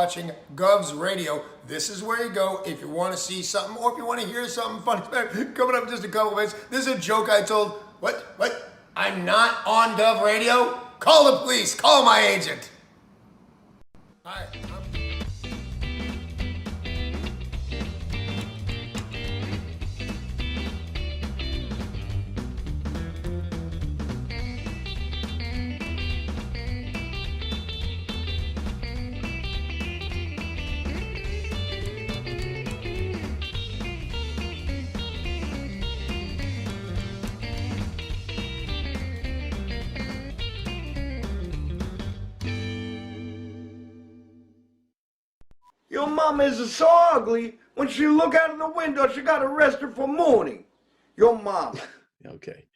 watching Gov's Radio. This is where you go if you want to see something or if you want to hear something funny. Coming up in just a couple of minutes. This is a joke I told. What? I'm not on Gov Radio? Call the police. Call my agent. Hi. Your mama is so ugly, when she look out of the window, she got arrested for mourning. Your mama. Okay.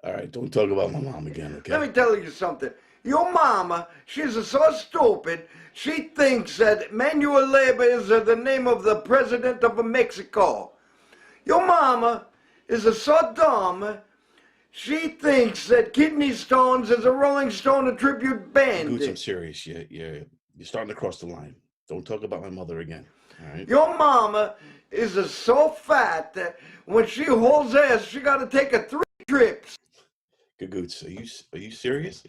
All right, don't talk about my mom again, okay? Let me tell you something. Your mama, she's so stupid, she thinks that manual labor is the name of the president of Mexico. Your mama is so dumb, she thinks that Kidney Stones is a Rolling Stone tribute band. Gooch, I'm serious. You're starting to cross the line. Don't talk about my mother again, all right? Your mama is so fat that when she holds ass, she got to take 3 trips. Gagoots, are you serious?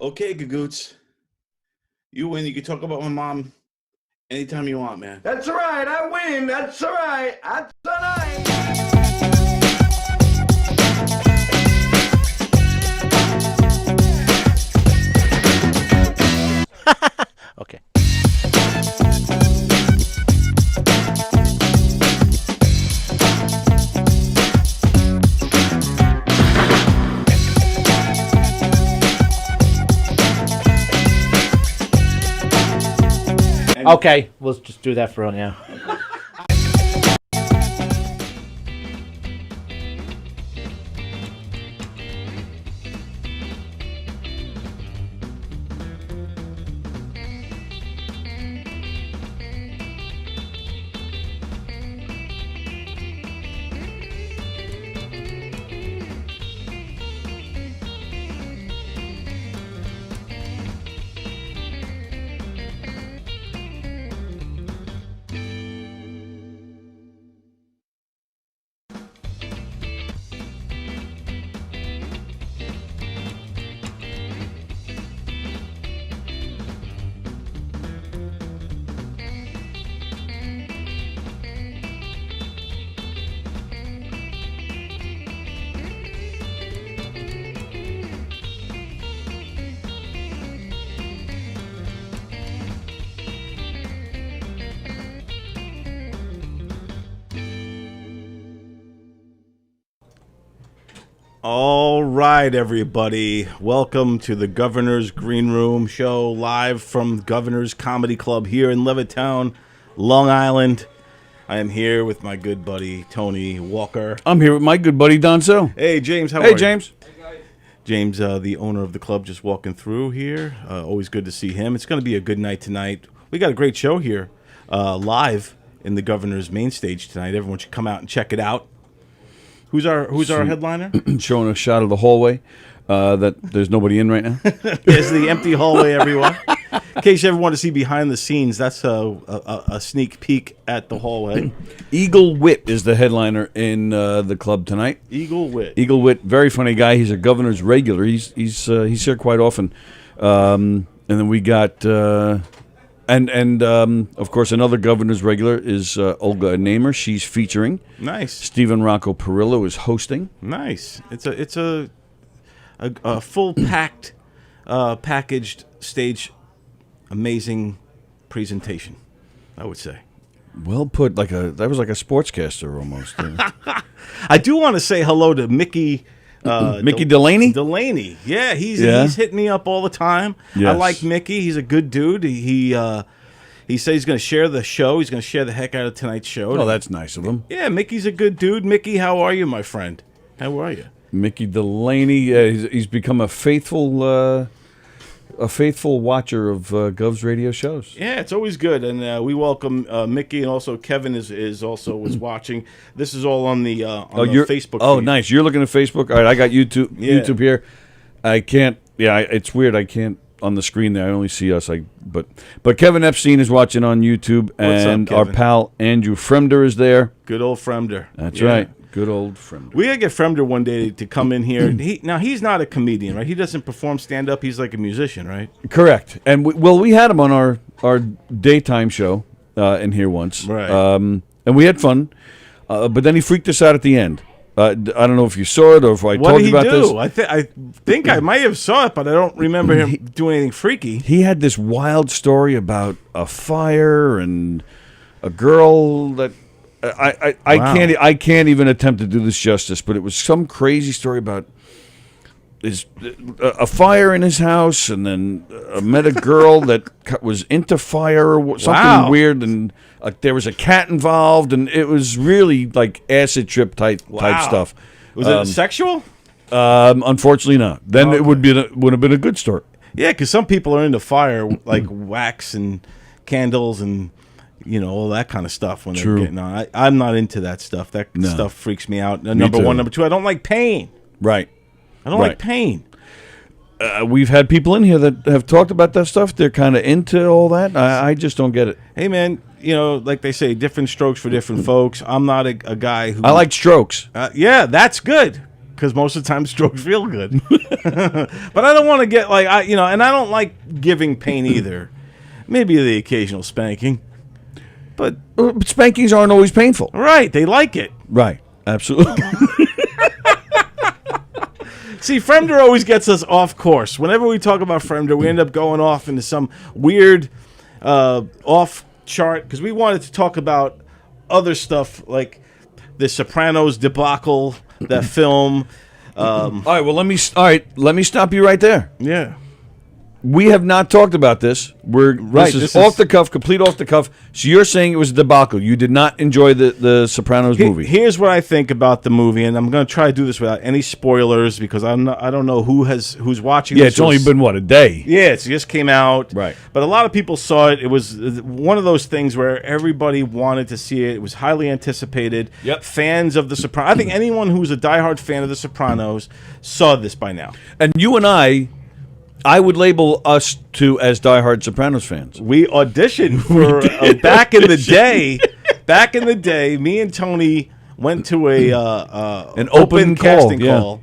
Okay, Gagoots. You win. You can talk about my mom anytime you want, man. That's right, I win. That's all right. That's all right. Okay. Okay, we'll just do that for real now. All right, everybody. Welcome to the Governor's Green Room show, live from Governor's Comedy Club here in Levittown, Long Island. I am here with my good buddy, Tony Walker. I'm here with my good buddy, Donzo. Hey, James. How are you? Hey, James. James, the owner of the club, just walking through here. Always good to see him. It's going to be a good night tonight. We got a great show here, live in the Governor's main stage tonight. Everyone should come out and check it out. Who's our headliner? Showing a shot of the hallway that there's nobody in right now. There's the empty hallway, everyone. In case you ever want to see behind the scenes, that's a sneak peek at the hallway. Eagle Wit is the headliner in the club tonight. Eagle Wit. Eagle Wit, very funny guy. He's a Governor's regular. He's here quite often. And then we got of course another Governor's regular is Olga Namer. She's featuring. Nice. Stephen Rocco Perillo is hosting. Nice. It's a full packed, packaged stage. Amazing presentation, I would say. Well put. That was like a sportscaster almost. I do want to say hello to Mickey. Mickey Delaney? Delaney. Yeah, he's hitting me up all the time. Yes. I like Mickey. He's a good dude. He said he's going to share the show. He's going to share the heck out of tonight's show. Oh, that's nice of him. Yeah, Mickey's a good dude. Mickey, how are you, my friend? How are you? Mickey Delaney, he's become a faithful watcher of Gov's radio shows. Yeah, it's always good, and we welcome Mickey, and also Kevin was watching. This is all on the Facebook. Oh, feed. nice! You're looking at Facebook. All right, I got YouTube. Yeah. YouTube here. I can't. Yeah, it's weird. I can't on the screen there. I only see us. But Kevin Epstein is watching on YouTube, and our pal Andrew Fremder is there. Good old Fremder. That's right. Good old Fremder. We gotta get Fremder one day to come in here. He's not a comedian, right? He doesn't perform stand up. He's like a musician, right? Correct. And we had him on our daytime show in here once, right? And we had fun, but then he freaked us out at the end. I don't know if you saw it or if I told you about this. What did he do? I think I might have saw it, but I don't remember him doing anything freaky. He had this wild story about a fire and a girl that. Wow. I can't even attempt to do this justice, but it was some crazy story about a fire in his house, and then met a girl that was into fire or something weird, and there was a cat involved, and it was really like acid trip type stuff. Was it sexual? Unfortunately, not. Then it would have been a good story. Yeah, because some people are into fire, like wax and candles and. All that kind of stuff when they're getting on. I'm not into that stuff. That stuff freaks me out. Number one. Number two, I don't like pain. Right. I don't like pain. We've had people in here that have talked about that stuff. They're kind of into all that. I just don't get it. Hey, man, like they say, different strokes for different folks. I'm not a guy who... I like strokes. Yeah, that's good. Because most of the time strokes feel good. But I don't want to get and I don't like giving pain either. Maybe the occasional spanking. But spankings aren't always painful. Right, they like it. Right, absolutely. See, Fremder always gets us off course. Whenever we talk about Fremder, we end up going off into some weird off chart, because we wanted to talk about other stuff like the Sopranos debacle, that film. All right, let me stop you right there. Yeah. We have not talked about this. This is off the cuff, complete off the cuff. So you're saying it was a debacle. You did not enjoy the Sopranos movie. Here's what I think about the movie, and I'm going to try to do this without any spoilers because I don't know who's watching. Yeah, this. it's only been a day. Yeah, it just came out. Right. But a lot of people saw it. It was one of those things where everybody wanted to see it. It was highly anticipated. Yep. Fans of the Sopranos. I think anyone who's a diehard fan of the Sopranos saw this by now. And you and I would label us two as diehard Sopranos fans. We auditioned for back in the day. Back in the day, me and Tony went to an open casting call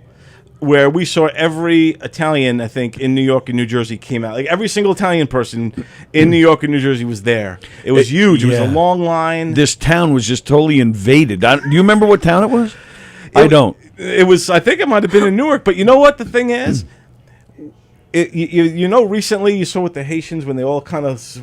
where we saw every Italian, I think, in New York and New Jersey came out. Like every single Italian person in New York and New Jersey was there. It was huge. It was a long line. This town was just totally invaded. Do you remember what town it was? I don't. It was. I think it might have been in Newark. But you know what the thing is? Recently you saw with the Haitians when they all kind of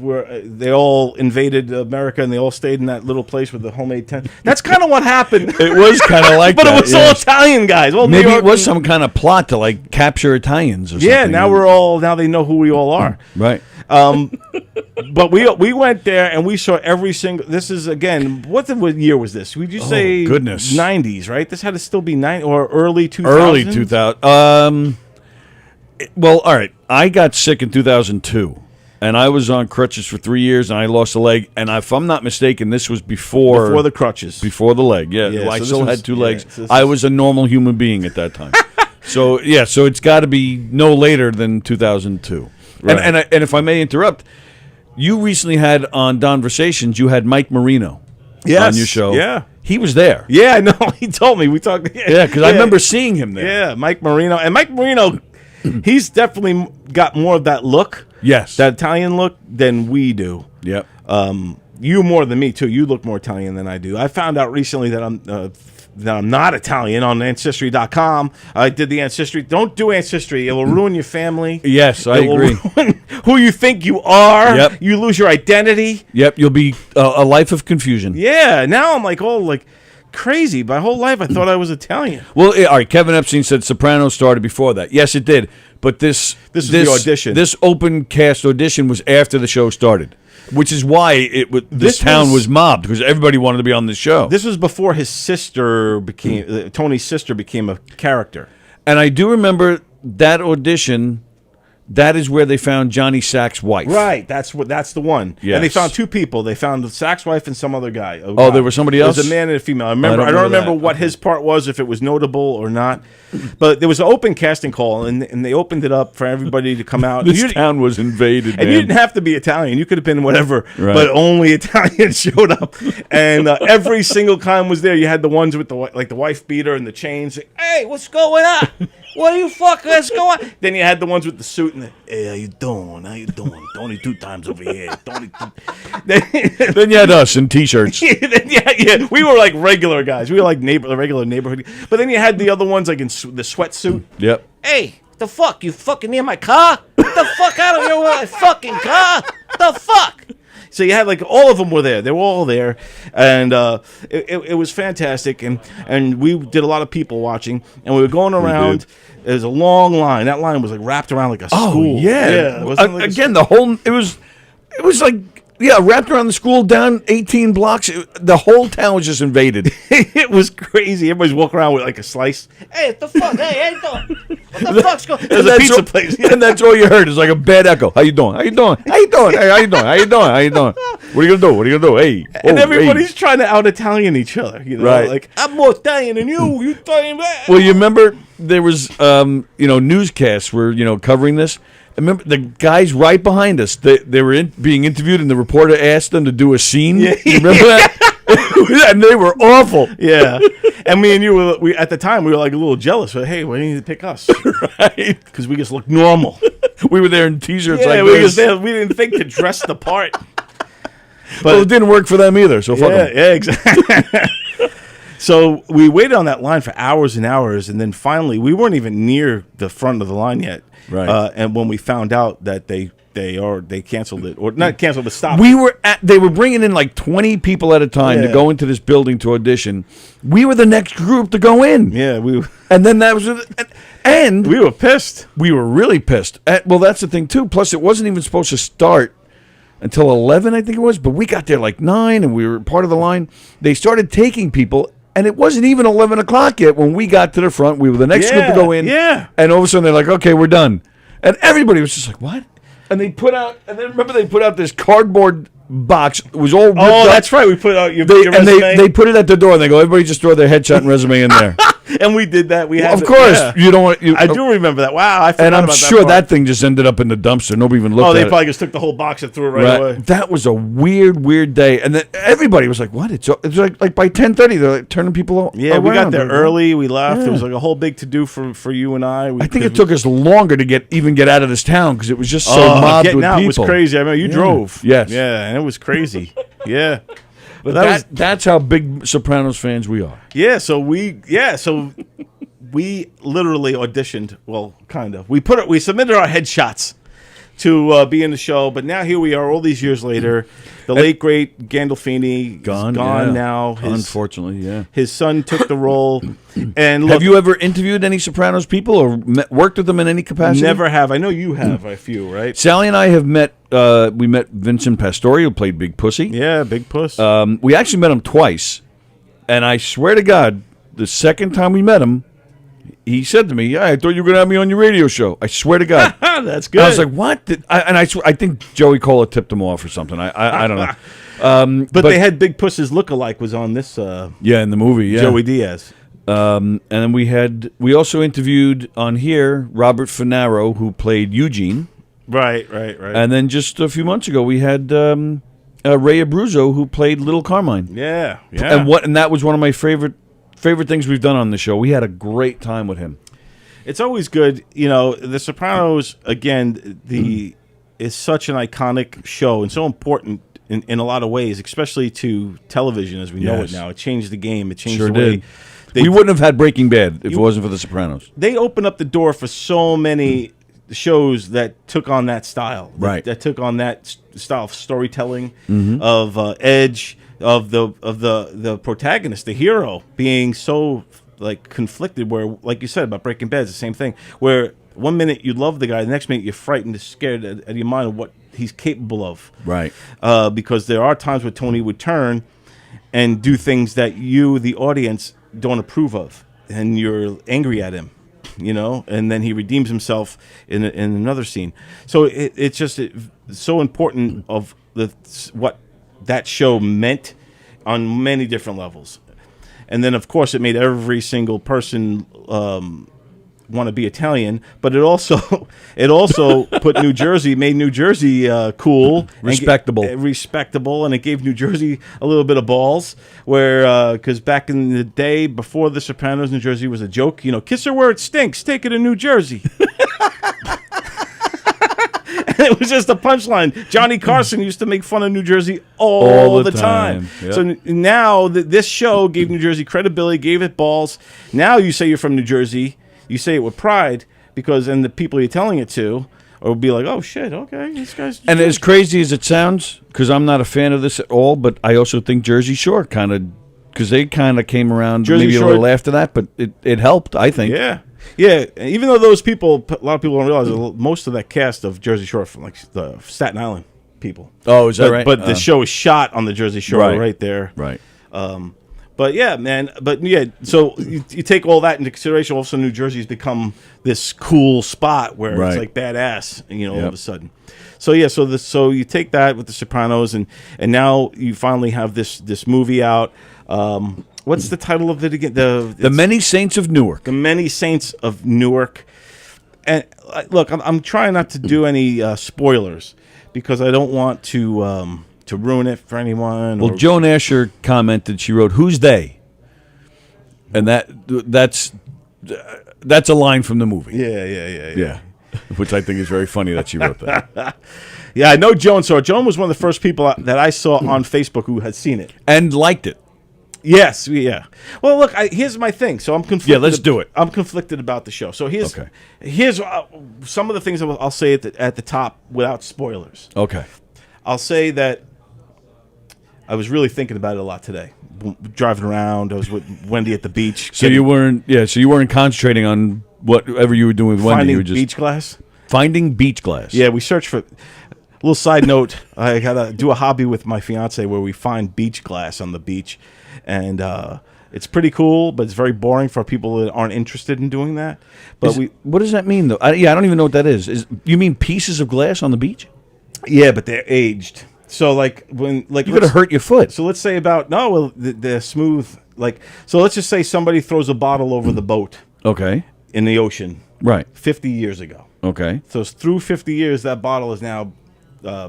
they all invaded America and they all stayed in that little place with the homemade tent. That's kind of what happened. It was kind of like but that. It was all Italian guys. Well, maybe it was some kind of plot to like capture Italians or something. Yeah, now they know who we all are. Right. But we went there and we saw every single. This is again. What year was this? Would you say? Goodness. 90s, right? This had to still be 90 or early 2000s. Early 2000. Well, all right. I got sick in 2002, and I was on crutches for 3 years, and I lost a leg. And if I'm not mistaken, this was before the crutches, before the leg. Yeah, yeah, I so still had two legs. So I was a normal human being at that time. So it's got to be no later than 2002. Right. And if I may interrupt, you recently had on Donversations, you had Mike Marino on your show. Yeah. He was there. Yeah, no, he told me. We talked. Yeah, because I remember seeing him there. Yeah, Mike Marino. And Mike Marino, he's definitely got more of that look. Yes. That Italian look than we do. Yep. You more than me, too. You look more Italian than I do. I found out recently that I'm not Italian on Ancestry.com. I did the Ancestry. Don't do Ancestry. It will ruin your family. Yes, I It will agree. ruin who you think you are. Yep. You lose your identity. Yep, you'll be a life of confusion. Yeah, now I'm like crazy. My whole life I thought I was Italian. Well, all right, Kevin Epstein said Sopranos started before that. Yes, it did. But this is the audition. This open cast audition was after the show started, which is why this town was mobbed, because everybody wanted to be on this show. This was before his sister became Tony's sister became a character. And I do remember that audition. That is where they found Johnny Sack's wife. Right, that's the one. Yes. And they found two people. They found Sack's wife and some other guy. Oh, there was somebody else? There was a man and a female. I don't remember that. what his part was, if it was notable or not. But there was an open casting call, and they opened it up for everybody to come out. This town was invaded, and you didn't have to be Italian. You could have been whatever, right. But only Italians showed up. And every single time was there. You had the ones with the wife beater and the chains. Hey, what's going on? What are you fucking? What's going on? Then you had the ones with the suit and the, hey, how you doing? How you doing? Tony 2 times over here. Tony. Then you had us in T-shirts. Yeah. We were like regular guys. We were like regular neighborhood. But then you had the other ones like in the sweatsuit. Yep. Hey, the fuck? You fucking near my car? Get the fuck out of your fucking car? The fuck? So you had like all of them were there. They were all there, and it was fantastic. And we did a lot of people watching, and we were going around. There's a long line. That line was like wrapped around like a school. Oh yeah. It wasn't like Again, it was like. Yeah, wrapped around the school, down 18 blocks. The whole town was just invaded. It was crazy. Everybody's walking around with like a slice. Hey, what the fuck? Hey, how you doing? What the fuck's going on? There's a pizza place. And that's all you heard. It's like a bad echo. How you doing? How you doing? How you doing? Hey, how you doing? How you doing? How you doing? What are you gonna do? What are you gonna do? Hey. And everybody's trying to out-Italian each other. You know, right. Like, I'm more Italian than you. You Italian. Well, you remember there was, newscasts were, covering this. I remember the guys right behind us. They were being interviewed, and the reporter asked them to do a scene. Yeah. You remember that? And they were awful. Yeah. And me and you we at the time we were like a little jealous. But, hey, why do you need to pick us? Right? Because we just look normal. We were there in T-shirts like we this. We didn't think to dress the part. But it didn't work for them either. So fuck them. Yeah, exactly. So we waited on that line for hours and hours, and then finally we weren't even near the front of the line yet. Right. And when we found out that they canceled it, or not canceled, but stopped. They were bringing in like 20 people at a time to go into this building to audition. We were the next group to go in. Yeah, and then that was, and we were pissed. We were really pissed. Well, that's the thing too. Plus, it wasn't even supposed to start until 11, I think it was. But we got there like 9, and we were part of the line. They started taking people. And it wasn't even 11 o'clock yet when we got to the front. We were the next group to go in. Yeah. And all of a sudden, they're like, okay, we're done. And everybody was just like, what? And they put out this cardboard box. It was all ripped up. That's right. We put out your resume. And they put it at the door, and they go, everybody just throw their headshot and resume in there. And we did that. Of course. Yeah. You don't want. I do remember that. Wow. I forgot and I'm about sure that thing just ended up in the dumpster. Nobody even looked at it. They probably just took the whole box and threw it right away. That was a weird day. And then everybody was like, what? It's like by 10:30, they're like turning people around. Yeah, we got there early. We left. Yeah. It was like a whole big to-do for you and I. I think it took us longer to get out of this town because it was just so mobbed with people. It was crazy. I remember you drove. Yes. Yeah, and it was crazy. Yeah. But that's how big Sopranos fans we are. Yeah, so we literally auditioned. Well, kind of. We submitted our headshots to be in the show, but now here we are, all these years later. The late great Gandolfini gone now. Unfortunately, yeah. His son took the role. And look, have you ever interviewed any Sopranos people or worked with them in any capacity? Never have. I know you have a few, right? Sallie and I have met. We met Vincent Pastore, who played Big Pussy. Yeah, Big Puss. We actually met him twice, and I swear to God, the second time we met him, he said to me, "Yeah, I thought you were going to have me on your radio show." I swear to God. That's good. I was like, "What?" I think Joey Cola tipped him off or something. I don't know. But they had Big Puss's look-alike was on this. In the movie, yeah. Joey Diaz. And then we also interviewed on here Robert Finaro, who played Eugene. Right. And then just a few months ago, we had Ray Abruzzo, who played Little Carmine. Yeah. And that was one of my favorite things we've done on the show. We had a great time with him. It's always good, The Sopranos again. Is such an iconic show and so important in a lot of ways, especially to television as we know it now. It changed the game. It changed the way. We wouldn't have had Breaking Bad if it wasn't for The Sopranos. They opened up the door for so many shows that took on that style, that took on that style of storytelling, of edge, of the protagonist, the hero, being so like conflicted. Where, like you said about Breaking Bad, it's the same thing. Where 1 minute you love the guy, the next minute you're frightened, scared out of your mind of what he's capable of. Right. Because there are times where Tony would turn and do things that you, the audience, don't approve of, and you're angry at him. And then he redeems himself in another scene. So it's just so important of what that show meant on many different levels. And then, of course, it made every single person want to be Italian, but it also put New Jersey, made New Jersey cool, respectable, and it gave New Jersey a little bit of balls. Where because back in the day before The Sopranos, New Jersey was a joke. Kiss her where it stinks. Take it to New Jersey. And it was just a punchline. Johnny Carson used to make fun of New Jersey all the time. Yep. So now this show gave New Jersey credibility, gave it balls. Now you say you're from New Jersey. You say it with pride and the people you're telling it to will be like, oh, shit, okay, this guy's... And as crazy as it sounds, because I'm not a fan of this at all, but I also think Jersey Shore kind of, because they kind of came around Jersey maybe Shore, a little after that, but it helped, I think. Yeah. Yeah, even though those people, a lot of people don't realize, most of that cast of Jersey Shore from like the Staten Island people. Oh, is that right? But the show is shot on the Jersey Shore right there. Right. But yeah, man. But yeah, so you take all that into consideration. Also, New Jersey's become this cool spot where it's like badass, all of a sudden. So yeah, so you take that with The Sopranos, and now you finally have this movie out. What's the title of it again? The Many Saints of Newark. The Many Saints of Newark. And look, I'm trying not to do any spoilers because I don't want to ruin it for anyone. Well, Joan Asher commented. She wrote, "Who's they?" And that's a line from the movie. Yeah. Which I think is very funny that she wrote that. Yeah, I know Joan saw it. Joan was one of the first people that I saw on Facebook who had seen it and liked it. Yes, yeah. Well, look, here's my thing. So I'm conflicted. Yeah, let's do it. I'm conflicted about the show. So here's some of the things I'll say at the top without spoilers. Okay. I'll say that I was really thinking about it a lot today. Driving around, I was with Wendy at the beach. So you weren't concentrating on whatever you were doing with Wendy. Finding you were just beach glass. Finding beach glass. Yeah, we searched for. A little side note: I gotta do a hobby with my fiance where we find beach glass on the beach, and it's pretty cool, but it's very boring for people that aren't interested in doing that. But what does that mean, though? I don't even know what that is. You mean pieces of glass on the beach? Yeah, but they're aged. So you're gonna hurt your foot. So let's say they're smooth. So let's just say somebody throws a bottle over the boat. Okay. In the ocean. Right. 50 years ago. Okay. So through 50 years, that bottle has now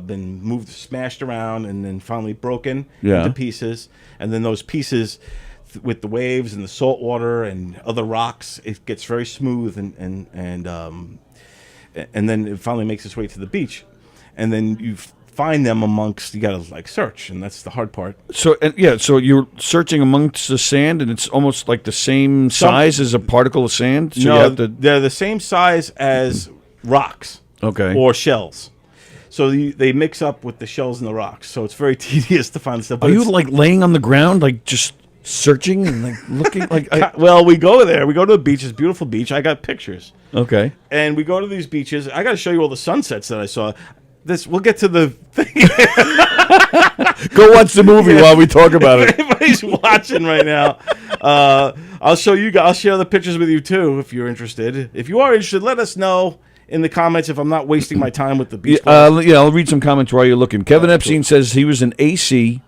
been moved, smashed around, and then finally broken into pieces. And then those pieces, with the waves and the salt water and other rocks, it gets very smooth, and then it finally makes its way to the beach. And then you find them amongst. You got to like search, and that's the hard part. So so you're searching amongst the sand, and it's almost like the same size as a particle of sand. So you have to. They're the same size as rocks. Okay. Or shells. So they mix up with the shells and the rocks. So it's very tedious to find stuff. Are you like laying on the ground, like just searching and like looking? Like well, we go there. We go to the beach. It's a beautiful beach. I got pictures. Okay. And we go to these beaches. I got to show you all the sunsets that I saw. We'll get to the thing. Go watch the movie while we talk about it. Everybody's watching right now. I'll show you. I'll share the pictures with you too if you're interested. If you are interested, let us know in the comments if I'm not wasting my time with the beach. I'll read some comments while you're looking. Kevin Epstein says he was in AC,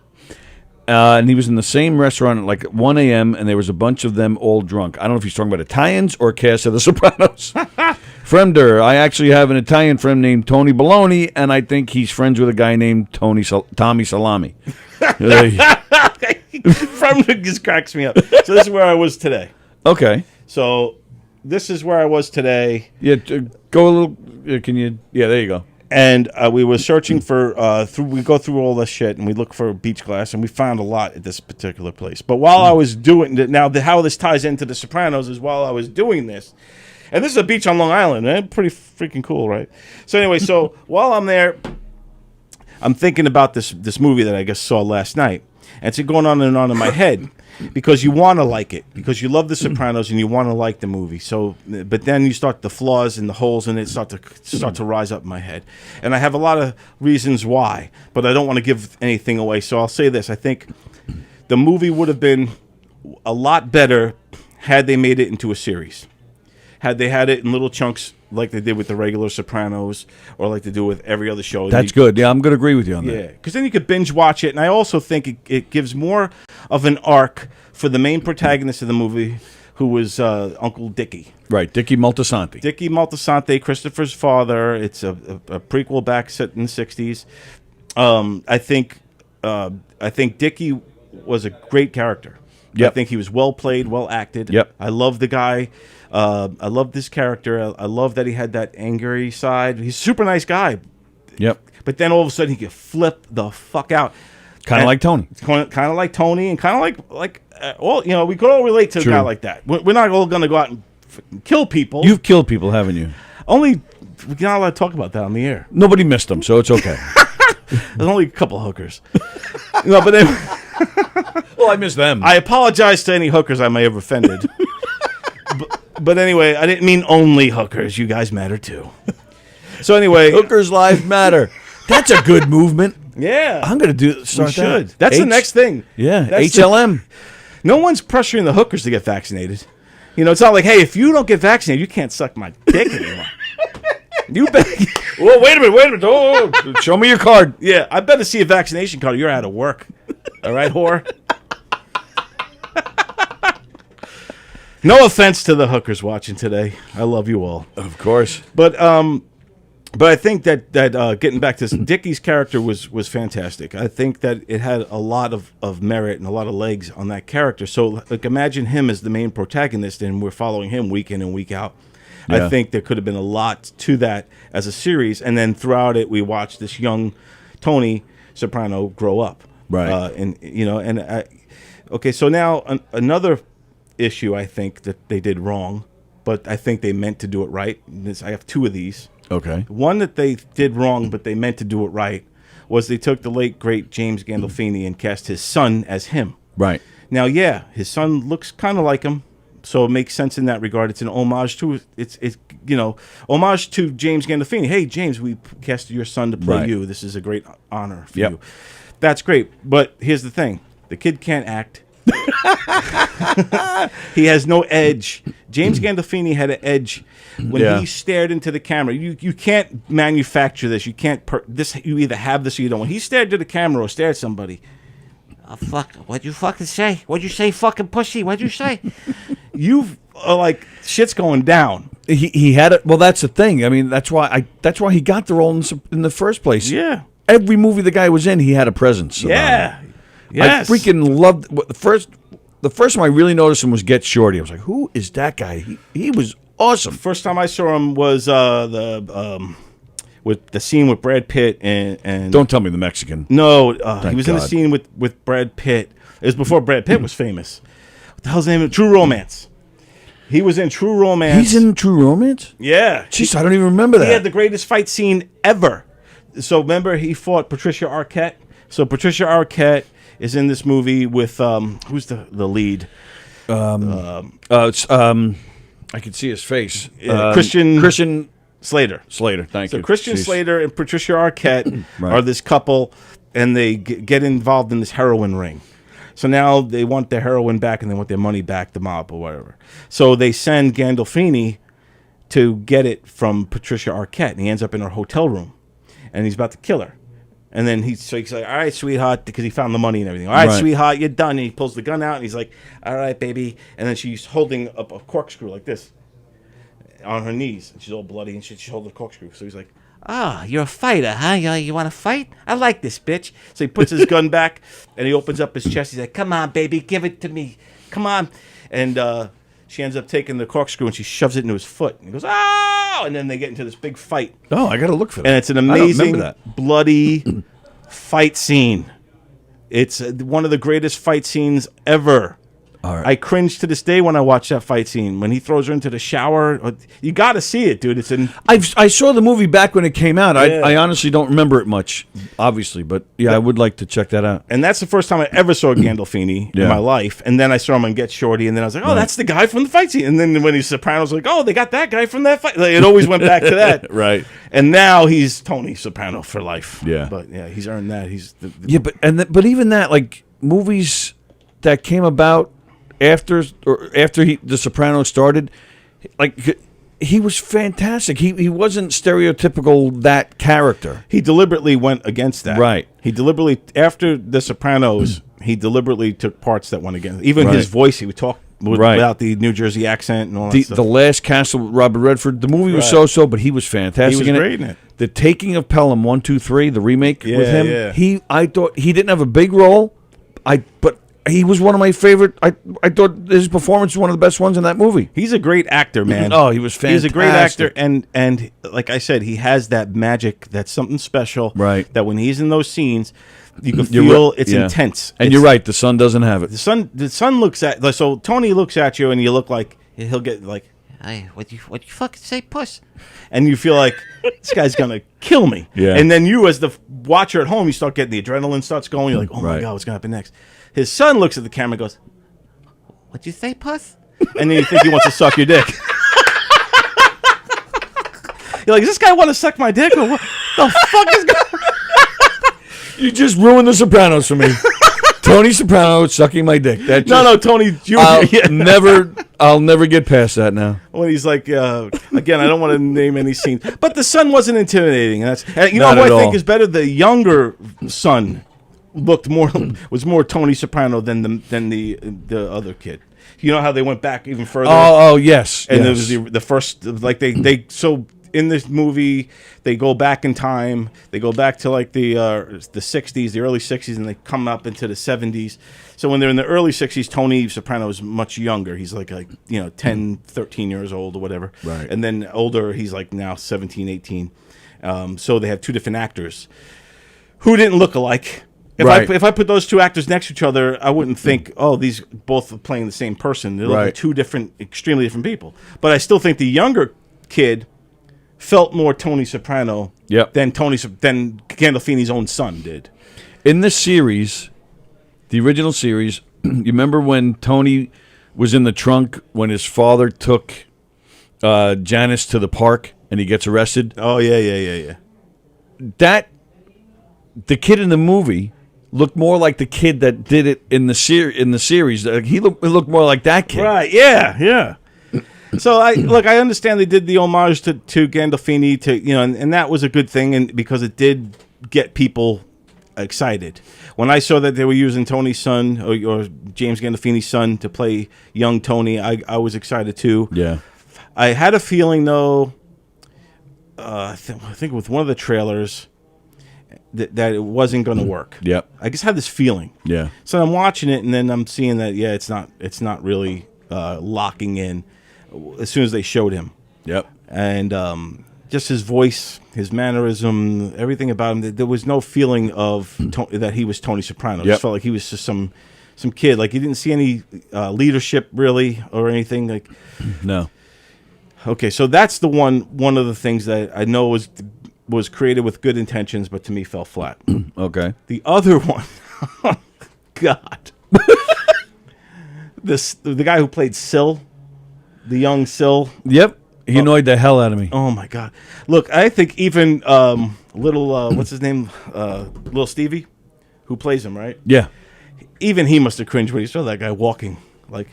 and he was in the same restaurant at like 1 a.m., and there was a bunch of them all drunk. I don't know if he's talking about Italians or cast of The Sopranos. Fremder, I actually have an Italian friend named Tony Baloney, and I think he's friends with a guy named Tommy Salami. Fremder just cracks me up. So this is where I was today. Okay. So this is where I was today. Yeah, go a little. Can you? Yeah, there you go. And we were searching for. We go through all this shit and we look for beach glass, and we found a lot at this particular place. But while I was doing how this ties into The Sopranos is while I was doing this, and this is a beach on Long Island, man, pretty freaking cool, right? So anyway, while I'm there, I'm thinking about this movie that I just saw last night, and it's going on and on in my head. Because you want to like it, because you love The Sopranos and you want to like the movie. So, but then you start the flaws and the holes in it start to rise up in my head, and I have a lot of reasons why, but I don't want to give anything away. So I'll say this: I think the movie would have been a lot better had they made it into a series. Had they had it in little chunks like they did with the regular Sopranos, or like they do with every other show. That's good. Yeah, I'm going to agree with you on that. Yeah, because then you could binge watch it, and I also think it gives more of an arc for the main protagonist of the movie, who was Uncle Dickie. Right, Dickie Moltisanti. Dickie Moltisanti, Christopher's father. It's a prequel back set in the 60s. I think Dickie was a great character. Yep. I think he was well played, well acted. Yep. I love the guy. I love this character. I love that he had that angry side. He's a super nice guy. Yep. But then all of a sudden he could flip the fuck out. Kind of like Tony. Kind of like Tony, and kind of like we could all relate to a guy like that. We're not all going to go out and kill people. You've killed people, haven't you? Only we're not allowed to talk about that on the air. Nobody missed them, so it's okay. There's only a couple of hookers. No, but then, well, I missed them. I apologize to any hookers I may have offended. But anyway, I didn't mean only hookers. You guys matter too. So anyway, Hookers' Lives Matter. That's a good movement. Yeah, I'm going to start that. That's the next thing. Yeah, That's HLM. No one's pressuring the hookers to get vaccinated. It's not like, hey, if you don't get vaccinated, you can't suck my dick anymore. You bet. Well, wait a minute. Oh, show me your card. Yeah, I better see a vaccination card. You're out of work. All right, whore. No offense to the hookers watching today. I love you all. Of course. But I think that getting back to this, Dickie's character was fantastic. I think that it had a lot of merit and a lot of legs on that character. So like, imagine him as the main protagonist, and we're following him week in and week out. Yeah. I think there could have been a lot to that as a series, and then throughout it, we watched this young Tony Soprano grow up. Right. Okay, so now another issue I think that they did wrong, but I think they meant to do it right. I have two of these. Okay. One that they did wrong, but they meant to do it right, was they took the late, great James Gandolfini and cast his son as him. Right. Now, yeah, his son looks kind of like him, so it makes sense in that regard. It's an homage to homage to James Gandolfini. Hey, James, we casted your son to play you. This is a great honor for you. That's great, but here's the thing: the kid can't act. He has no edge. James Gandolfini had an edge when he stared into the camera. You can't manufacture this. You can't. You either have this or you don't. When he stared to the camera or stared at somebody, oh fuck! What'd you fucking say? What'd you say? Fucking pussy! What'd you say? You are like shit's going down. He had it. Well, that's the thing. I mean, that's why he got the role in the first place. Yeah. Every movie the guy was in, he had a presence. Yeah. Yes. I freaking loved the first time I really noticed him was Get Shorty. I was like, who is that guy? He was awesome. First time I saw him was with the scene with Brad Pitt and Don't tell me the Mexican. No, he was in the God. scene with Brad Pitt. It was before Brad Pitt was famous. What the hell's the name of it? True Romance. He was in True Romance. He's in True Romance? Yeah. Jeez, I don't even remember that. He had the greatest fight scene ever. So remember, he fought Patricia Arquette. So Patricia Arquette is in this movie with who's the lead? I can see his face. Christian Slater. Thank you. So Christian Jeez. Slater and Patricia Arquette Right. are this couple, and they get involved in this heroin ring. So now they want their heroin back, and they want their money back, the mob or whatever. So they send Gandolfini to get it from Patricia Arquette, and he ends up in her hotel room, and he's about to kill her. And then he's like, all right, sweetheart, because he found the money and everything. All right, Right. sweetheart, you're done. And he pulls the gun out, and he's like, all right, baby. And then she's holding up a corkscrew like this on her knees, and she's all bloody, and she's holding a corkscrew. So he's like, you're a fighter, huh? You want to fight? I like this, bitch. So he puts his gun back, and he opens up his chest. He's like, come on, baby, give it to me. Come on. And she ends up taking the corkscrew, and she shoves it into his foot. And he goes, oh! And then they get into this big fight. Oh, I got to look for that. And it's an I don't amazing, remember that. bloody fight scene. It's one of the greatest fight scenes ever. All right. I cringe to this day when I watch that fight scene. When he throws her into the shower. You got to see it, dude. It's an... I saw the movie back when it came out. Yeah. I honestly don't remember it much, obviously, but yeah, I would like to check that out. And that's the first time I ever saw Gandolfini in Yeah. my life. And then I saw him on Get Shorty, and then I was like, oh, that's the guy from the fight scene. And then when he's Sopranos, like, oh, they got that guy from that fight. Like, it always went back to that. Right. And now he's Tony Soprano for life. Yeah. But yeah, he's earned that. He's Yeah, but even that, like movies that came about after The Sopranos started, like he was fantastic. He wasn't stereotypical that character. He deliberately went against that. Right. He deliberately, after The Sopranos, he deliberately took parts that went against. Even his Right. voice, he would talk without the New Jersey accent and all that The stuff. Last Castle with Robert Redford, the movie was Right. so-so, but he was fantastic. He was great in it. The Taking of Pelham 1, 2, 3, the remake with Yeah, him. yeah. I thought he didn't have a big role. But he was one of my favorite. I thought his performance was one of the best ones in that movie. He's a great actor, man. Oh, he was He's a great actor, fantastic. and like I said, he has that magic. That's something special. Right. That when he's in those scenes, you can You're feel right. it's Yeah. intense. And It's- you're right. The son doesn't have it. The son looks at so Tony looks at you, and you look like he'll get like, hey, what you fucking say, puss? And you feel like this guy's gonna kill me. Yeah. And then you, as the watcher at home, you start getting the adrenaline starts going. You're like, oh my Right. god, what's gonna happen next? His son looks at the camera and goes, what'd you say, puss? And then you think he wants to suck your dick. You're like, does this guy want to suck my dick? Or what the fuck is going You just ruined The Sopranos for me. Tony Soprano sucking my dick. That just, No, Tony Jr. I'll Yeah. I'll never get past that now. When he's like, again, I don't want to name any scenes, but the son wasn't intimidating. And that's you Not know what at I think all. is better. The younger son was more Tony Soprano than the other kid. You know how they went back even further. Oh yes. And yes. it was the first, like they so in this movie they go back in time. They go back to like the 60s, the early 60s, and they come up into the 70s. So when they're in the early 60s, Tony Soprano is much younger. He's like 10, 13 years old or whatever. Right. And then older, he's like now 17, 18. So they have two different actors who didn't look alike. If I put those two actors next to each other, I wouldn't think, oh, these both are playing the same person. They're like two extremely different people. But I still think the younger kid felt more Tony Soprano than Gandolfini's own son did. In this series, the original series, you remember when Tony was in the trunk when his father took Janice to the park and he gets arrested? Oh, yeah. The kid in the movie looked more like the kid that did it in the series. He looked more like that kid. Right, yeah. So I understand they did the homage to Gandolfini and that was a good thing, and because it did get people excited. When I saw that they were using Tony's son or James Gandolfini's son to play young Tony, I was excited too. Yeah. I had a feeling though, I think with one of the trailers that it wasn't going to work. Yep. I just had this feeling. Yeah. So I'm watching it, and then I'm seeing that it's not really locking in as soon as they showed him. Yep. And just his voice, his mannerism, everything about him. There was no feeling of that he was Tony Soprano. It just felt like he was just some kid. Like you didn't see any leadership really or anything. Like No. Okay, so that's the one of the things that I know was created with good intentions, but to me fell flat. Okay. The other one, oh, God, the guy who played Syl, the young Syl. Yep. He annoyed the hell out of me. Oh my God! Look, I think even little what's his name, little Stevie, who plays him, right? Yeah. Even he must have cringed when he saw that guy walking. Like,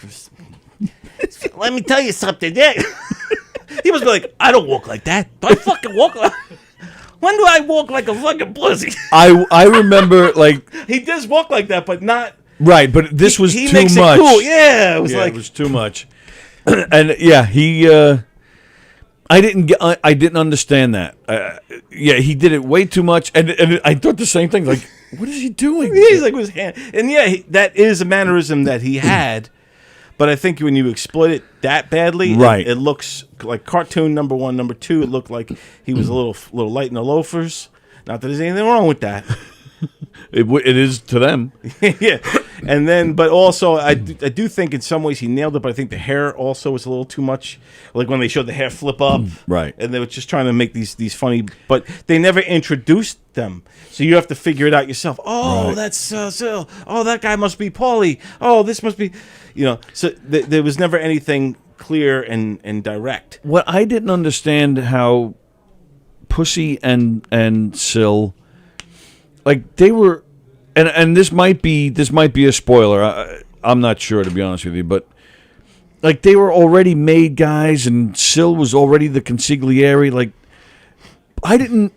let me tell you something. Yeah. He must be like, I don't walk like that. Do I fucking walk like? When do I walk like a fucking pussy? I remember like he does walk like that, but not right. But this was he too makes much. It cool. Yeah, it was too much. And yeah, he. I didn't understand that. Yeah, he did it way too much, and I thought the same thing. Like, what is he doing? He's like with his hand, and yeah, that is a mannerism that he had. But I think when you exploit it that badly, right. it looks like cartoon number one. Number two, it looked like he was a little light in the loafers. Not that there's anything wrong with that. It is to them. Yeah. And then, but also, I do think in some ways he nailed it, but I think the hair also was a little too much. Like when they showed the hair flip up. Right. And they were just trying to make these funny, but they never introduced them. So you have to figure it out yourself. Oh, right. That's Syl. Oh, that guy must be Paulie. Oh, this must be, so there was never anything clear and direct. What I didn't understand how Pussy and Syl, like they were, and this might be a spoiler. I'm not sure, to be honest with you, but like they were already made guys, and Syl was already the consigliere. Like I didn't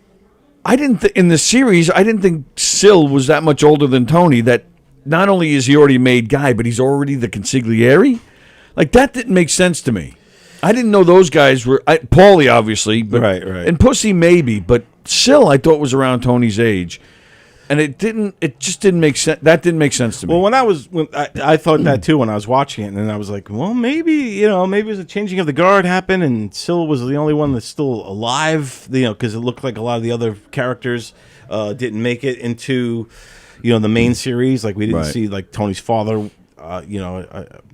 in the series. I didn't think Syl was that much older than Tony. That not only is he already made guy, but he's already the consigliere. Like that didn't make sense to me. I didn't know those guys were Paulie, obviously, but Right. and Pussy maybe, but Syl I thought was around Tony's age. And it just didn't make sense. That didn't make sense to me. Well, when I thought that too when I was watching it, and then I was like, well, maybe it was a changing of the guard happened, and Syl was the only one that's still alive, because it looked like a lot of the other characters didn't make it into, the main series. Like we didn't see like Tony's father,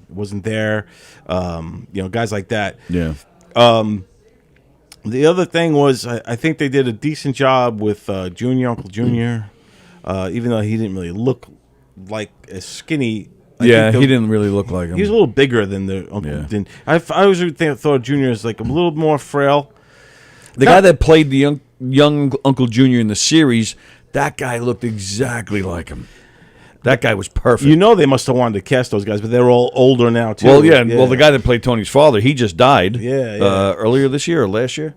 wasn't there, guys like that. Yeah. The other thing was I think they did a decent job with Uncle Junior. Even though he didn't really look like as skinny. He didn't really look like him. He was a little bigger than the uncle. Yeah. I always thought Junior was like a little more frail. The guy that played the young Uncle Junior in the series, that guy looked exactly like him. That guy was perfect. They must have wanted to cast those guys, but they're all older now too. Well, yeah. Well, the guy that played Tony's father, he just died. Yeah. Earlier this year or last year.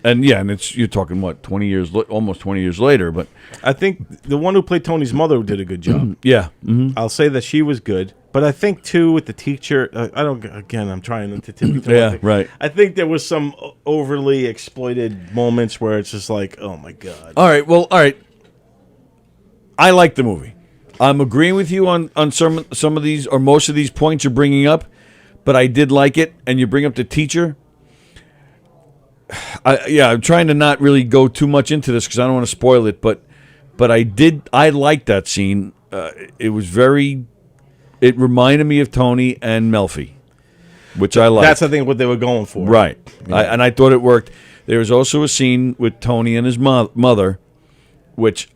And you're talking what, 20 years, almost 20 years later. But I think the one who played Tony's mother did a good job. Yeah, mm-hmm. I'll say that she was good. But I think too with the teacher, I'm trying to tip you to yeah, right. I think there was some overly exploited moments where it's just like, oh my God. All right. I like the movie. I'm agreeing with you on some of these or most of these points you're bringing up, but I did like it. And you bring up the teacher. I'm trying to not really go too much into this because I don't want to spoil it, but I liked that scene. It reminded me of Tony and Melfi, which I liked. That's, I think, what they were going for. Right. Yeah. I thought it worked. There was also a scene with Tony and his mother, which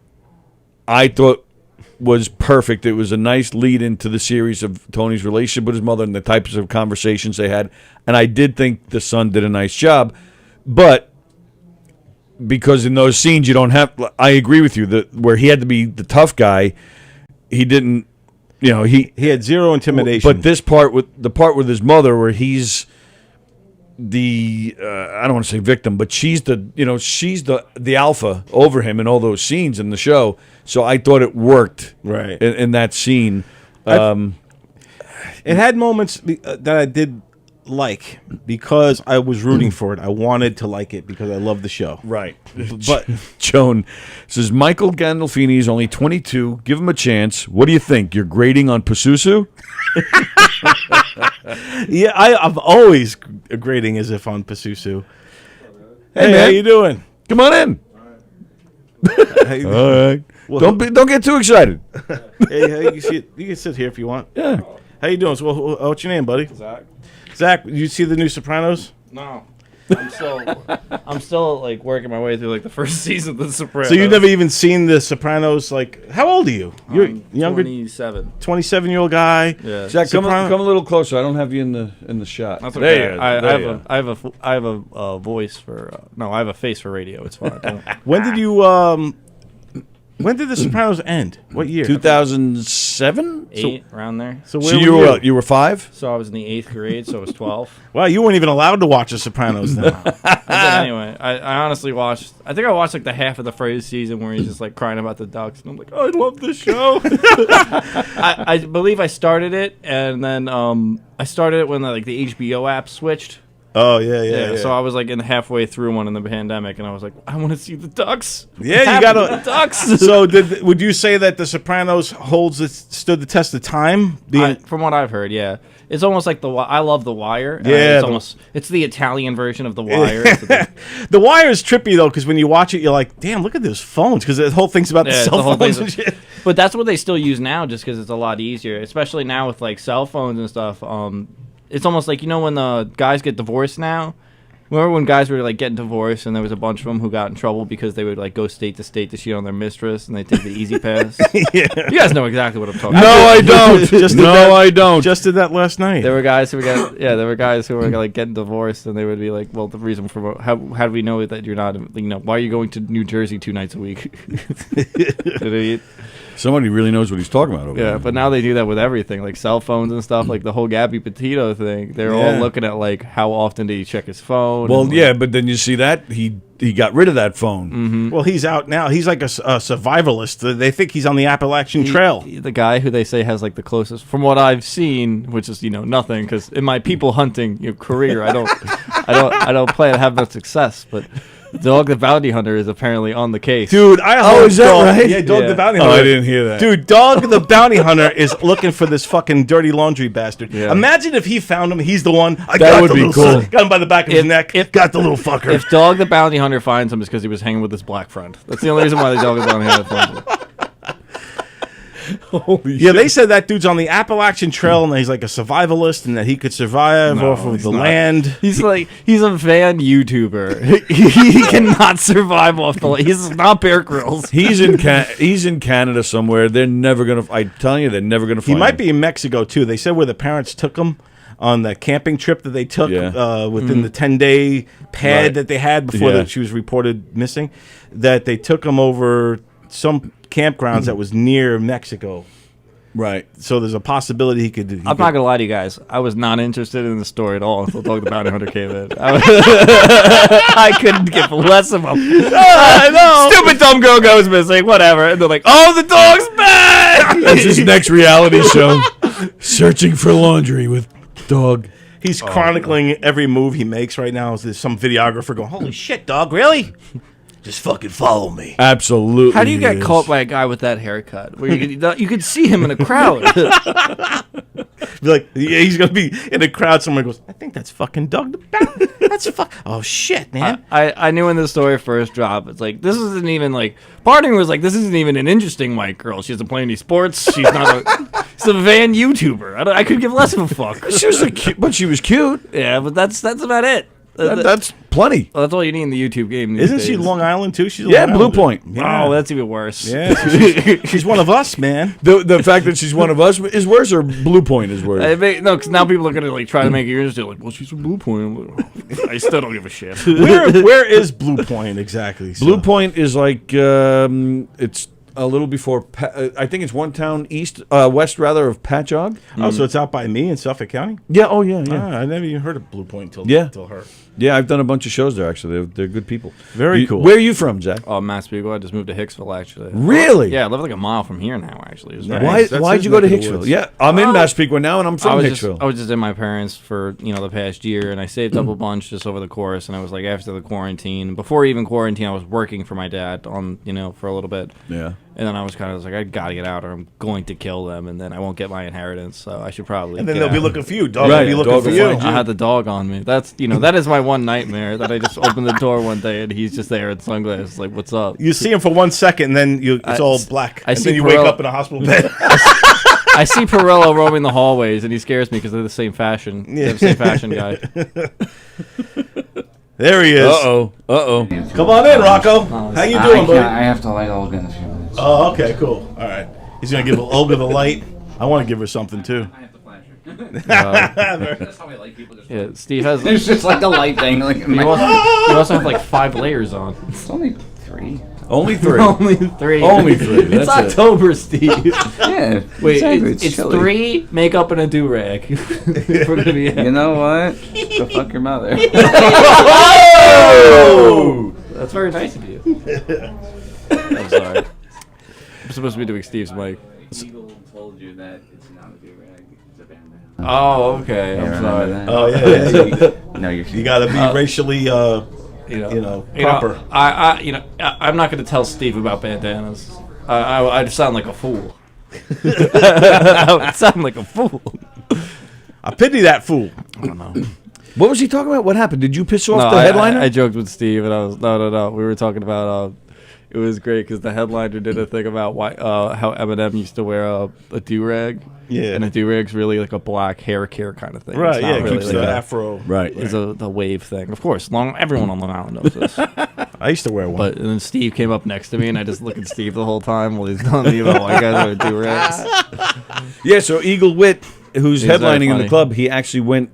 I thought was perfect. It was a nice lead into the series of Tony's relationship with his mother and the types of conversations they had. And I did think the son did a nice job. But because in those scenes you don't have, I agree with you that where he had to be the tough guy, he didn't. He had zero intimidation. But this part with his mother, where he's the I don't want to say victim, but she's the alpha over him in all those scenes in the show. So I thought it worked right in that scene. It had moments that I did like because I was rooting for it. I wanted to like it because I love the show. Right. But Joan says, Michael Gandolfini is only 22. Give him a chance. What do you think? You're grading on Pasusu? Yeah, I'm always grading as if on Pasusu. Hey, man. how you doing? Come on in. Hey, All right. Well- Don't get too excited. hey, you can sit here if you want. Yeah. How you doing? So, what's your name, buddy? Zach? Zach, you see the new Sopranos? No. I'm still like working my way through like the first season of The Sopranos. So you've never even seen the Sopranos? Like, how old are you? You're younger, 27. 27-year-old guy. Yeah. Jack, come Soprano- a little closer. I don't have you in the shot. That's There okay. you I are. There you are. have a voice for no, I have a face for radio. It's fine. Don't- When did you when did the Sopranos end? What year? 2007. 8 around there. So So where you were were you? what, you were 5? So I was in the 8th grade, so I was 12. Wow, you weren't even allowed to watch the Sopranos then. But anyway, I honestly watched. I think I watched like the half of the first season where he's just like crying about the ducks, and I'm like, oh, I love this show. I believe I started it, and then I started it when like the HBO app switched. Oh yeah. So I was like in halfway through one in the pandemic, and I was like, I want to see the ducks. Yeah, you Happy gotta- the ducks. So would you say that the Sopranos stood the test of time? From what I've heard, yeah, it's almost like I love The Wire. and Yeah, it's the Italian version of The Wire. It's The Wire is trippy though, because when you watch it, you're like, damn, look at those phones, because the whole thing's about the Yeah, cell the whole phones thing's- and shit. But that's what they still use now, just because it's a lot easier, especially now with like cell phones and stuff. It's almost like, you know, when the guys get divorced now. Remember when guys were like getting divorced, and there was a bunch of them who got in trouble because they would like go state to state to cheat on their mistress, and they take the easy pass. Yeah. You guys know exactly what I'm talking No, about. I don't. Just did no, that- I don't. Just did that last night. There were guys who were like getting divorced, and they would be like, "Well, the reason for how do we know that you're not? You know, why are you going to New Jersey 2 nights a week?" Idiot. Somebody really knows what he's talking about over Yeah, there. but now they do that with everything, like cell phones and stuff, like the whole Gabby Petito thing. They're all Yeah. looking at like how often did he check his phone. Well, and, like, yeah, but then you see that he got rid of that phone. Well, he's out now. He's like a survivalist. They think he's on the Appalachian Trail. the guy who they say has like the closest, from what I've seen, which is nothing, because in my people hunting career, I don't plan to have much success, but. Dog the Bounty Hunter is apparently on the case. Dude, is that right? Yeah, Dog Yeah. the Bounty Oh, Hunter. I didn't hear that. Dude, Dog the Bounty Hunter is looking for this fucking dirty laundry bastard. Yeah. Imagine if he found him. He's the one. That would the be little cool. son. Got him by the back of his neck. Got the little fucker. If Dog the Bounty Hunter finds him, it's because he was hanging with his black friend. That's the only reason why the Dog the Bounty Hunter finds him. Yeah, they said that dude's on the Appalachian Trail and that he's like a survivalist and that he could survive off of the land. He's a van YouTuber. He cannot survive off the land. He's not Bear Grylls. He's in Canada somewhere. They're never gonna. I'm telling you, they're never gonna He find might him. be in Mexico too. They said where the parents took him on the camping trip that they took within the 10-day pad Right. that they had before Yeah. that she was reported missing. That they took him over some campgrounds that was near Mexico. Right. So there's a possibility he could. I'm not gonna lie to you guys. I was not interested in the story at all until Dog the Bounty Hunter came in. I couldn't give less of him. I know. Stupid dumb girl goes missing. Whatever. And they're like, "Oh, the dog's back!" That's his next reality show. Searching for laundry with Dog. He's chronicling every move he makes right now. There's some videographer going, "Holy shit, dog! Really? Just fucking follow me." Absolutely. How do you get is. caught by a guy with that haircut? Where you could see him in a crowd. Be like, yeah, he's gonna be in a crowd somewhere. Goes, "I think that's fucking Doug the Bounty. That's fuck. Oh shit, man." I knew when the story first dropped, it's like, this isn't even like, Parting was like, this isn't even an interesting white girl. She doesn't play any sports. She's not she's a van YouTuber. I could give less of a fuck. She was but she was cute. Yeah, but that's about it. That's plenty. Well, that's all you need in the YouTube game these Isn't days. she Long Island too? She's a Yeah, Long Blue Islander. Point. Yeah. Oh, that's even worse. Yeah, she's one of us, man. The fact that she's one of us is worse, or Blue Point is worse. No, because now people are going to like try to make it interesting. Like, well, she's from Blue Point. I'm like, I still don't give a shit. Where is Blue Point exactly? So- Blue Point is like it's a little before. I think it's one town west rather of Patchogue. Oh, so it's out by me in Suffolk County. Yeah. Oh yeah. Yeah. Ah, I never even heard of Blue Point until her. Yeah. I've done a bunch of shows there. Actually, they're good people. Very cool. Where are you from, Zach? Oh, Mass Beagle. I just moved to Hicksville, actually. Really? Yeah, I live like a mile from here now, actually. It was Nice. nice. That's Why'd his you go to neck of the Hicksville? woods. Yeah, I'm in Massapequa now, and I'm from Hicksville. I was just in my parents for the past year, and I saved up a bunch just over the course. And I was like, after the quarantine, before even quarantine, I was working for my dad on for a little bit. Yeah. And then I was kind of like, I gotta get out, or I'm going to kill them, and then I won't get my inheritance. So I should probably. And then get they'll be out. looking for you. Dog Right, will be looking dog for will you. find I had the dog on me. That's that is my one nightmare. That I just open the door one day and he's just there in sunglasses, like, "What's up?" You see him for 1 second, and then it's all black. I and see then you wake Perel- up in a hospital bed. I see Perello roaming the hallways, and he scares me because they're the same fashion. They're the same fashion guy. There he is. Uh-oh. Come on in, Rocco. How you doing, buddy? I have to light Olga in a few minutes. Oh, okay, cool. All right. He's going to give Olga the light. I want to give her something, too. I have to flash her. That's how I like people. Just Yeah, Steve has. There's just like a light dangling in my You also have like 5 layers on. It's only 3. Only 3. Only 3. Only 3. It's That's it. October, Steve. Yeah. Wait, exactly. it's chilly. 3 makeup and a do rag. We're gonna be. You know what? Go fuck your mother. Oh! That's very nice of you. I'm sorry. I'm supposed to be doing Steve's mic. Eagle told you that it's not a do-rag, it's a bandana. Oh, okay. Yeah, I'm remember sorry. that? Oh, yeah. No, you're. You got to be racially, proper. I'm not going to tell Steve about bandanas. I'd sound like a fool. I would sound like a fool. I pity that fool. I don't know. What was he talking about? What happened? Did you piss off the headliner? I joked with Steve, and I was no. We were talking about. It was great because the headliner did a thing about how Eminem used to wear a do rag. Yeah. And a do rag's really like a black hair care kind of thing. Right, It's yeah. not It really keeps like the a- afro. Right. It's the wave thing. Of course, everyone on Long Island knows this. I used to wear one. But and then Steve came up next to me, and I just look at Steve the whole time while he's telling me about white guys wear do rags. Yeah, so Eagle Witt, who's He's very headlining in the funny. club, he actually went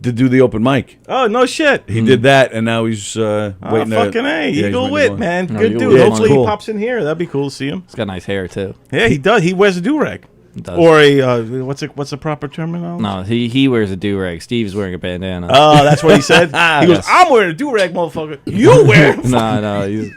to do the open mic. Oh, no shit. He did that, and now he's Oh, waiting. fucking A. yeah, he's Eagle waiting Wit, to go. man. No, Good Eagle dude. Wit's Hopefully cool. he pops in here. That'd be cool to see him. He's got nice hair too. Yeah, he does. He wears a do-rag. He does. Or a, what's the proper terminology? No, he wears a do rag. Steve's wearing a bandana. Oh, that's what he said? He goes, Yes. I'm wearing a do-rag, motherfucker. You wear it. no, he's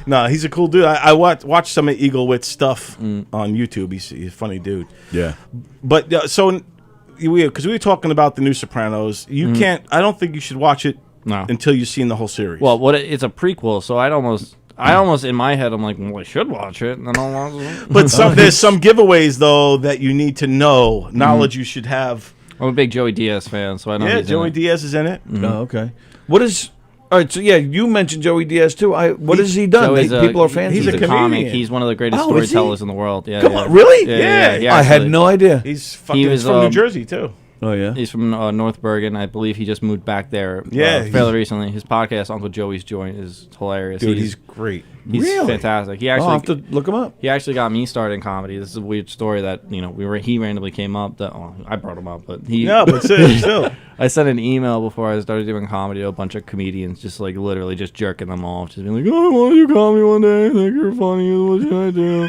No, he's a cool dude. I watched some of Eagle Wit's stuff on YouTube. He's a funny dude. Yeah. But because we were talking about the new Sopranos, you can't. I don't think you should watch it No. until you've seen the whole series. well, it's a prequel, so I almost in my head I'm like, well, I should watch it, and then I'll watch it. but there's some giveaways though that you need to know. Knowledge you should have. I'm a big Joey Diaz fan, so I know. Yeah, he's in Joey it. Diaz is in it. Oh, okay. What is? All right. So yeah, you mentioned Joey Diaz too. What has he done? Joey's People are fans. he's of a him. comic. comedian. He's one of the greatest Oh, is he? storytellers in the world. Yeah, Come yeah. on, really? Yeah. he I had actually- no idea. He's fucking was, from New Jersey too. Oh yeah. He's from North Bergen. I believe he just moved back there. Yeah, fairly recently. His podcast, Uncle Joey's Joint, is hilarious. Dude, he's great. he's Really? fantastic. He I'll actually have to look him up. He actually got me started in comedy. This is a weird story that he randomly came up. That I brought him up, but he. No, but still. I sent an email before I started doing comedy to a bunch of comedians, just like literally just jerking them off, just being like, "Oh, I want to do comedy one day. I think you're funny. What should I do?"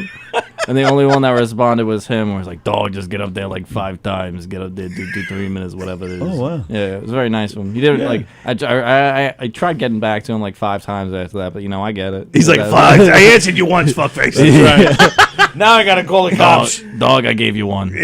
And the only one that responded was him. Where he's like, "Dog, just get up there like 5 times. Get up there, do 3 minutes, whatever it is." Oh, wow. Yeah, it was very nice of him. He didn't like. I tried getting back to him like 5 times after that, but I get it. He's like, That- fuck. I answered you once, fuckface. That's right. Now I gotta call the cops. Dog, I gave you one.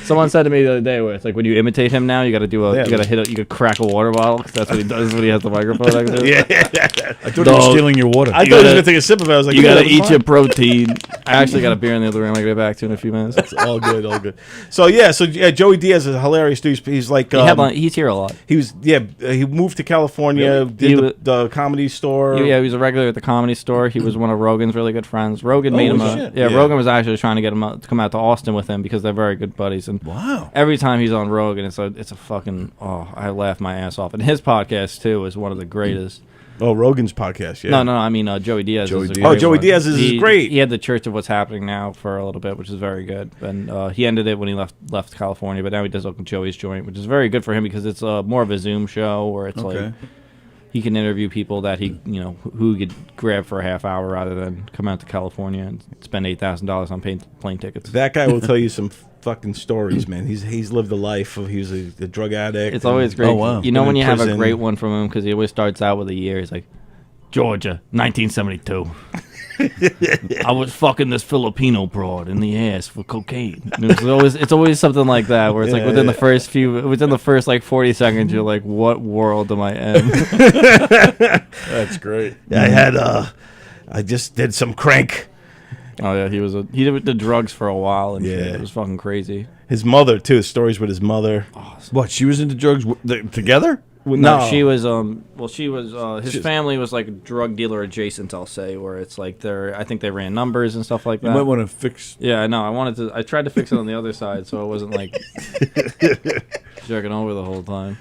Someone said to me the other day, where it's like when you imitate him now, you got to do Yeah. you got to you got to crack a water bottle because that's what he does when he has the microphone. Like this. Yeah. I thought you were Dog. stealing your water. I thought he was going to take a sip of it. I was like, You yeah, got to that was eat fine. your protein. I actually got a beer in the other room. I get back to in a few minutes. It's all good, all good. So Joey Diaz is a hilarious dude. He's like He's here a lot. he moved to California, did the comedy store. He was a regular at the Comedy Store. He was one of Rogan's really good friends. Rogan made him shit. Yeah. Rogan was actually trying to get him to come out to Austin with him because they're very good buddies. And Wow. every time he's on Rogan, it's a fucking I laugh my ass off. And his podcast too is one of the greatest. Oh, Rogan's podcast. Yeah. No, I mean Joey Diaz. Joey is a Diaz. great Oh, Joey one. Diaz is great. He had the Church of What's Happening Now for a little bit, which is very good. And he ended it when he left California, but now he does Uncle Joey's Joint, which is very good for him because it's more of a Zoom show where it's like he can interview people that he who he could grab for a half hour rather than come out to California and spend $8,000 on plane tickets. That guy will tell you some fucking stories, man. He's lived a life of he was a drug addict. It's always great. Oh, wow. You know Been when in you have a prison. great one from him because he always starts out with a year. He's like, Georgia, 1972. I was fucking this Filipino broad in the ass for cocaine. And it's always something like that where it's like within the first like 40 seconds you're like, what world am I in? That's great. I had I just did some crank Oh yeah, he did drugs for a while and shit. Yeah. It was fucking crazy. His mother too. Stories with his mother. What? She was into drugs together? No, she was his family was like a drug dealer adjacent, I'll say, where it's like I think they ran numbers and stuff like that. You might want to fix. Yeah, I know. I tried to fix it on the other side, so it wasn't like jerking over the whole time.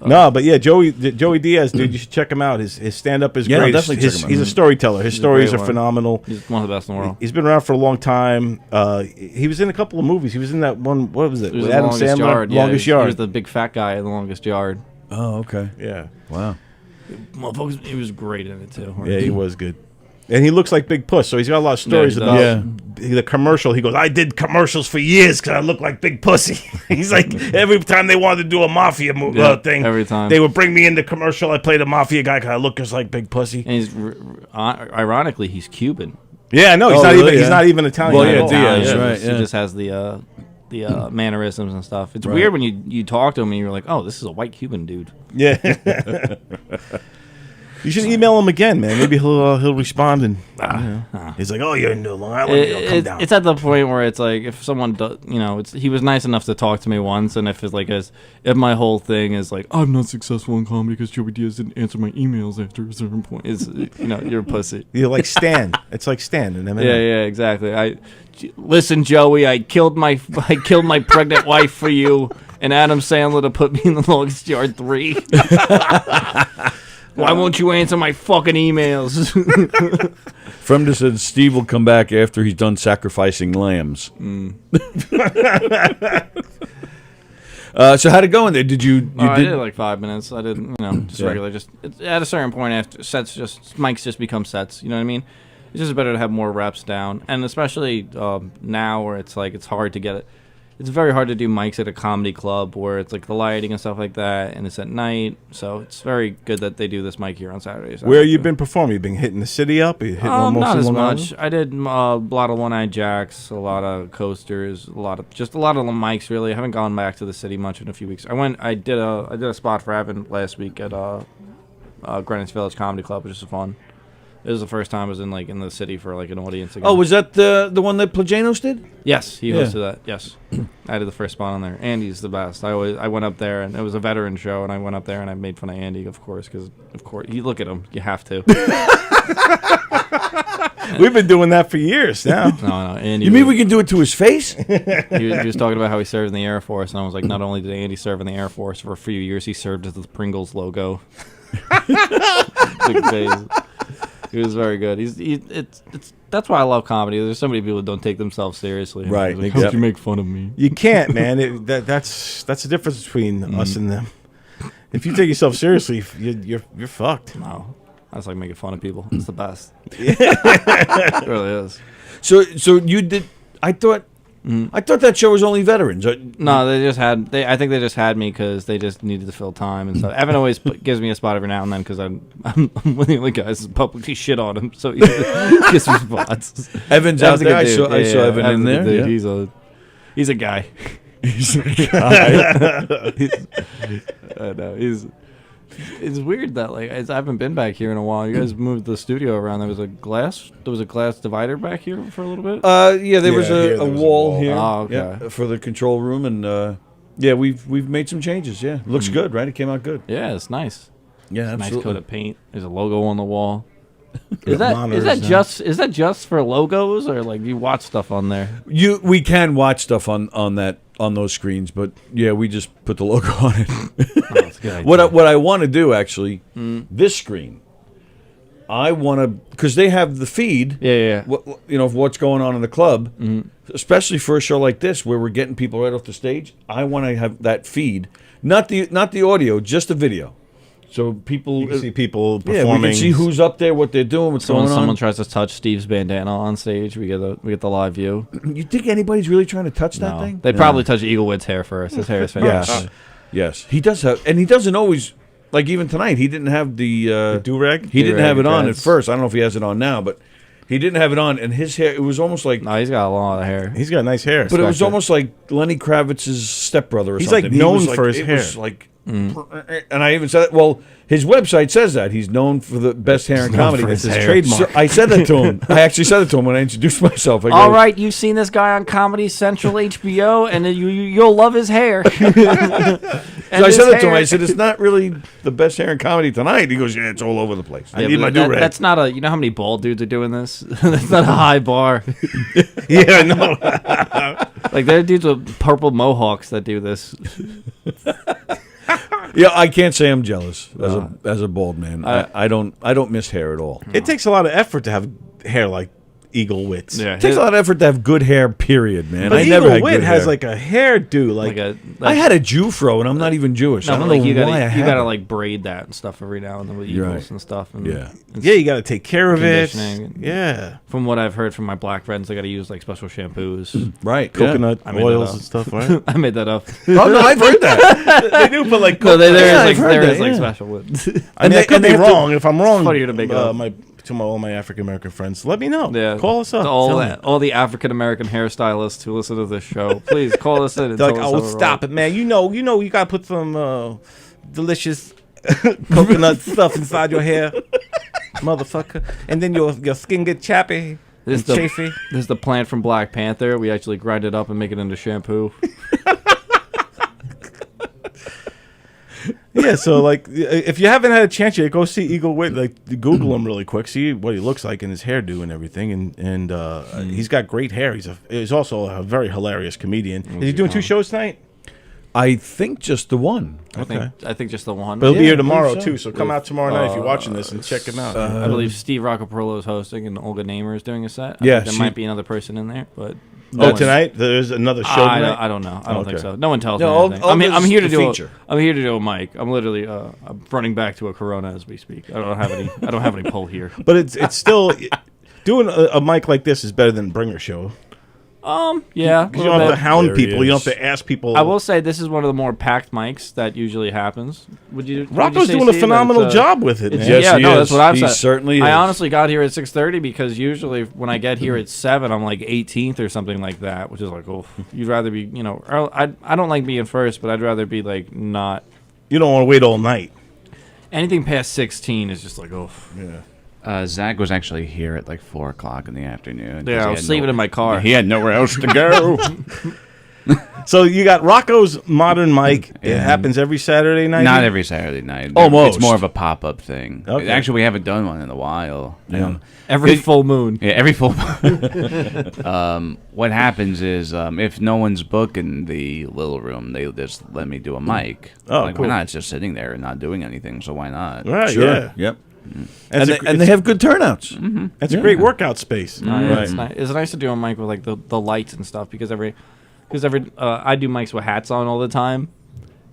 No, but yeah, Joey Diaz, dude, you should check him out. His stand up is Yeah, great. definitely check him out. He's a storyteller. His stories are one. phenomenal. He's one of the best in the world. He's been around for a long time. He was in a couple of movies. He was in that one. What was it? It was With The Adam Longest Sandler. Yard. Yeah, Longest he Yard. was the big fat guy in The Longest Yard. Oh, okay. Yeah. Wow. Motherfuckers, he was great in it too. Yeah, he was good. And he looks like Big Puss, so he's got a lot of stories he about does. the commercial. He goes, I did commercials for years because I look like Big Pussy. He's like, every time they wanted to do a mafia thing, every time. they would bring me in the commercial. I played a mafia guy because I look just like Big Pussy. And he's ironically he's Cuban. Yeah, no, he's Oh, not really? even. He's Yeah. not even Italian. Well, at yeah, all. Diaz, He right, just- yeah. He just has the mannerisms and stuff. It's Right. weird when you talk to him and you're like, oh, this is a white Cuban dude. Yeah. You should email him again, man. Maybe he'll respond and he's like, "Oh, you're in New Long Island. Come down." It's at the point where it's like if someone does, he was nice enough to talk to me once, and if my whole thing is like I'm not successful in comedy because Joey Diaz didn't answer my emails after a certain point, you're a pussy. You're like Stan. It's like Stan and Eminem. Yeah, exactly. Listen, Joey, I killed my pregnant wife for you, and Adam Sandler to put me in The Longest Yard 3. Why won't you answer my fucking emails? Fremda said Steve will come back after he's done sacrificing lambs. So how'd it go in there? Did you I did did like 5 minutes. I didn't, just regular. Just at a certain point after sets, mics just become sets. You know what I mean? It's just better to have more reps down, and especially now where it's like it's hard to get it. It's very hard to do mics at a comedy club where it's like the lighting and stuff like that, and it's at night. So it's very good that they do this mic here on Saturdays. Where you been performing? You been hitting the city up? You hitting Not mostly as Long much. Island? I did a lot of one-eyed jacks, a lot of coasters, a lot of the mics. Really, I haven't gone back to the city much in a few weeks. I did a spot for Evan last week at Greenwich Village Comedy Club, which is fun. It was the first time I was in the city for like an audience again. Oh, was that the one that Plajanos did? Yes, he Yeah. hosted that. Yes, I did the first spot on there. Andy's the best. I went up there and it was a veteran show, and I went up there and I made fun of Andy, of course, because you look at him, you have to. We've been doing that for years now. No, Andy. You mean we can do it to his face? He was talking about how he served in the Air Force, and I was like, not only did Andy serve in the Air Force for a few years, he served as the Pringles logo. He was very good. That's why I love comedy. There's so many people that don't take themselves seriously. Right. Like, how'd you make fun of me? You can't, man. That's the difference between us and them. If you take yourself seriously, you're fucked. No, I just like making fun of people. It's the best. It really is. So you did. I thought that show was only veterans. No, I think they just had me because they just needed to fill time and stuff. Evan always gives me a spot every now and then because I'm one of the only guys that publicly shit on him, so he gives me spots. Evan's out Evan's a there. good dude. I saw Evan in Evan's a there. good dude. Yeah. He's a guy. I know. It's weird that I haven't been back here in a while. You guys moved the studio around. There was a glass divider back here for a little bit. Yeah, there was here a there was a wall wall. here. Oh, okay. Yeah, for the control room, and yeah, we've made some changes. Yeah, looks good, right? It came out good. Yeah, it's nice. Yeah, Nice absolutely. coat of paint. There's a logo on the wall. Got Is that monitors now. just for logos, or like you watch stuff on there? We can watch stuff on those screens, but yeah, we just put the logo on it. That's a good idea. What I want to do actually, this screen, I want to, because they have the feed. Yeah. Of what's going on in the club, especially for a show like this where we're getting people right off the stage. I want to have that feed, not the audio, just the video, so people You can see people yeah, performing. we can see who's up there, what they're doing, what's So when going someone on. tries to touch Steve's bandana on stage, we get the live view. You think anybody's really trying to touch that No. thing? They probably touch Eaglewood's hair first. His hair is fantastic. Yes, he does have, and he doesn't always. Like even tonight, he didn't have the do-rag? He didn't Do-rag have it on at dreads. first. I don't know if he has it on now, but he didn't have it on, and his hair. It was almost like, No, he's got a lot of hair. He's got nice hair. but it was respect it. almost like Lenny Kravitz's stepbrother or He's, something. like, He known was for his it hair. Was like And I even said, well, his website says that he's known for the best hair in comedy. It's his hair. trademark. So I said that to him. I actually said it to him when I introduced myself. I go, All right, you've seen this guy on Comedy Central HBO, and you'll love his hair. So I said it to him. I said, it's not really the best hair in comedy tonight. He goes, yeah, it's all over the place. I need my do-rag. That's not a. You know how many bald dudes are doing this? That's not a high bar. Yeah, no. Like there are dudes with purple mohawks that do this. Yeah, I can't say I'm jealous as a bald man. I don't miss hair at all. It takes a lot of effort to have hair like Eagle Wit's. Yeah, It takes a lot of effort to have good hair, period, man. But I Eagle never had Wit good has hair. like a hairdo, like I had a Jew fro, and I'm not even Jewish. No, I don't but know like you why I gotta had gotta it. like braid that and stuff every now and then with You're eagles right. and stuff. And Yeah. yeah, you got to take care of it. Conditioning. Yeah, From what I've heard from my black friends, they got to use like special shampoos. Right. coconut I made that oils up. and stuff, right? I made that up. Yeah. Oh, no, I've heard that. They do put like No, there Yeah, is I've heard there that, is like yeah. special ones. I mean, I could and be they have to- wrong. If I'm wrong, funnier to make it up. All my African American friends, let me know. Yeah, Call us up. To Tell me. all the African American hairstylists who listen to this show, please call us in. And They're like, tell us oh, how we're stop it, man. You know, you got to put some delicious coconut stuff inside your hair, motherfucker, and then your skin get chappy This and is chafy. This is the plant from Black Panther. We actually grind it up and make it into shampoo. Yeah, so like, if you haven't had a chance yet, go see Eagle Wit. Like, Google him really quick, see what he looks like in his hairdo and everything. And he's got great hair. He's also a very hilarious comedian. Is he doing 2 shows tonight? I think just the one. I think just the one. But he'll be Yeah, here I tomorrow believe so. too. So come out tomorrow night if you're watching this and check him out. I believe Steve Roccaprolo is hosting and Olga Namer is doing a set. I Yeah, think there might be another person in there, but Tonight there's another show tonight. I don't know. I don't think Okay. so. No one tells No, me anything. Olga's I'm here to the do. feature. I'm here to do a mic. I'm literally. I'm running back to a Corona as we speak. I don't have any. I don't have any pull here. But it's still doing a mic like this is better than Bringer Show. Yeah. You don't have to hound There he people. You don't is. have to ask people. I will say this is one of the more packed mics that usually happens. Would you? Rocco's doing a phenomenal job with it, man. Yes, yeah, he no, is. that's what I've He said. certainly I is. honestly got here at 6:30 because usually when I get here at 7, I'm like 18th or something like that, which is like, oh, you'd rather be, I don't like being first, but I'd rather be like not. You don't want to wait all night. Anything past 16 is just like, oh. Yeah. Zach was actually here at like 4 o'clock in the afternoon. 'cause Yeah, I he was had sleeping in my car. He had nowhere else to go. So you got Rocco's Modern Mic. It Yeah. happens every Saturday night. Not every Saturday night. Almost. It's more of a pop-up thing. Okay. Actually, we haven't done one in a while. Every full moon. Yeah, every full. What happens is if no one's booking the little room, they just let me do a mic. Oh, like, cool. why not? It's just sitting there and not doing anything, so why not? Right. Sure. Yeah. Yep. That's And they have good turnouts. That's a great workout space. Yeah, it's nice to do a mic with like the lights and stuff because I do mics with hats on all the time,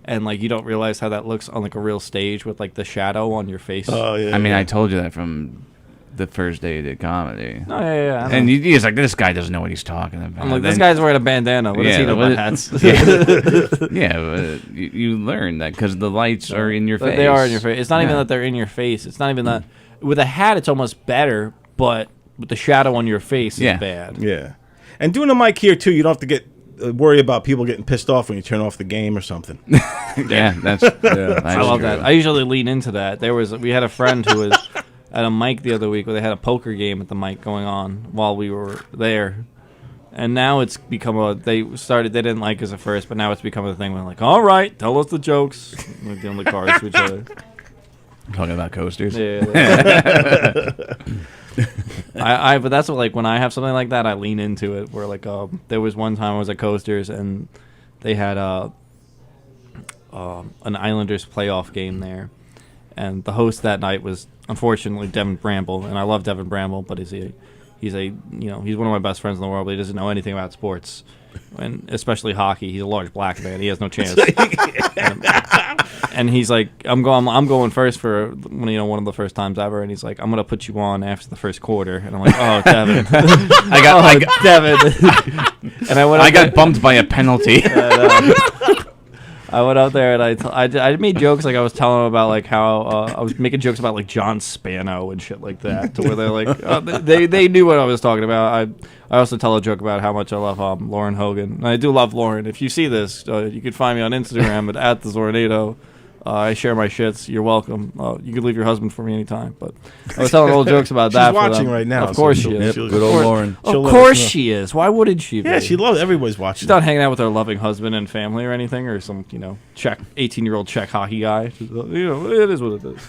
and like you don't realize how that looks on like a real stage with like the shadow on your face. Oh yeah. I mean, yeah. I told you that from the first day you did comedy. Oh, yeah. I know. And he's like, this guy doesn't know what he's talking about. I'm like, this Then- guy's wearing a bandana. What does he know what- about hats? Yeah, but you learn that because the lights are in your face. They are in your face. It's not even Yeah. that they're in your face. It's not even that. With a hat, it's almost better, but with the shadow on your face Yeah. is bad. Yeah. And doing a mic here too, you don't have to get worry about people getting pissed off when you turn off the game or something. Yeah, that's. I love that. I usually lean into that. We had a friend who was at a mic the other week where they had a poker game at the mic going on while we were there. And now it's become they didn't like us at first, but now it's become a thing where like, all right, tell us the jokes. We're dealing the cards to each other. Talking about coasters. Yeah. But that's what, like, when I have something like that, I lean into it. Where like, there was one time I was at Coasters and they had an Islanders playoff game there, and the host that night was unfortunately Devin Bramble, and I love Devin Bramble, but he's one of my best friends in the world, but he doesn't know anything about sports, and especially hockey. He's a large black man. He has no chance. And he's like, I'm going first for one of the first times ever, and he's like, I'm gonna put you on after the first quarter, and I'm like, oh, Devin, I got Devin, and I got bumped by a penalty. I went out there and I made jokes, like I was telling them about like how I was making jokes about like John Spano and shit like that, to where they're like they knew what I was talking about. I also tell a joke about how much I love Lauren Hogan. And I do love Lauren. If you see this, you can find me on Instagram at the Zornado. I share my shits. You're welcome. You could leave your husband for me anytime. But I was telling old jokes about that. She's watching right now. Of course so she is. Good old Lauren. Of course she is. Why wouldn't she be? Yeah, she loves. Everybody's watching. She's not hanging out with her loving husband and family or anything, or some, Czech 18-year-old Czech hockey guy. She's, it is what it is.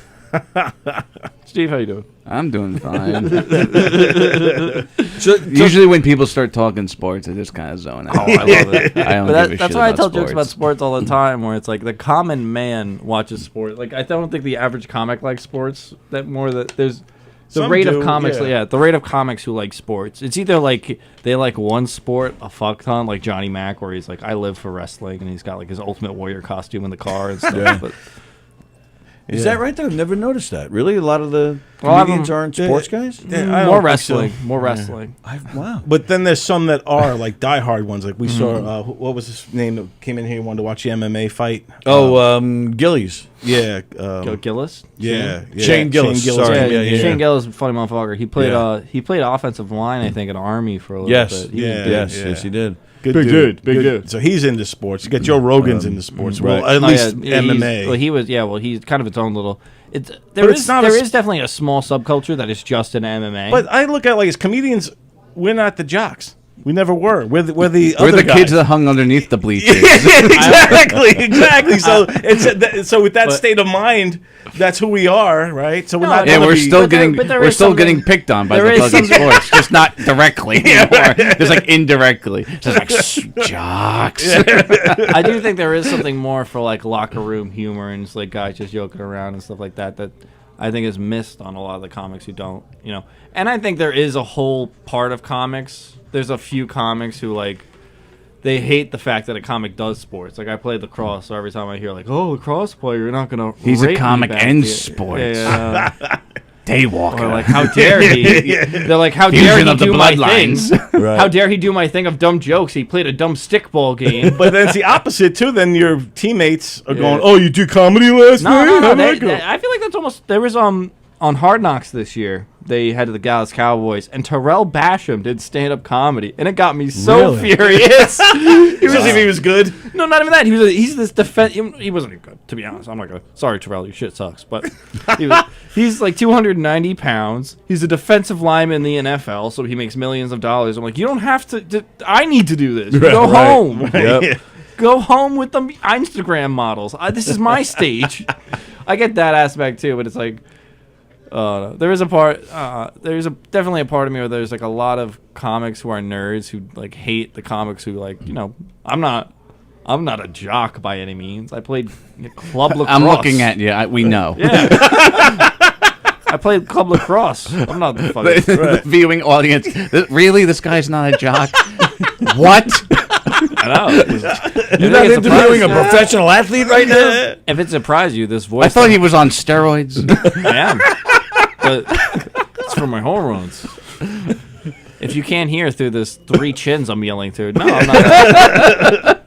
Steve, how you doing? I'm doing fine. Usually when people start talking sports, I just kind of zone out. Oh, I love it. I don't give a That's shit why I about tell jokes about sports. sports all the time, where it's like the common man watches sports. Like, I don't think the average comic likes sports that more. That there's the Some rate do, of comics. yeah. Yeah, the rate of comics who like sports. It's either like they like one sport a fuck ton, like Johnny Mac, where he's like, I live for wrestling, and he's got like his Ultimate Warrior costume in the car and stuff. But Is that right? Though I've never noticed that. Really, a lot of the Well, I comedians aren't sports guys. Yeah, I don't more think wrestling, so. more wrestling. Wow. But then there's some that are like diehard ones. Like we saw, what was his name that came in here and wanted to watch the MMA fight? Gillies. Yeah. Joe Gillis. Yeah. Shane Gillis, sorry. Yeah, Yeah. Shane Gillis is a funny motherfucker. He played Yeah. he played offensive line, I think, in Army for a little Yes. bit. He was Yeah. big. Yes, he did. Good Big dude, big dude. So he's into sports. You got Joe Rogan's into sports. Well, right. at Oh, least yeah, MMA. He's kind of its own little. There it's not is definitely a small subculture that is just in MMA. But I look at it like as comedians, we're not the jocks. We never were. We're the We're other the guys. kids that hung underneath the bleachers. exactly. So with that state of mind, that's who we are, right? So we're No, not. Yeah, gonna we're be- still but there- getting but there we're is still something- getting picked on by there the is fucking something- sports, just not directly anymore. Just like indirectly, just like jocks. I do think there is something more for like locker room humor and just like guys just joking around and stuff like that that I think is missed on a lot of the comics who don't, And I think there is a whole part of comics. There's a few comics who like they hate the fact that a comic does sports. Like I play lacrosse, so every time I hear like, "Oh, lacrosse player, you're not gonna." He's a rate me comic back and here." sports. Yeah. Daywalker. Or like, how dare he? They're like, how dare Fusion he of the do my thing? bloodlines. How dare he do my thing of dumb jokes? He played a dumb stickball game. But then it's the opposite too. Then your teammates are Yeah. going, "Oh, you do comedy last night? No. How'd that go?" I feel like that's almost. There was on Hard Knocks this year. They had the Dallas Cowboys, and Terrell Basham did stand-up comedy, and it got me so Really? furious. Just if he was good. No, not even that. He's this defense. He wasn't even good, to be honest. I'm not gonna. Sorry, Terrell, your shit sucks. But he's like 290 pounds. He's a defensive lineman in the NFL, so he makes millions of dollars. I'm like, you don't have to. I need to do this. Go home. Yep. Go home with the Instagram models. This is my stage. I get that aspect too, but it's like. There is a part. Definitely a part of me where there's like a lot of comics who are nerds who like hate the comics who like I'm not a jock by any means. I played club lacrosse. I'm looking at you. We know. Yeah. I played club lacrosse. I'm not the fucking. The viewing audience. Really, this guy's not a jock. What? I know. You're not interviewing a professional athlete right now? If it surprised you, this voice. I thought he was on steroids. I am. But it's for my hormones. If you can't hear through this 3 chins I'm yelling through, no, I'm not.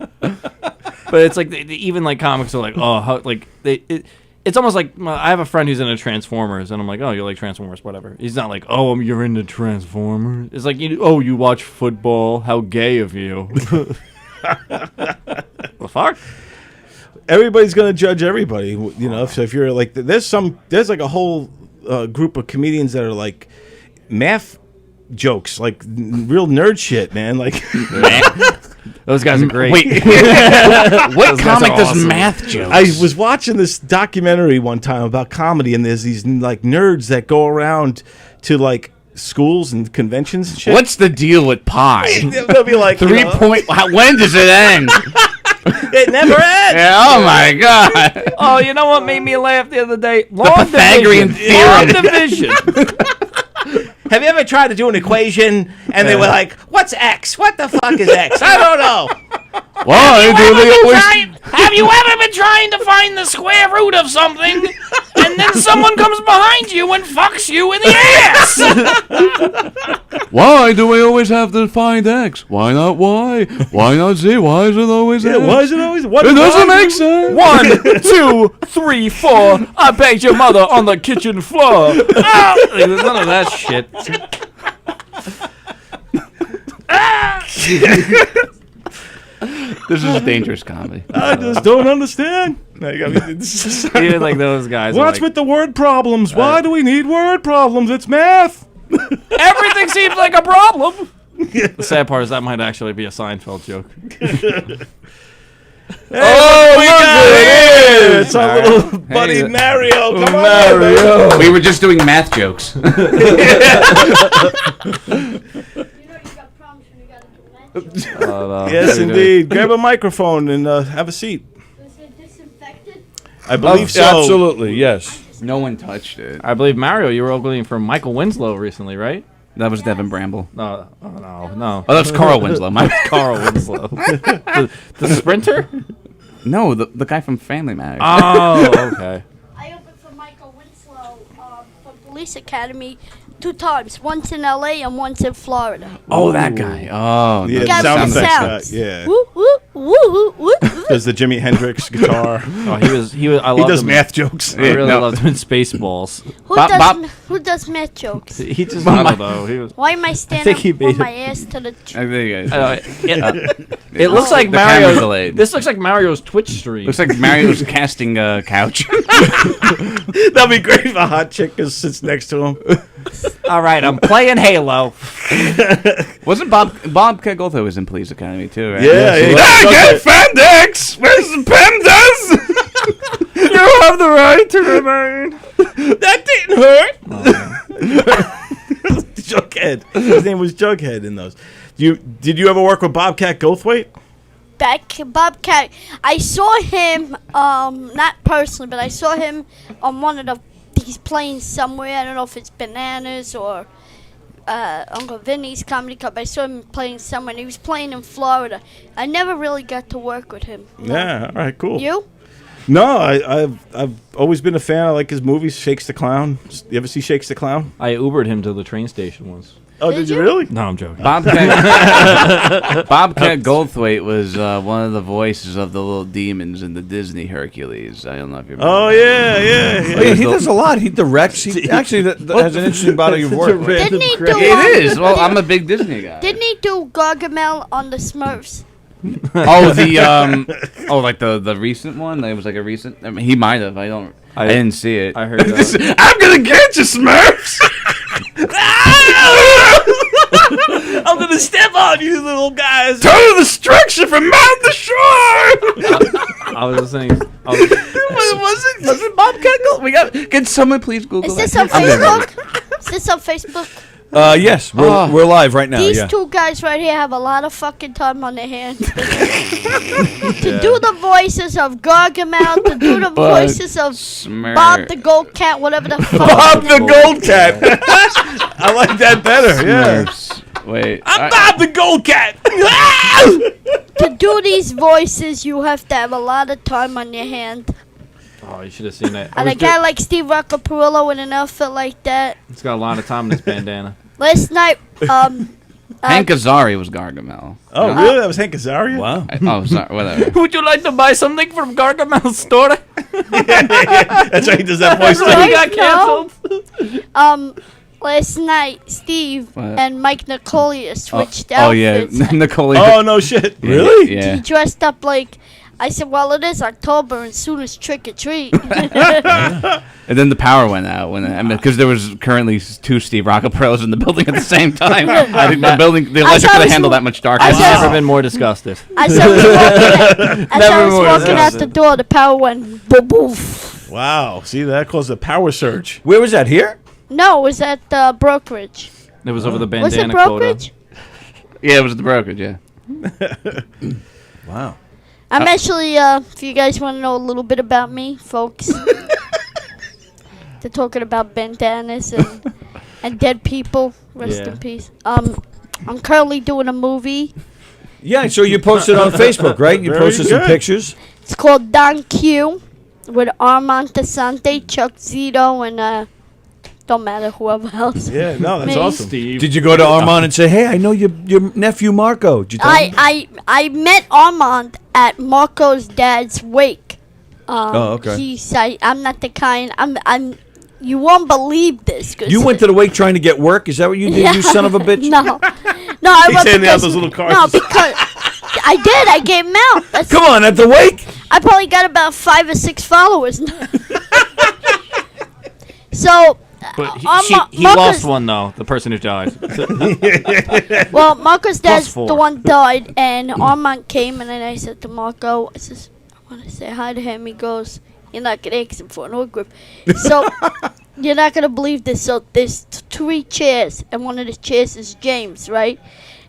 But it's like even like comics are like, oh, how, like it's almost like I have a friend who's into Transformers, and I'm like, oh, you like Transformers, whatever. He's not like, oh, you're into Transformers. It's like, you watch football. How gay of you. The fuck? Everybody's gonna judge everybody, So if you're like, there's like a whole group of comedians that are like math jokes, like real nerd shit, man. Like, Those guys are great. Wait, what comic does awesome. math jokes? I was watching this documentary one time about comedy, and there's these like nerds that go around to like schools and conventions and shit. What's the deal with pi? They'll be like 3 point. When does it end? It never ends. Yeah, oh my god! Oh, you know what made me laugh the other day? Pythagorean Long theorem. division. Have you ever tried to do an equation and they were like, "What's x? What the fuck is x? I don't know." Why do they always? Have you ever been trying to find the square root of something, and then someone comes behind you and fucks you in the ass? Why do we always have to find x? Why not y? Why not z? Why is it always x? Why is it always? What It doesn't make sense. 1, 2, 3, 4. I banged your mother on the kitchen floor. Ah! There's none of that shit. This is dangerous comedy. I just don't understand. Even like those guys. What's with the word problems? Why do we need word problems? It's math. Everything seems like a problem. The sad part is that might actually be a Seinfeld joke. Oh, we got it! It's our Mario. little buddy Hey, Mario. Come on, Mario. We were just doing math jokes. You know you got problems when you gotta do matches. Yes, indeed. Grab a microphone and have a seat. Was it disinfected? I believe so. Absolutely, yes. No one touched it. I believe Mario, you were opening for Michael Winslow recently, right? That was Devin Bramble. No. Oh, that's Carl Winslow. Carl Winslow. the sprinter? No, the guy from Family Matters. Oh, okay. I opened for Michael Winslow for Police Academy 2 times. Once in LA and once in Florida. Oh, that guy. Oh, Yeah, You got sound some effects sounds. guy, yeah. Woo, woo, woo, woo, woo. Does the Jimi Hendrix guitar. Oh, he was. I He loved does him. math jokes. I really No. loved him in Spaceballs. Who does math jokes? He just. I don't know. He was. Why am I think standing he made with it. my ass to the... there you go. It looks like The camera's Mario. delayed. This looks like Mario's Twitch stream. Looks like Mario's casting a couch. That'd be great if a hot chick just sits next to him. All right, I'm playing Halo. Wasn't Bobcat Goldthwait was in Police Academy too, right? Yeah, yeah. Get Fendex! Where's the PEMDAS? You have the right to remain. That didn't hurt. Jughead. His name was Jughead in those. Did you ever work with Bobcat Goldthwait? Bobcat. I saw him, not personally, but I saw him on one of he's playing somewhere. I don't know if it's Bananas or Uncle Vinny's Comedy Club. I saw him playing somewhere, and he was playing in Florida. I never really got to work with him. Yeah. All right. Cool. You? No, I've always been a fan. I like his movies. Shakes the Clown. You ever see Shakes the Clown? I Ubered him to the train station once. Oh, Did did you you? really? No, I'm joking. Bobcat Goldthwait was one of the voices of the little demons in the Disney Hercules. I don't know if you remember. Oh yeah. Oh, yeah, he does a lot. He directs. He actually that has an interesting body of work. Didn't he do? It is. Well, I'm a big Disney guy. Didn't he do Gargamel on the Smurfs? Oh, like the recent one. It was like a recent. I mean, he might have. I didn't see it. I heard that. I'm gonna get you, Smurfs. I'm gonna step on you, little guys. Total destruction from Mount the Shore. I was listening. Was it Bobcat Goldthwait? Can someone please Google Is this that? on Facebook? Is this on Facebook? Yes, we're live right now. These Yeah. 2 guys right here have a lot of fucking time on their hands. To do the voices of Gargamel, to do the voices of Smurf. Bob the Gold Cat, whatever the fuck. Bob the Gold Cat. I like that better. Yeah. Smurfs. Wait. I'm Bob the Gold Cat. To do these voices, you have to have a lot of time on your hand. Oh, you should have seen that. And a guy like Steve Roccaperillo in an outfit like that. He's got a lot of time in his bandana. Last night, Hank Azaria was Gargamel. Oh, really? That was Hank Azaria? Wow. Oh, sorry. Whatever. Would you like to buy something from Gargamel's store? That's right. He does that voice Right. too. He got No. canceled. Last night, Steve What? and Mike Nicolia switched Oh yeah, outfits. Nicole. Oh no shit. Yeah, Really? Yeah. He dressed up like. I said, well, it is October, and soon as trick or treat. And then the power went out because there was currently 2 Steve Rockaprillos in the building at the same time. I think the electric thought could it was handle more- that much darkness. I've said- never been more disgusted. As I was walking out the door, the power went boof boof. Wow. See, that caused a power surge. Where was that? Here? No, it was at brokerage. It was over the Was it bandana quota. brokerage? Yeah, it was the brokerage. Yeah. Wow. I'm actually, if you guys want to know a little bit about me, folks. They're talking about bandanas and dead people. Rest Yeah. in peace. I'm currently doing a movie. Yeah, so you posted on Facebook, right? You Very posted some good. pictures. It's called Don Q with Armand Tasante, Chuck Zito, and don't matter whoever else. Yeah, no, that's Me. awesome. Steve. Did you go to Armand and say, "Hey, I know your nephew Marco"? Did you tell him? I met Armand at Marco's dad's wake. Oh, okay. I'm not the kind. I'm. You won't believe this. 'Cause You went to the wake trying to get work. Is that what you did? You son of a bitch. No, I He's wasn't. handing out those little cards. No, because I did. I gave him out. Come on, at the wake. I probably got about 5 or 6 followers. So, But he Marcus, lost one though. The person who died. Well, Marco's dad's +4. the one died, and Armand came, and then I said to Marco, I says, I want to say hi to him. He goes, you're not going to ask him for an autograph. So, you're not going to believe this. So, there's 3 chairs, and one of the chairs is James, right?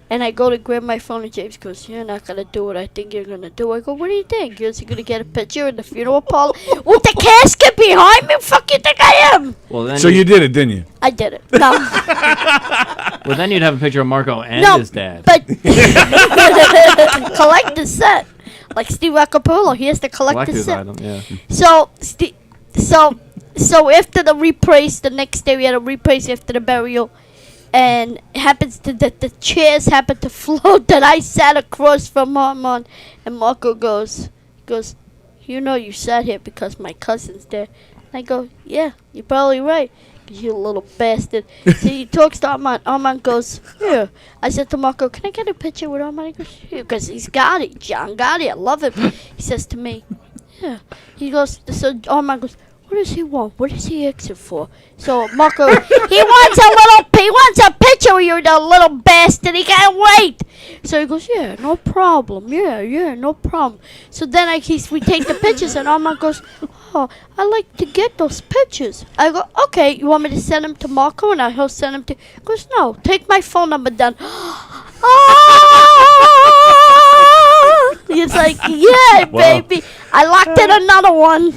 And I go to grab my phone, and James goes, you're not going to do what I think you're going to do. I go, what do you think? He goes, you're going to get a picture in the funeral parlor with the casket behind me? Fuck you think I am? Well, then So you did it, didn't you? I did it. No. well, then you'd have a picture of Marco and No, his dad. But collect the set. Like Steve Acapulco, he has to collect the Collector's set. item, yeah. So after the reprise, the next day we had a reprise after the burial, and it happens to that the chairs happen to float that I sat across from Armand, and Marco goes, you know you sat here because my cousin's there. And I go, yeah, you're probably right. You little bastard. So he talks to Armand. Armand goes, here. I said to Marco, can I get a picture with Armand? He goes, here, because he's got it. John got it. I love him. He says to me, yeah. He goes, so Armand goes, what does he want? What is he asking for? So Marco, he wants a picture of you, the little bastard. He can't wait. So he goes, yeah, no problem. Yeah, no problem. So then we take the pictures, and Armand goes, oh, I like to get those pictures. I go, okay, you want me to send them to Marco, and he'll send them to... He goes, no, take my phone number down. He's like, yeah, baby. I locked in another one.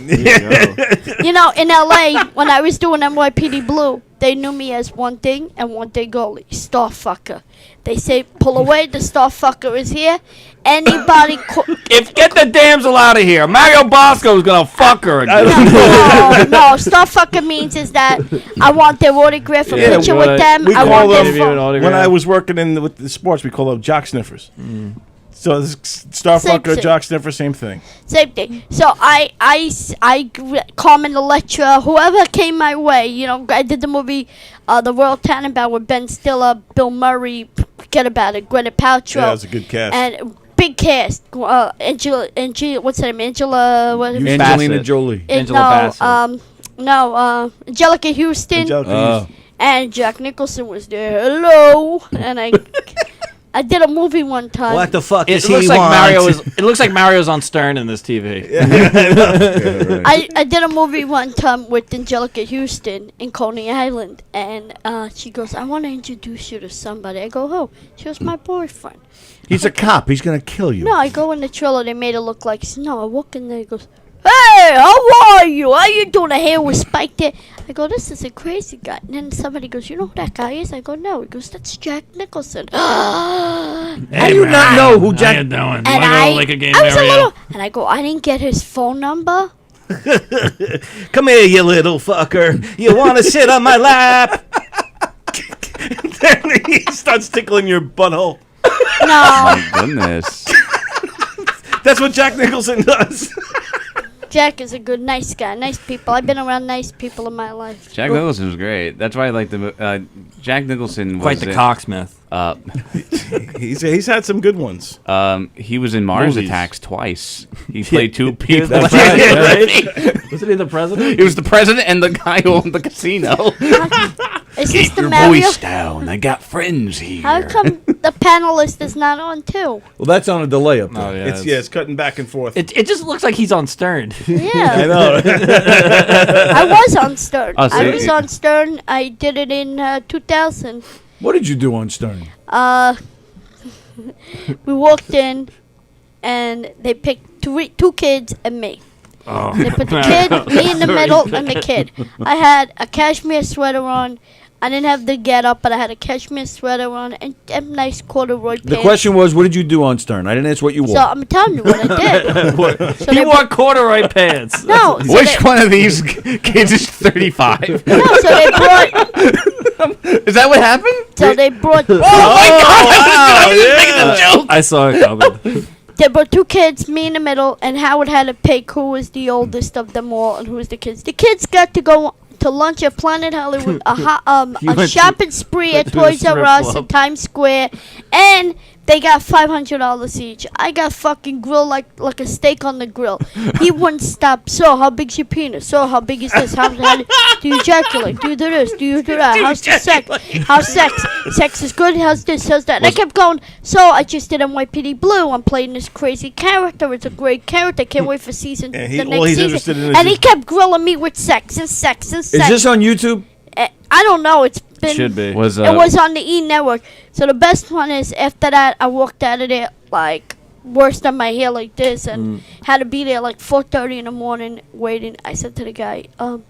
You know, in L.A., when I was doing NYPD Blue, they knew me as one thing and one thing only, Starfucker. They say, pull away, the Starfucker is here. Anybody... Get the damsel out of here. Mario Bosco's gonna fuck her again. No, Starfucker means is that I want their autograph, a picture with them. We I call want them, their phone. when I was working with the sports, we call them jock sniffers. So Starfucker, jock sniffer, same thing. Same thing. So Carmen Electra, whoever came my way, you know, I did the movie The Royal Tannenbaum with Ben Stiller, Bill Murray, forget about it, Gwyneth Paltrow. Yeah, that was a good cast. And big cast. Angela, what's her name? Angelina Bassett. Jolie. Angela Bassett. Angelica Houston. Angelica. And Jack Nicholson was there. Hello. And I did a movie one time. What the fuck It looks like Mario's on Stern in this TV. I did a movie one time with Angelica Houston in Coney Island, and she goes, I want to introduce you to somebody. I go, who? She goes, my boyfriend. He's a cop. He's going to kill you. No, I go in the trailer. They made it look like snow. I walk in there. He goes, hey, how are you? How you doing? The hair was spiked there. I go, this is a crazy guy. And then somebody goes, you know who that guy is? I go, no. He goes, that's Jack Nicholson. How do you not know who Jack... And I I go, I didn't get his phone number. Come here, you little fucker. You want to sit on my lap? Then he starts tickling your butthole. No. My goodness. That's what Jack Nicholson does. Jack is a good, nice guy. Nice people. I've been around nice people in my life. Jack Nicholson was great. That's why I like the Jack Nicholson. Quite the cocksmith. He's had some good ones. He was in Mars Movies. Attacks twice. He played 2 people. That's right. Wasn't he the president? He was the president and the guy who owned the casino. Is this the Your Mario? voice down. I got friends here. How come the panelist is not on too? Well, that's on a delay up there. Oh, yeah. It's cutting back and forth. It just looks like he's on Stern. Yeah. I know. I was on Stern. Oh, so I was on Stern. I did it in 2000. What did you do on Stern? We walked in, and they picked 2 kids and me. Oh. They put the kid, me in the middle, and the kid. I had a cashmere sweater on. I didn't have the get up, but I had a cashmere sweater on and nice corduroy pants. The question was, what did you do on Stern? I didn't ask what you wore. So I'm telling you what I did. So He they wore corduroy pants. No. So Which one of these kids is 35? No, so they brought. Is that what happened? So they brought. Oh my God! I was yeah. making a joke. I saw it coming. There were 2 kids, me in the middle, and Howard had to pick who was the oldest of them all and who was the kids. The kids got to go to lunch at Planet Hollywood, a shopping spree at to the Toys R strip Us club. in Times Square, and They got $500 each. I got fucking grilled like a steak on the grill. He wouldn't stop. So, how big's your penis? So, how big is this? How do you ejaculate? Do you do this? Do you do that? How's the sex? How's sex? Sex is good. How's this? How's that? And I kept going. So, I just did NYPD Blue. I'm playing this crazy character. It's a great character. Can't wait for the next season. And he kept grilling me with sex and sex and sex. Is this on YouTube? I don't know. It's been. Should be. It was on the E Network. So the best one is after that I walked out of there like worse than my hair like this and had to be there like 4:30 in the morning waiting. I said to the guy, I'd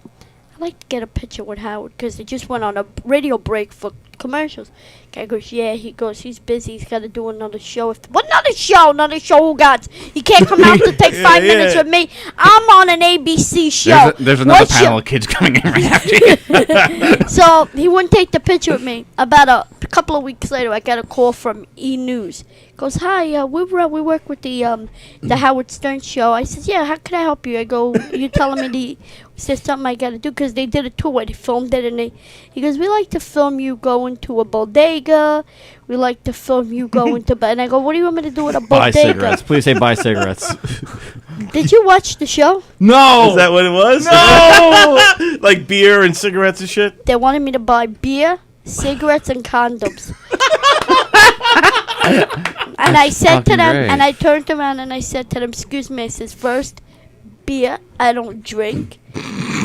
like to get a picture with Howard because they just went on a radio break for commercials. Guy goes, yeah. He goes, he's busy. He's got to do another show. What another show? Another show? Who got? He can't come out to take 5 minutes with me. I'm on an ABC show. There's another panel of kids coming in right after you. So he wouldn't take the picture with me. About a couple of weeks later, I got a call from E! News. Goes, hi, we work with the Howard Stern show. I said, yeah, how can I help you? I go, you telling me there's something I got to do? Because they did a tour where they filmed it. And he goes, we like to film you going to a bodega. We like to film you going to... And I go, what do you want me to do with a bodega? Buy cigarettes. Please say buy cigarettes. Did you watch the show? No! Is that what it was? No! Like beer and cigarettes and shit? They wanted me to buy beer, cigarettes, and condoms. And I said to them, and I turned around and I said to them, excuse me, I says, first, beer, I don't drink.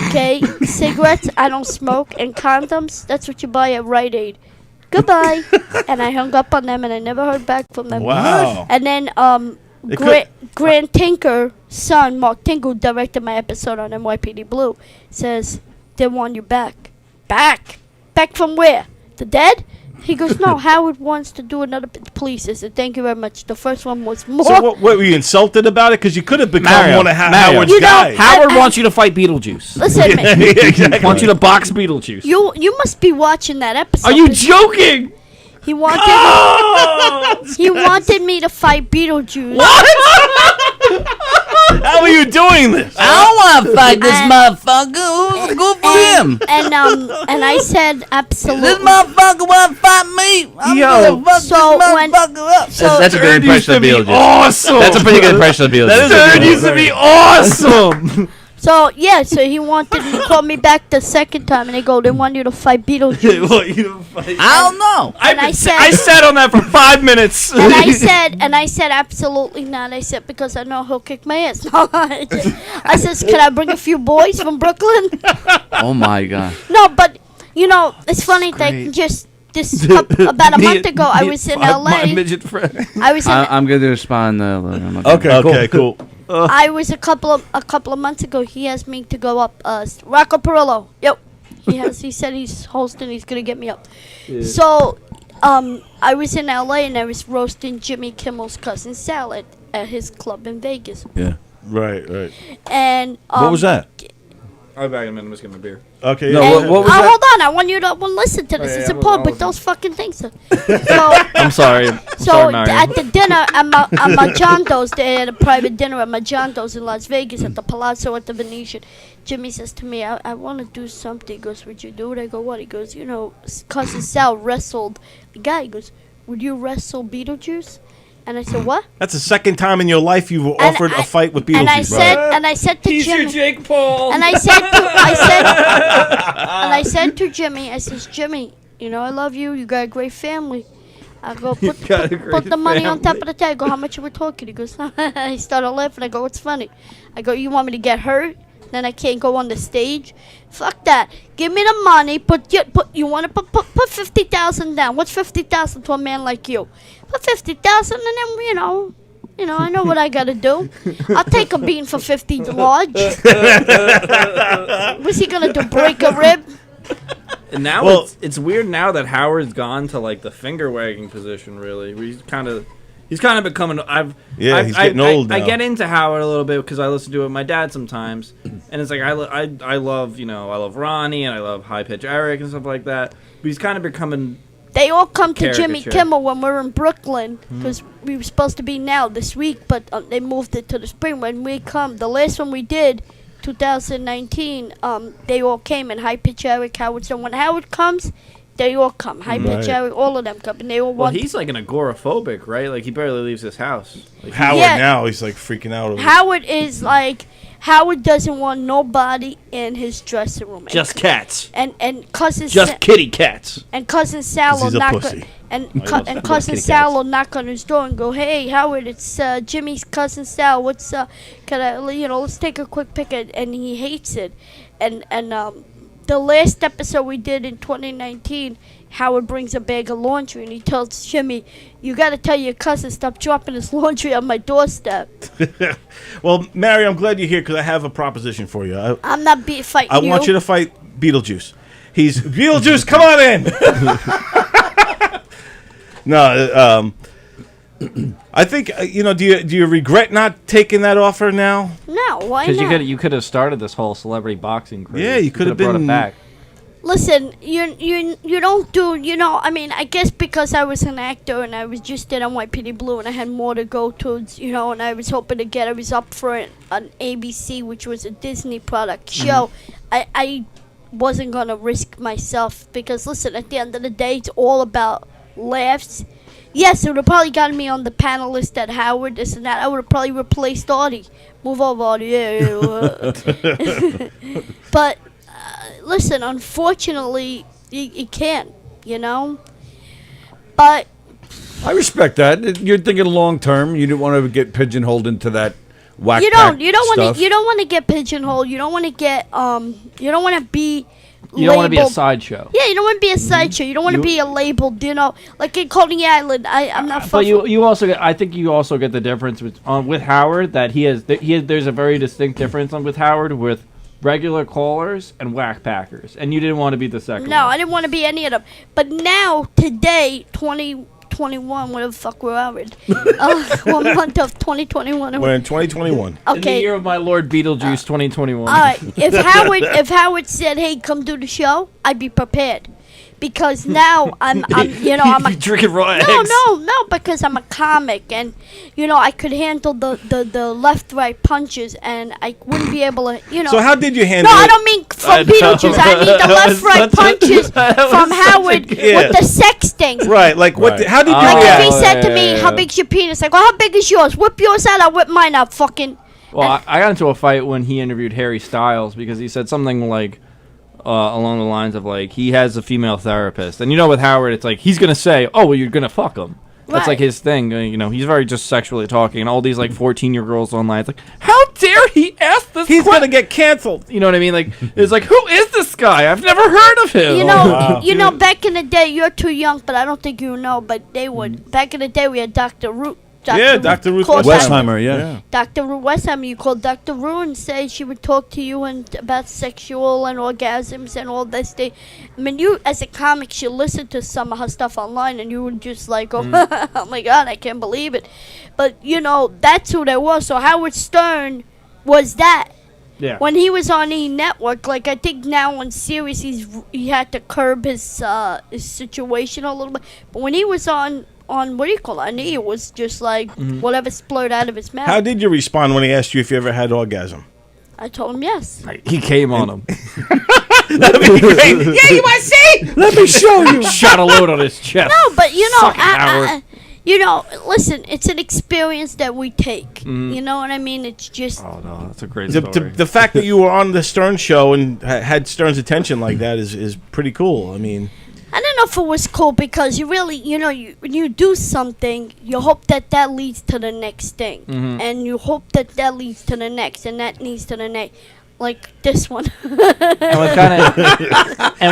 Okay, cigarettes, I don't smoke. And condoms, that's what you buy at Rite Aid. Goodbye. And I hung up on them and I never heard back from them. Wow. And then Grant Tinker's son, Mark Tinker, who directed my episode on NYPD Blue, says, they want you back. Back? Back from where? The dead? He goes, no, Howard wants to do another. Please, I said, thank you very much. The first one was more. So what were you insulted about it? Because you could have become one of Howard's guys. Howard wants you to fight Beetlejuice. Listen to me. Exactly. Wants you to box Beetlejuice. You must be watching that episode. Are you joking? He wanted he wanted me to fight Beetlejuice. How are you doing this? I don't want to fight this motherfucker. Go for him. And I said absolutely. This motherfucker want to fight me. I'm gonna fuck so this when- motherfucker up. so- That's a good impression of Beetlejuice. Awesome. That's a pretty good impression of Beetlejuice. That used to be awesome. So he wanted to call me back the second time, and they want you to fight Beetlejuice. I don't know. And I said, I sat on that for 5 minutes. and I said absolutely not. I said because I know he'll kick my ass. No, I says, can I bring a few boys from Brooklyn? Oh my god. No, but it's funny that just about a month ago I was in LA. My midget friend. I was in I'm gonna do a spot on Okay, cool. I was a couple of months ago. He asked me to go up. Rocco Perillo. Yep. He said he's hosting. He's gonna get me up. Yeah. So, I was in LA and I was roasting Jimmy Kimmel's cousin Sallie at his club in Vegas. Yeah. Right. And What was that? I'll be back in a minute. I'm just getting my beer. Okay. No, Yeah. what was that? Hold on. I want you to listen to this. It's important with those fucking things. So, I'm sorry. So Mario. at the dinner at Majando's, they had a private dinner at Majando's in Las Vegas at the Palazzo at the Venetian. Jimmy says to me, I want to do something. He goes, would you do it? I go, what? He goes, cousin Sal wrestled a guy. He goes, would you wrestle Beetlejuice? And I said, what? That's the second time in your life you've offered a fight with Beetlejuice. And I said to Jimmy, Jake Paul. and I said to Jimmy, I says, Jimmy, I love you. You got a great family. I go, put the money on top of the table. I go, how much are we talking? He goes, he started laughing. I go, what's funny? I go, you want me to get hurt? Then I can't go on the stage. Fuck that. Give me the money. You want to put $50,000 down. What's $50,000 to a man like you? Put $50,000 and then I know what I gotta do. I'll take a beating for 50 large. What's he gonna do? Break a rib? And now it's weird now that Howard's gone to like the finger wagging position. Really, where he's kind of becoming. He's getting old now. I get into Howard a little bit because I listen to it with my dad sometimes, and it's like I love Ronnie and I love High Pitch Eric and stuff like that. But he's kind of becoming. They all come to Jimmy Caricature. Kimmel when we're in Brooklyn because we were supposed to be now this week, but they moved it to the spring. When we come, the last one we did, 2019, they all came in High Pitch Eric, Howard. So when Howard comes, They all come. High pitch Eric, all of them come, and they all Well, want. he's like an agoraphobic, right? Like he barely leaves his house. Like, Howard Yeah. now, he's like freaking out. Over Howard is like Howard doesn't want nobody in his dressing room. just cats. and cousin Just kitty cats. and cousin Sal 'Cause will he's a knock pussy. and loves cousin kitty Sal cats. will knock on his door and go, "Hey Howard, it's Jimmy's cousin Sal. What's can I let's take a quick pic." And he hates it. And the last episode we did in 2019, Howard brings a bag of laundry and he tells Jimmy, "You got to tell your cousin stop dropping his laundry on my doorstep." Well, Mary, I'm glad you're here because I have a proposition for you. I'm not fighting I want you to fight Beetlejuice. He's Beetlejuice. Come on in. No, I think Do you regret not taking that offer now? No, why Because not? you could have started this whole celebrity boxing career. Yeah, you could have brought been- it back. Listen, you don't do, I mean, I guess because I was an actor and I was just in NYPD Blue and I had more to go towards, and I was hoping to I was up for an ABC, which was a Disney product show. I wasn't going to risk myself because, listen, at the end of the day, it's all about laughs. Yes, it would have probably gotten me on the panelist at Howard, this and that. I would have probably replaced Audie. Move over, Audie. Yeah. But... listen, unfortunately, you can't, But I respect that. You're thinking long term. You didn't want to get pigeonholed into that whack. you don't stuff. want to get pigeonholed. You don't want to get you don't want to be You don't want to be a labeled- sideshow. Yeah, you don't want to be a sideshow. You don't want to be a labeled, like in Coney Island. I'm not. But you also get, I think you also get the difference with Howard that there's a very distinct difference with Howard with regular callers and whack packers, and you didn't want to be the second No, one. I didn't want to be any of them. But now, today, 2021, whatever the fuck we're out in. 1 month of 2021. We're in 2021. In the Okay. year of my Lord Beetlejuice 2021. All right. If Howard said, "Hey, come do the show," I'd be prepared, because now I'm I'm a drinking raw eggs. no, because I'm a comic and I could handle the left-right punches and I wouldn't be able to So how did you No, handle I it? don't mean from Beetlejuice. I mean the left-right punches from Howard Yeah. with the sexting. Right, like what? Right. How did you Like if react? he said to me, yeah. "How big's your penis?" I go, "How big is yours? Whip yours out. I'll whip mine out." Fucking. Well, I got into a fight when he interviewed Harry Styles because he said something like along the lines of like he has a female therapist, and with Howard, it's like he's gonna say, "Oh, well, you're gonna fuck him." That's like Right. his thing. He's very just sexually talking, and all these like 14-year girls online. It's like, how dare he ask this? He's gonna get canceled. You know what I mean? Like, it's like, who is this guy? I've never heard of him. Back in the day, you're too young, but I don't think you know. But they would. Back in the day, we had Dr. Root. Dr. Ruth called Westheimer, yeah. Dr. Ruth Westheimer, you called Dr. Ruth and say she would talk to you about sexual and orgasms and all this. I mean, you as a comic should listen to some of her stuff online and you would just like go, "Oh my God, I can't believe it." But, that's who they were. So Howard Stern was that. Yeah. When he was on E! Network, like I think now on Sirius, he had to curb his situation a little bit. But when he was on what do you call it? It was just like whatever splurted out of his mouth. How did you respond when he asked you if you ever had orgasm? I told him yes. He came on him. That'd be great. Yeah, you want to see? Let me show you. Shot a load on his chest. No, but Fucking Howard. listen, it's an experience that we take. You know what I mean? It's just Oh no, that's a great The, story. the fact that you were on the Stern show and had Stern's attention like that is pretty cool. I mean, I don't know if it was cool because you really, when you do something, you hope that leads to the next thing. And you hope that leads to the next, and that leads to the next. Like this one. and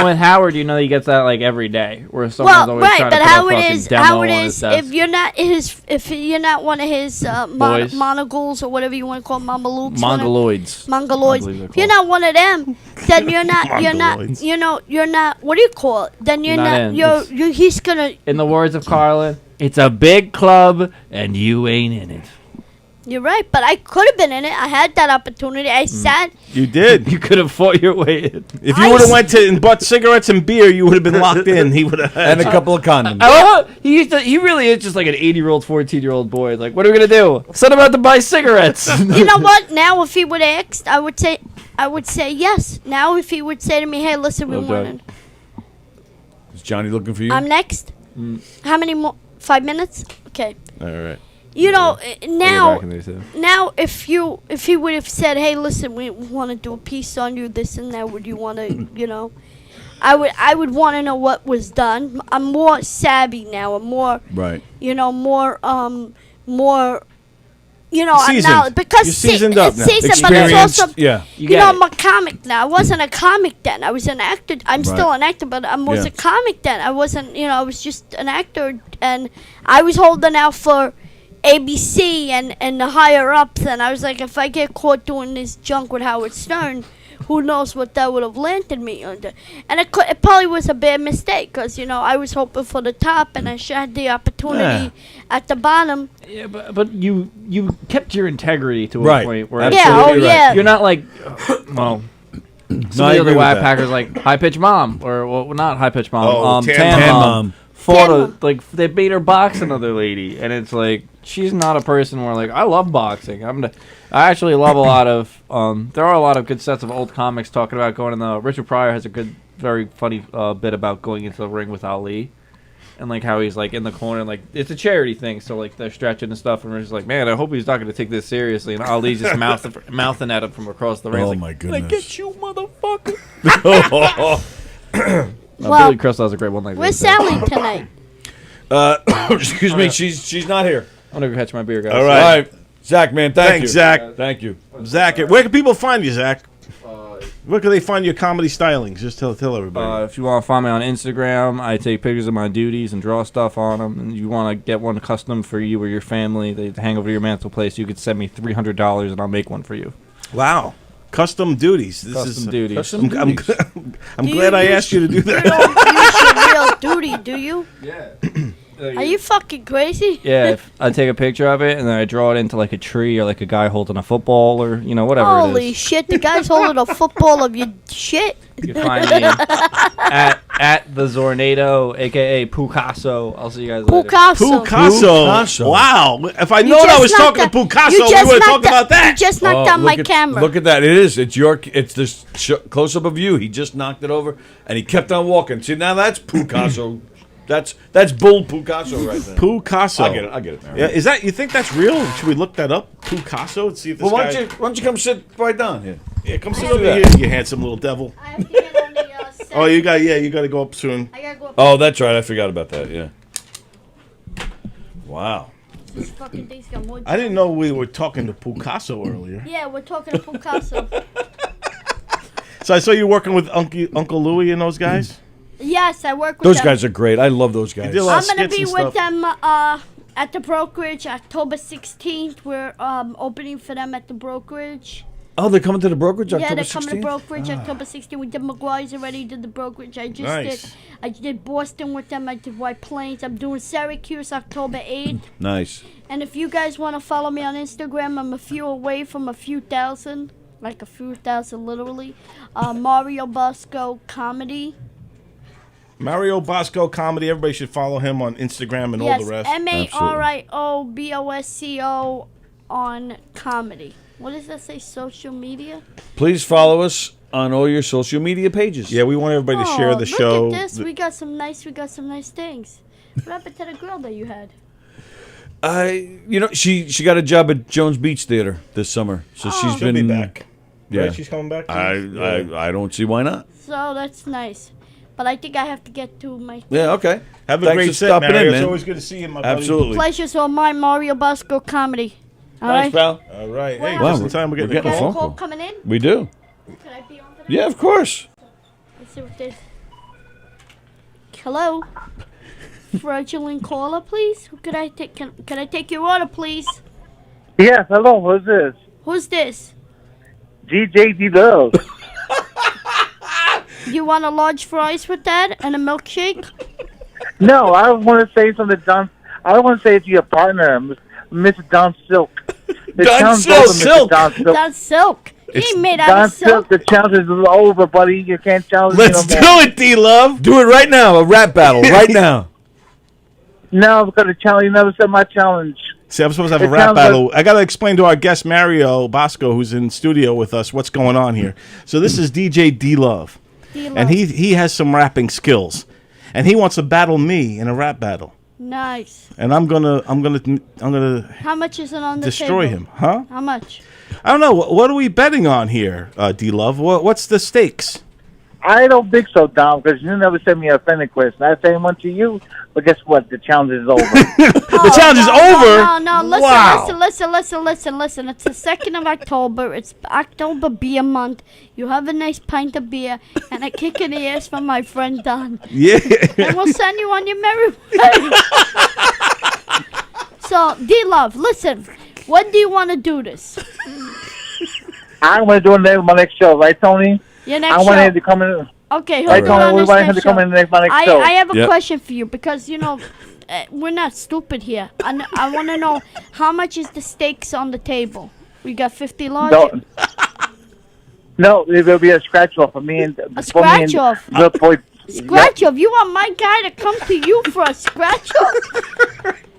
with Howard, he gets that like every day, where someone's Well, always right, trying but to put a Howard fucking is demo Howard on his is desk. if you're not one of his Boys. monogles or whatever you want to call them, Mamalukes, Mongoloids. Mongoloids. I believe they're If you're not one of them, then you're not Mongoloids. you're not what do you call it? Then you're Not not in. he's gonna In the words of Carlin, it's a big club and you ain't in it. You're right, but I could have been in it. I had that opportunity. I sat. you did. You could have fought your way in. If you would have went to and bought cigarettes and beer, you would have been locked in. He would have And a couple of condoms. Oh, he really is just like an 80-year-old, 14-year-old boy. Like, what are we gonna do? Send him out to buy cigarettes. You know what? Now, if he would have asked, I would say yes. Now, if he would say to me, "Hey, listen, we Okay. wanted." Is Johnny looking for you? I'm next. How many more? 5 minutes? Okay. All right. You know, now, back in there, too. now, if he would have said, "Hey, listen, we want to do a piece on you, this and that," would you want to, you know? I would want to know what was done. I'm more savvy now. I'm more, Right. you know, more, you know, I'm Seasoned. now because You're seasoned up it's now. seasoned, but it's also, Yeah. you get know, it. I'm a comic now. I wasn't a comic then. I was an actor. I'm still an actor, but I was Yeah. a comic then. I wasn't, you know, I was just an actor, and I was holding out for ABC and the higher ups, and I was like, if I get caught doing this junk with Howard Stern, who knows what that would have landed me under. And it probably was a bad mistake, because, you know, I was hoping for the top, and I had the opportunity at the bottom. Yeah, but you kept your integrity to a Right. point where Absolutely Yeah, oh right. yeah. you're not like, well, No, some I of the agree other with Whack that. Packers like High Pitch Mom, or well, not High Pitch Mom, Oh, Tan Tan Mom. fought Tan Mom. like they made her box another lady, and it's like she's not a person where like I love boxing. I actually love a lot of there are a lot of good sets of old comics talking about going in the. Richard Pryor has a good, very funny bit about going into the ring with Ali, and like how he's like in the corner, like it's a charity thing, so like they're stretching and stuff, and we're just like, man, I hope he's not going to take this seriously, and Ali's just mouthing at him from across the ring. Oh, like, my goodness. I get you, motherfucker. Well, Billy Crystal has a great one like where's this. Sallie tonight? Excuse me, she's not here. I'm gonna go catch my beer, guys. All All right. right. Zach, man, thank Thanks, you. Zach. Thank you. Zach, where can people find you, Zach? Where can they find your comedy stylings? Just tell everybody. If you want to find me on Instagram, I take pictures of my duties and draw stuff on them. And you want to get one custom for you or your family, they hang over your mantel place. You could send me $300 and I'll make one for you. Wow. Custom duties. This Custom is duties. Custom I'm duties. I'm Do glad you I use- asked you to do You that. don't use your real duty, do you? Yeah. Are you fucking crazy? Yeah, if I take a picture of it and then I draw it into like a tree or like a guy holding a football or whatever it Holy is. shit, the guy's holding a football of your shit. You can find me at the Zornado, aka Picasso. I'll see you guys later. Picasso. Picasso. Wow. If I You known I just was knocked talking to that- Picasso, you we just would have knocked talked that- about that. You just knocked out my camera. Look at that. It is. It's this close up of you. He just knocked it over, and he kept on walking. See, now that's Picasso. That's bull Picasso right there. Picasso. I get it. Mary. Yeah, is that, you think that's real? Should we look that up? Picasso? Let's see if this Well, guy... why don't you come sit right down here? Yeah, come sit do over that. here, you handsome little devil. I have to get on the set. Oh, you got to go up soon. I gotta go up Oh, that's right. I forgot about that. Yeah. Wow. this fucking thing's got more. I didn't know we were talking to Picasso earlier. Yeah, we're talking to Picasso. So I saw you working with Uncle Louie and those guys. Yes, I work with Those them. guys are great. I love those guys. did a lot I'm of gonna skits be and with stuff. them at the brokerage October 16th. We're opening for them at the brokerage. Oh, they're coming to the brokerage Yeah, October they're coming to 16th? brokerage October 16th. We did McGuire's already, did the brokerage. Nice. I did Boston with them. I did White Plains. I'm doing Syracuse October 8th. Nice. And if you guys want to follow me on Instagram, I'm a few away from a few thousand. Like a few thousand, literally. Mario Bosco Comedy. Mario Bosco Comedy. Everybody should follow him on Instagram and all Yes, the rest. MARIOBOSCO on comedy. What does that say? Social media? Please follow us on all your social media pages. Yeah, we want everybody to share the show. Look at this. We got some nice things. What happened to the girl that you had? She got a job at Jones Beach Theater this summer, so she's She'll been be back. Yeah, Right? She's coming back. I don't see why not. So that's nice. But I think I have to get to my Yeah, okay. Have a Thanks great for set, stopping Mario. in, It's man. always good to see you, my buddy. Absolutely. pleasure's all mine. Mario Bosco Comedy. All Thanks, right. pal. All right. Hey, Wow. just in time we're getting a getting a call. phone Call call. coming in. We do. Could I be on for that? Yeah, of course. Let's see what this. Hello. Fraudulent caller, please. Who could I take? Can I take your order, please? Yes, hello, who's this? Who's this? GJD Love. You want a large fries with that and a milkshake? No, I want to say something to Don. I want to say to your partner, Mr. Don Silk. The Don challenge Silk, over, Mr. Silk. Don Silk. That's silk. He ain't made out Don of silk. Silk, the challenge is over, buddy. You can't challenge Let's me do no more. it, D-Love. Do it right now. A rap battle right now. No, because the challenge, you never said my challenge. See, I'm supposed to have a It rap sounds battle. I got to explain to our guest, Mario Bosco, who's in studio with us, what's going on here. So this is DJ D-Love. D-Love. And he has some rapping skills. and he wants to battle me in a rap battle. Nice. And I'm gonna How much is it on the destroy table? him, huh? How much? I don't know. What are we betting on here, D-Love? What's the stakes? I don't think so, Dom, because you never sent me a friend request. I sent one to you, but guess what? The challenge is over. The challenge is over? No, listen, Wow. listen. It's the 2nd of October. It's October beer month. You have a nice pint of beer and a kick in the ass from my friend Don. Yeah. And we'll send you on your merry way. So, D-Love, listen. When do you want to do this? I'm going to do it on my next show, right, Tony? Your next I show? want him to come in. Okay, Right, hold on. Tony, we This want him next to come show. in my next show. I have a Yep. question for you because, we're not stupid here. I want to know how much is the stakes on the table? We got 50 large? No, it will be a scratch-off for me and... A scratch-off? The boy. Scratch-off? You want my guy to come to you for a scratch-off?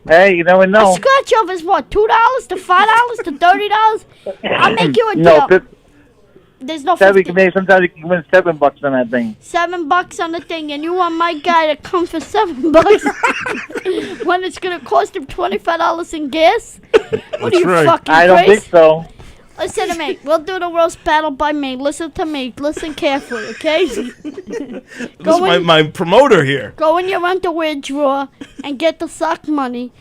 Hey, you never know. A scratch-off is what, $2 to $5 to $30? I'll make you a deal. No, There's no sometimes 50. sometimes you can win $7 on that thing. $7 on the thing, and you want my guy to come for $7 when it's gonna cost him $25 in gas? What are you right. fucking I don't crazy? think so. Listen to me. We'll do the roast battle by me. Listen to me. Listen carefully, okay? This is my promoter here. Go in your underwear drawer and get the sock money.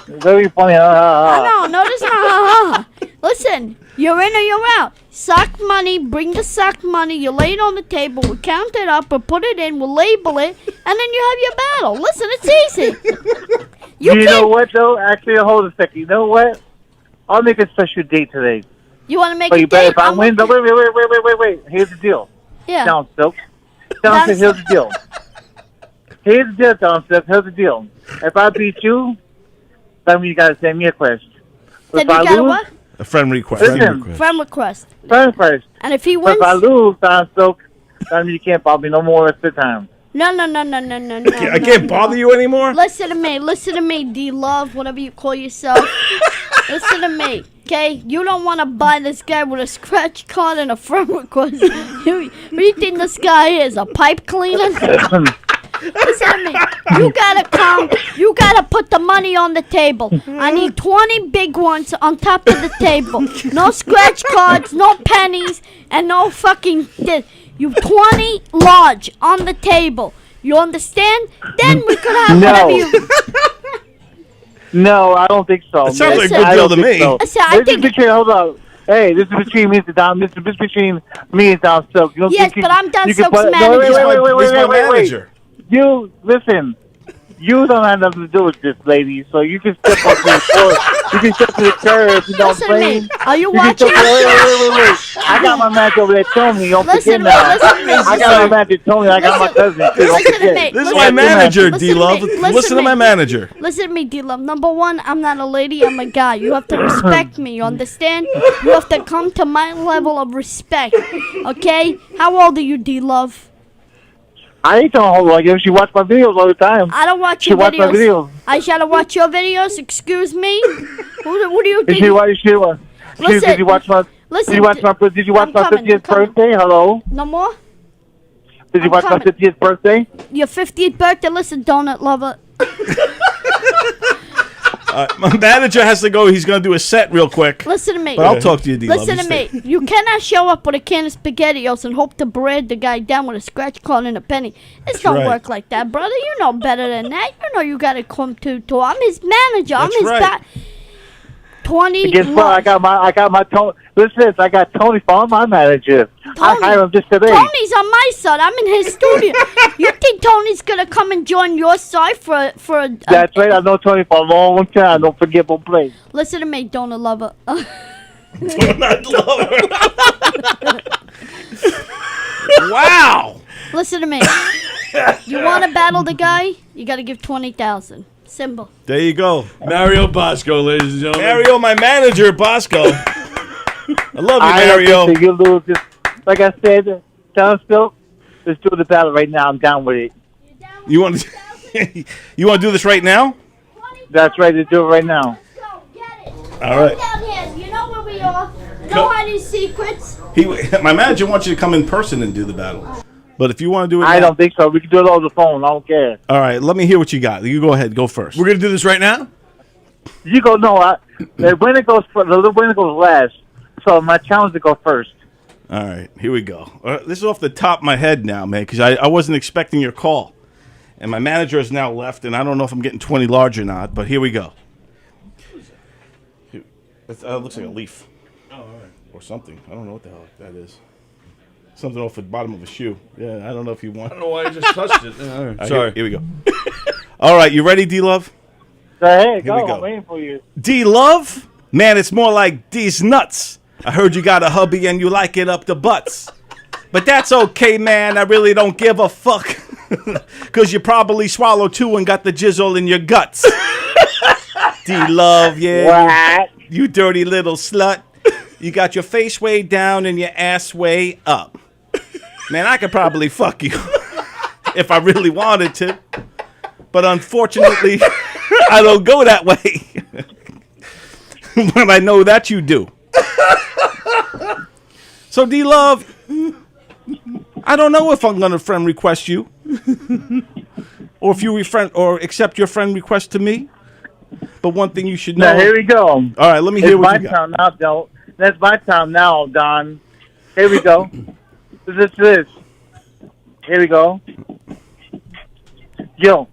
Very funny. No, this is not. Listen, you're in or you're out. Sock money. Bring the sock money. You lay it on the table. We count it up. We'll put it in. We'll label it, and then you have your battle. Listen, it's easy. You know what, though? Actually, hold a second. You know what? I'll make a special date today. You want to make But a you better, date? if I win, wait. Here's the deal. Yeah. Down, Silk. Down, Silk, here's the deal. Here's the deal, Down, Silk. Here's the deal. If I beat you, that means you got to send me a quest. Then If you I got a lose, what? A friend request. Listen. Friend request. friend request. And if he But wins, if I lose, Down, Silk, that means you can't bother me no more rest of the time. no. I can't bother you anymore? Listen to me, D-Love, whatever you call yourself. Listen to me, okay? You don't want to buy this guy with a scratch card and a friend request. Who do you think this guy is, a pipe cleaner? Listen to me. You gotta come. You gotta put the money on the table. I need 20 big ones on top of the table. No scratch cards, no pennies, and no fucking... You 20 large on the table. You understand? Then we could have whatever you... No, I don't think so. That sounds like a Listen, good deal to me. So. Listen, I This think- is between, hold on. Hey, this is between me and Don. This is between me and Don Silk. You don't Yes, think but I'm Don you can Silk's put- manager. He's my wait. manager. You, listen. You don't have nothing to do with this, lady. So you can step up to the floor. You can step to the curb. You know what Listen I'm to saying? me. Are you You can watching? step- wait. I got my manager over there, Tony. Don't Listen forget to me, now. listen to me. I got my manager, Tony. I got my cousin. Don't Listen to forget. me. This is Listen my to me. manager, Listen to D-Love. me. Listen to my manager. Listen to me, D-Love. Number one, I'm not a lady, I'm a guy. You have to respect me, you understand? You have to come to my level of respect, okay? How old are you, D-Love? I ain't telling hold on. She watch my videos all the time. I don't watch She your watch my videos. videos. I gotta watch your videos? Excuse me? Who do you Did think? you watch? Listen, Did you watch my? listen, Did you watch my? Did you watch I'm my coming, 50th I'm coming. birthday? Hello. No more? Did you I'm watch my coming. 50th birthday? Your 50th birthday? Listen, donut lover. My manager has to go. He's going to do a set real quick. Listen to me. But I'll talk to you, D-Love. Listen to You me. You cannot show up with a can of SpaghettiOs and hope to bread the guy down with a scratch card and a penny. This don't right. work like that, brother. You know better than that. You know you gotta come to. I'm his manager. I'm That's his right. guy. 20. Guess what? I got my Tony. Listen, I got Tony for my manager. I hired him just today. Tony's on my side. I'm in his studio. You think Tony's gonna come and join your side for a That's right. I know Tony for a long time. Don't forget what place. Listen to me, donut lover. Wow. Listen to me. You want to battle the guy? You got to give 20,000. Simple. There you go. Mario Bosco, ladies and gentlemen. Mario, my manager, Bosco. I love you, I Mario. don't think you lose. Just, like I said, Don Silk, let's do the battle right now. I'm down with it. You want to you want to do this right now? That's right. Let's do it right now. Go, get it. All right. Down here. You know where we are. No hiding secrets. My manager wants you to come in person and do the battle. But if you want to do it, I don't think so. We can do it over the phone. I don't care. All right, let me hear what you got. You go ahead. Go first. We're gonna do this right now. You go. No, the winner goes first. The winner goes last. So my challenge to go first. All right, here we go. This is off the top of my head now, man, because I wasn't expecting your call. And my manager has now left, and I don't know if I'm getting 20 large or not, but here we go. It looks like a leaf. Oh, all right. Or something. I don't know what the hell that is. Something off the bottom of a shoe. Yeah, I don't know if you want. I don't know why I just touched it. All right. Sorry. Here we go. All right, you ready, D-Love? Go ahead. Here we go. I'm waiting for you. D-Love? Man, it's more like D's nuts. I heard you got a hubby and you like it up the butts. But that's okay, man. I really don't give a fuck. Because you probably swallowed 2 and got the jizzle in your guts. D-Love, yeah. What? You dirty little slut. You got your face way down and your ass way up. Man, I could probably fuck you if I really wanted to. But unfortunately, I don't go that way. But I know that you do. So, D-Love, I don't know if I'm going to friend request you. Or if you accept your friend request to me. But one thing you should know. Now, here we go. All right, let me hear what you got. It's my time now, Don. That's my time now, Don. Here we go. This. Here we go. Yo.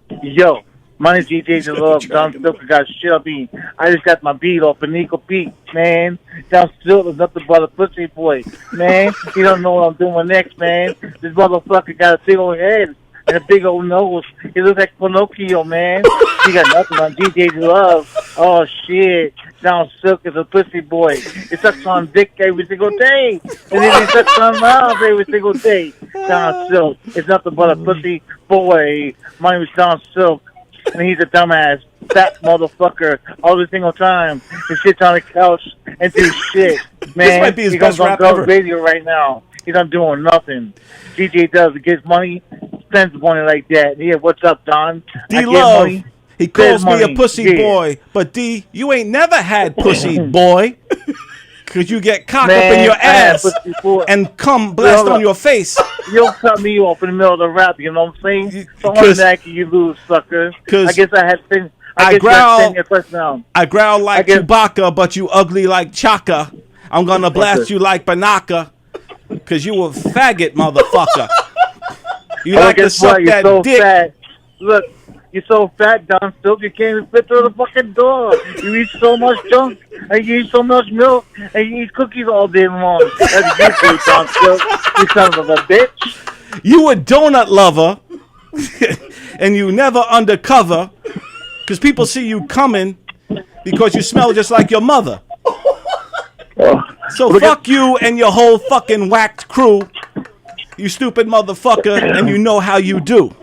My name's DJ Love. Don Silk got shit up me. I just got my beat off of Nico Peak, man. Don Silk is nothing but a pussy boy, man. You don't know what I'm doing next, man. This motherfucker got a big old head and a big old nose. He looks like Pinocchio, man. He got nothing on DJ Love. Oh, shit. Don Silk is a pussy boy. He sucks on dick every single day. And then he sucks on mouth every single day. Don Silk is nothing but a pussy boy. My name is Don Silk. And he's a dumbass, fat motherfucker all the single time. He sits on the couch and do shit. Man, This might be his best rap ever. Radio right now. He's not doing nothing. DJ does. He gets money, spends money like that. Yeah, what's up, Don? D-Love, he calls me money. a pussy boy. But D, you ain't never had pussy, boy. Because you get cock up in your ass and cum blast on your face. You'll cut me off in the middle of the rap, you know what I'm saying? So on that, you lose, sucker. I guess I had to I growl your question down. I growl like Chewbacca, but you ugly like Chaka. I'm going to blast you like Banaka. Because you a faggot, motherfucker. You like to suck You're that so dick. Fat. Look, you're so fat, Don Silk, you can't even fit through the fucking door. You eat so much junk, and you eat so much milk, and you eat cookies all day long. That's you, Don Silk. You son of a bitch. You a donut lover, and you never undercover, because people see you coming because you smell just like your mother. So fuck you and your whole fucking whacked crew, you stupid motherfucker, and you know how you do.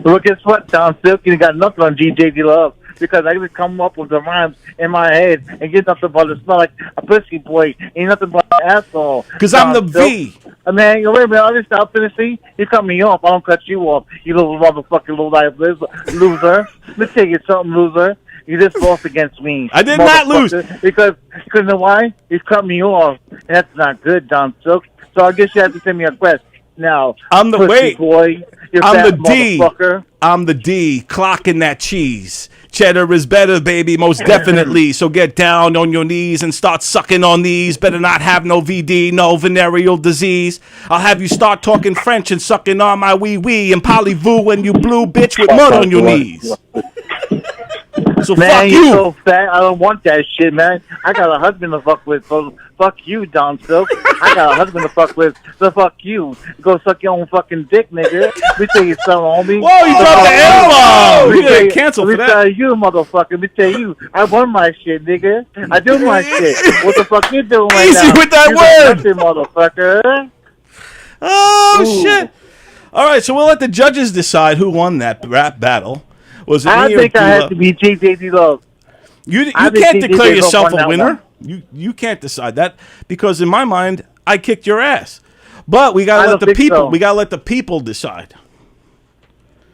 Well, guess what, Don Silk? You got nothing on GJD Love because I just come up with the rhymes in my head and get nothing but to smell like a pussy boy. Ain't nothing but an asshole. Because I'm the V. Man, wait a minute. I'll just stop finishing. You cut me off. I don't cut you off. You little motherfucking little life loser. Let me tell you something, loser. You just lost against me. I did not lose. Because you know why? You cut me off. And that's not good, Don Silk. So I guess you have to send me a quest. Now, I'm the pussy boy. I'm the D. I'm the D. Clocking that cheese. Cheddar is better, baby, most definitely. So get down on your knees and start sucking on these. Better not have no VD, no venereal disease. I'll have you start talking French and sucking on my wee-wee and poly-voo when you blue bitch with mud on your knees. So man, fuck you're you. So fat. I don't want that shit, man. I got a husband to fuck with. So fuck you, Don Silk. I got a husband to fuck with. So fuck you. Go suck your own fucking dick, nigga. Let me tell you something, homie. Whoa, you dropped the N-bomb. You get canceled for that. Let me tell you, motherfucker. Let me tell you. I won my shit, nigga. I do my shit. What the fuck you doing right now? Easy with that word. Nothing, motherfucker. Oh, shit. All right, so we'll let the judges decide who won that rap battle. Was it I me or think I had D-Love? to be JJD Love. You I can't think declare DJ yourself won a that winner. one. You can't decide that because in my mind I kicked your ass. But we gotta I let the don't think people. so. We gotta let the people decide.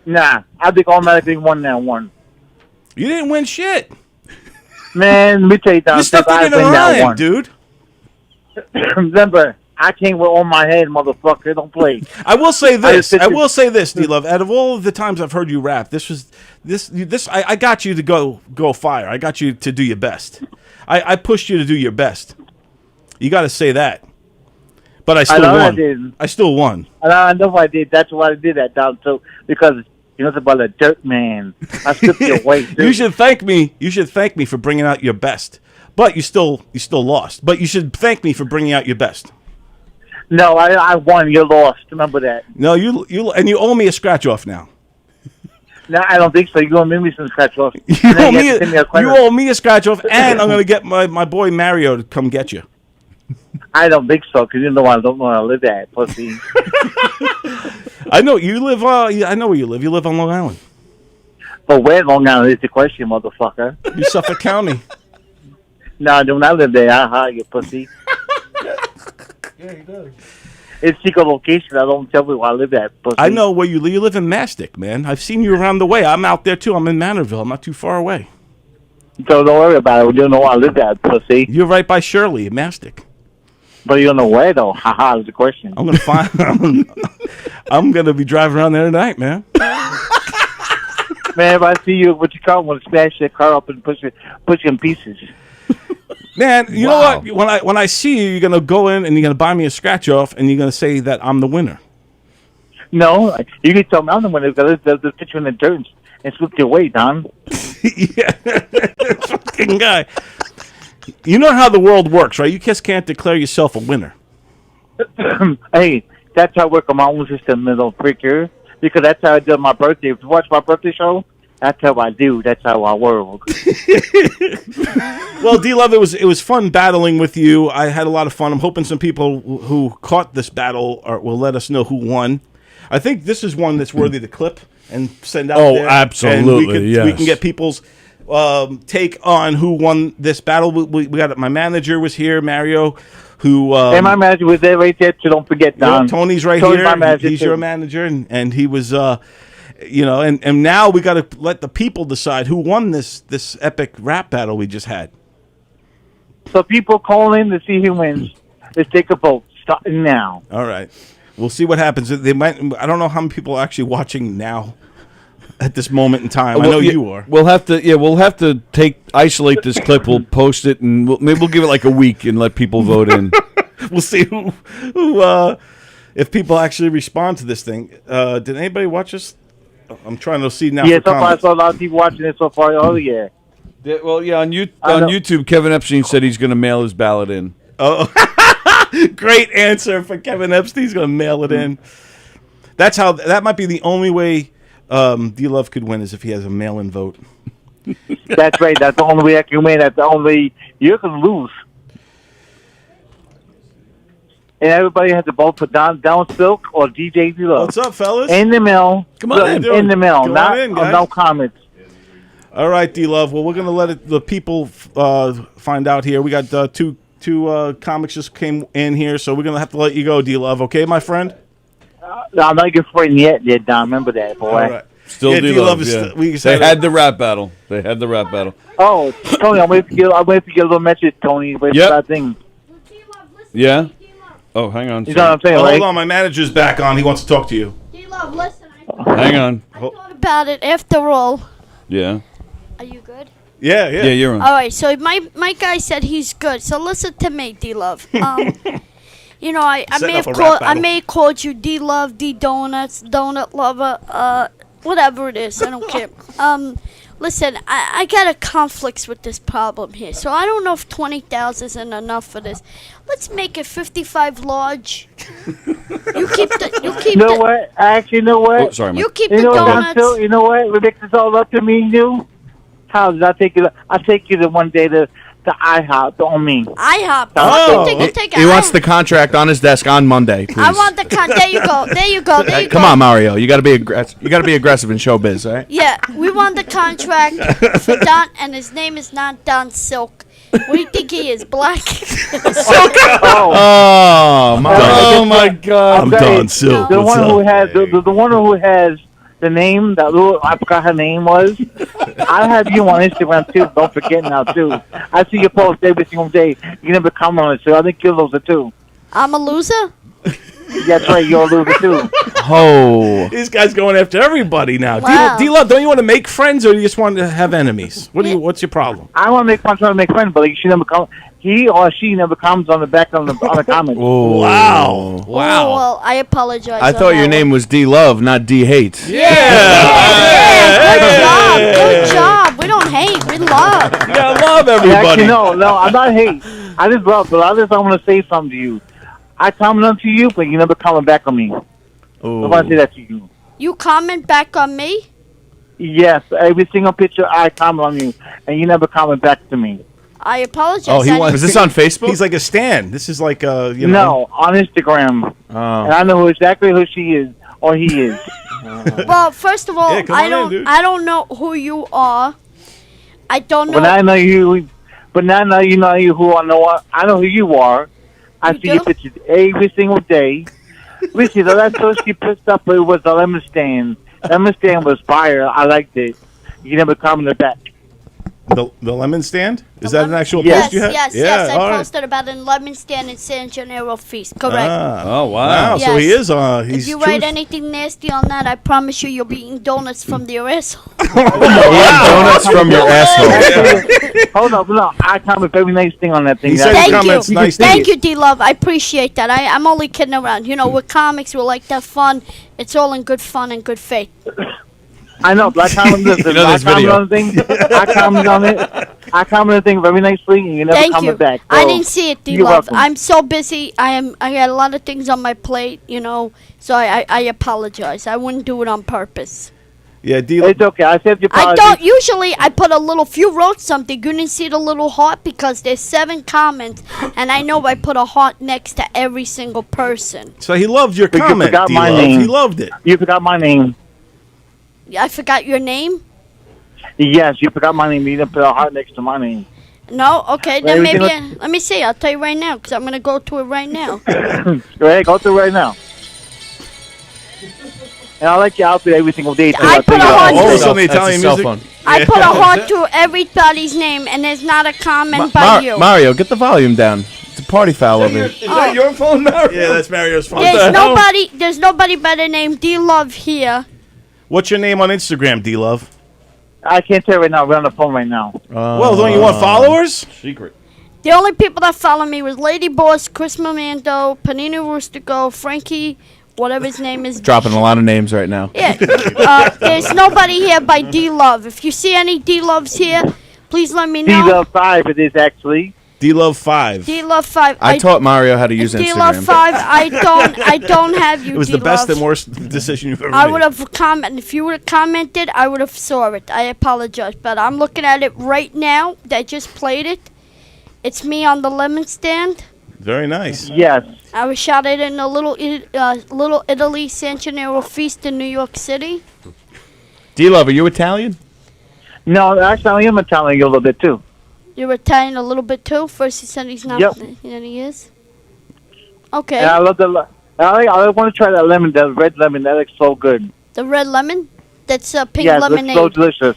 Nah, I think automatically won that one. You didn't win shit. Man, let me tell you, Don You Silk, stuck it I in a win that rhyme, one. dude. Remember, I came with on my head, motherfucker. Don't play. I will say this. D-Love. Out of all of the times I've heard you rap, I got you to go fire. I got you to do your best. I pushed you to do your best. You got to say that. But I still won. I still won. I know I did. That's why I did that, Don. So because you know it's about a dirt man. I stripped your weight. You should thank me. You should thank me for bringing out your best. But you still lost. But you should thank me for bringing out your best. No, I won. You lost. Remember that. No, you owe me a scratch off now. No, I don't think so. You're gonna make me some scratch off. You owe me a scratch off, and I'm gonna get my boy Mario to come get you. I don't think so, because you know I don't know where I live at, pussy. I know you live. I know where you live. You live on Long Island. But where Long Island is the question, motherfucker? You Suffolk County. No, I do not live there. You pussy. Yeah, he does. It's secret location. I don't tell me where I live at, pussy. I know where you live. You live in Mastic, man. I've seen you around the way. I'm out there too. I'm in Manorville. I'm not too far away. So don't worry about it. We don't know where I live at, pussy. You're right by Shirley, Mastic. But you don't know where though. Haha, is the question. I'm gonna find. I'm gonna be driving around there tonight, man. Man, if I see you, what you call, I'm gonna smash that car up and push it in pieces. Man, you know what? When I see you, you're gonna go in and you're gonna buy me a scratch off, and you're gonna say that I'm the winner. No, you can tell me I'm the winner because they'll put you in the dirt and slip your way, Don. Yeah, fucking guy. You know how the world works, right? You just can't declare yourself a winner. Hey, that's how I work on my own system, little freaker. Because that's how I do my birthday. If you watch my birthday show, that's how I do. That's how I work. Well, D-Love, it was fun battling with you. I had a lot of fun. I'm hoping some people who caught this battle will let us know who won. I think this is one that's worthy to clip and send out there. Oh, absolutely, and we can get people's take on who won this battle. We got my manager was here, Mario, who and my manager was there right there, so don't forget, Don. Tony's right here. He's your manager, and he was and now we got to let the people decide who won this epic rap battle we just had. So people call in to see who wins. Let's take a vote starting now. All right, we'll see what happens. They might. I don't know how many people are actually watching now at this moment in time. I know you are. We'll have to isolate this clip. We'll post it, and maybe we'll give it like a week and let people vote in. We'll see who if people actually respond to this thing. Did anybody watch this? I'm trying to see now. Yeah, so far I saw a lot of people watching it so far. Oh yeah. Well, yeah, on YouTube, Kevin Epstein said he's going to mail his ballot in. Oh, great answer for Kevin Epstein. He's going to mail it in. That might be the only way D-Love could win is if he has a mail-in vote. That's right. That's the only way I can win. That's the only you can lose. And everybody has to vote for Down Silk or DJ D-Love. What's up, fellas? In the mail. Come on in the mail. Not no comments. All right, D-Love. Well, we're going to let the people find out here. We got two comics just came in here, so we're going to have to let you go, D-Love. Okay, my friend? I'm not getting frightened yet, Don. Remember that, boy. All right. Still D-Love. Yeah. They had the rap battle. Oh, Tony, I'm waiting to get a little message, Tony. Wait for that thing. Yeah? Oh, hang on. You know what I'm saying, right? Hold on. My manager's back on. He wants to talk to you. D-Love, listen. Hang on. I thought about it after all. Yeah. Are you good? Yeah, you're on. All right, so my guy said he's good. So listen to me, D-Love. You know, I may have called you D-Love, D-Donuts, Donut Lover, whatever it is. I don't care. Listen, I got a conflict with this problem here. So I don't know if 20,000 isn't enough for this. Let's make it 55 large. You keep the. What? Actually, you know what? Oh, sorry, man. You keep the donuts. You know what? We make this all up to me and you. How did I take you? I take you to one day to IHOP. Don't mean IHOP. Oh, he wants the contract on his desk on Monday. Please. I want the contract. There you go. Come on, Mario. You got to be aggressive. You got to be aggressive in showbiz, right? Yeah, we want the contract for Don, and his name is not Don Silk. What do you think he is? Black? Oh my God! I'm Don Silk. The one who has the one who has the name, that little, I forgot her name was. I have you on Instagram too. Don't forget now too. I see your post every single day. You never comment on it, so I think you're those too. I'm a loser? That's right, you're a loser too. Oh. This guy's going after everybody now. Wow. D-Love, don't you want to make friends or do you just want to have enemies? What's your problem? I want to make fun, trying to make friends, but like, he or she never comments on the back on the comments. Wow. Oh, well, I apologize. I on thought that your one. name was D Love, not D Hate. Yeah, good job. We don't hate, we love. You gotta love everybody. Actually, no, I'm not hate. I just love, but I want to say something to you. I comment on to you, but you never comment back on me. I want to say that to you. You comment back on me? Yes, every single picture I comment on you, and you never comment back to me. I apologize. Oh, he wants. Is this on Facebook? He's like a Stan. This is like No, on Instagram. Oh. And I know exactly who she is or he is. Well, first of all, Yeah, come on in, dude. I don't know who you are. I don't know. But now I know you. But now you know who I know. I know who you are. I see your pictures every single day. Listen, the last post she put up it was the lemon stand. Lemon stand was fire. I liked it. You never commented back. the lemon stand. Is that an actual Yes, post you have? yes. I all right. posted about a lemon stand in San Gennaro Feast. Correct. Oh, wow. Wow. So he Yes. is. He's If you write truth- anything nasty on that, I promise you'll be eating donuts from the asshole. Donuts from your asshole. Hold up, no. I comment every nice thing on that thing. He said Thank comments you. nice Thank things. you, D-Love. I appreciate that. I'm only kidding around. You know, we're comics. We like to have fun. It's all in good fun and good faith. I know, but I comment this. You know I this comment video. on the thing. I comment on it. I comment on the thing very nicely, and you never Thank comment you. back. I So, didn't see it, you're D-Love. welcome. I'm so busy. I got a lot of things on my plate, you know, so I apologize. I wouldn't do it on purpose. Yeah, D. It's okay. I said your I apology. don't usually. I put a little. If you wrote something, you didn't see the little heart because there's 7 comments, and I know I put a heart next to every single person. So he loved your But you comment. forgot my D-Love. name. He loved it. You forgot my name. I forgot your name. Yes, you forgot my name. You didn't put a heart next to my name. No, okay, then Everything maybe. Let me see. I'll tell you right now because I'm gonna go to it right now. Go ahead, go through right now. And I like your outfit every single day. too. I I'll put tell a you heart that. to Also, it. the Italian cell music. phone. I put a heart to everybody's name, and there's not a comment by you. Mario, get the volume down. It's a party foul over here. Is that your phone, Mario? Yeah, that's Mario's phone. There's nobody by the name D-Love here. What's your name on Instagram, D-Love? I can't tell you right now. We're on the phone right now. Well, don't you want followers? Secret. The only people that follow me was Lady Boss, Chris Mamando, Panini Roostico, Frankie, whatever his name is. Dropping a lot of names right now. Yeah. There's nobody here by D-Love. If you see any D-Loves here, please let me know. D-Love 5 it is actually. D-Love 5. D-Love 5. I taught Mario how to use D-Love Instagram. 5. I don't have you, It was the D-Love. best and worst decision you've ever I made. would have commented. If you would have commented, I would have saw it. I apologize, but I'm looking at it right now. I just played it. It's me on the lemon stand. Very nice. Yes. I was shot at in a Little Italy San Gennaro Feast in New York City. D-Love, are you Italian? No, actually, I am Italian a little bit too. You're Italian a little bit too. First he said he's not. Yep. And he is. Okay. And I love the. I want to try that lemon, that red lemon. That looks so good. The red lemon. That's pink Yes, it lemonade. looks so delicious.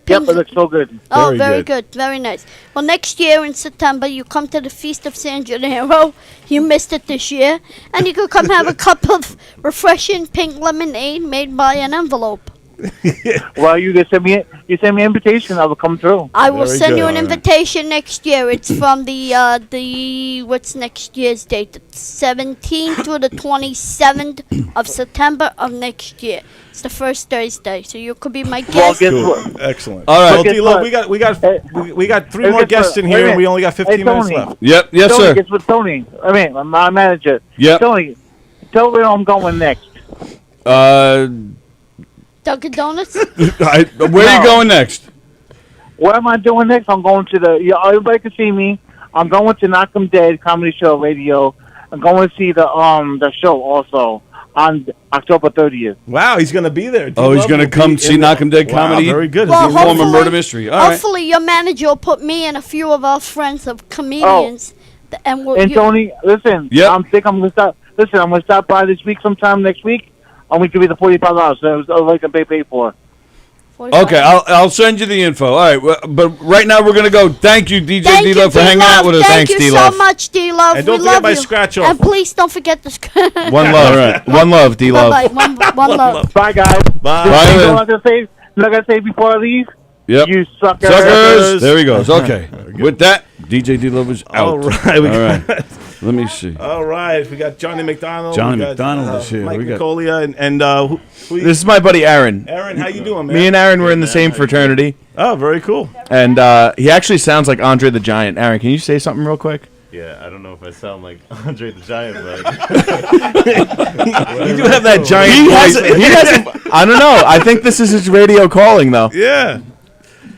Yep, Pink- it looks so good. Oh, Very very good. good. Very nice. Well, next year in September, you come to the Feast of San Gennaro. You missed it this year. And you could come have a cup of refreshing pink lemonade made by an envelope. Well, you can send me an invitation. I will come through. I will Very send good. you an All right. invitation next year. It's from the what's next year's date? The 17th to the 27th of September of next year. It's the first Thursday, so you could be my Well, guest. guess Cool. what? Excellent. All right. Well, Guess D-Love, what? we got 3 Hey, more guess guests what? in Wait a here, and we minute. only got 15 Hey, minutes Tony. left. Yep. Yes, Tony, sir. guess what, Tony? I mean, my manager. Yep. Tony, tell me where I'm going next. Dunkin' Donuts. Where are you going next? What am I doing next? I'm going to the. Yeah, everybody can see me. I'm going to Knockem Dead Comedy Show Radio. I'm going to see the show also on October 30th. Wow, he's going to be there. Oh, he's D-Love going to will come be see in there. Knockem Dead Wow, Comedy? very good. Well, He's Former hopefully- murder mystery. All right. Hopefully, your manager will put me and a few of our friends of comedians. And we'll. And Tony, listen. Yep. I'm gonna stop. Listen, I'm gonna stop by this week, sometime next week. I'm gonna give you the $45. So I was like to pay for. Okay, I'll send you the info. All right, but right now we're gonna go. Thank you, DJ D-Love, for hanging out with us. Thank you so much, D-Love. And don't we forget love my you. scratch off. And please don't forget the scratch. One love. Right. One love, D-Love. Bye-bye. One love. Bye, guys. Bye. You know what I'm gonna say? Like I say before I leave. Yep. You suckers. Suckers. There he goes. Okay. With that, DJ D-Love is out. All right. All right. Let me see. All right. We got Johnny McDonald. Johnny we got, McDonald is here. Mike We got- Nicolia and who This is my buddy Aaron. Aaron, how you doing, man? Me and Aaron were in the same fraternity, Oh, very cool. and he actually sounds like Andre the Giant. Aaron, can you say something real quick? Yeah, I don't know if I sound like Andre the Giant, but You do have that giant He voice. has. I don't know. I think this is his radio calling, though. Yeah.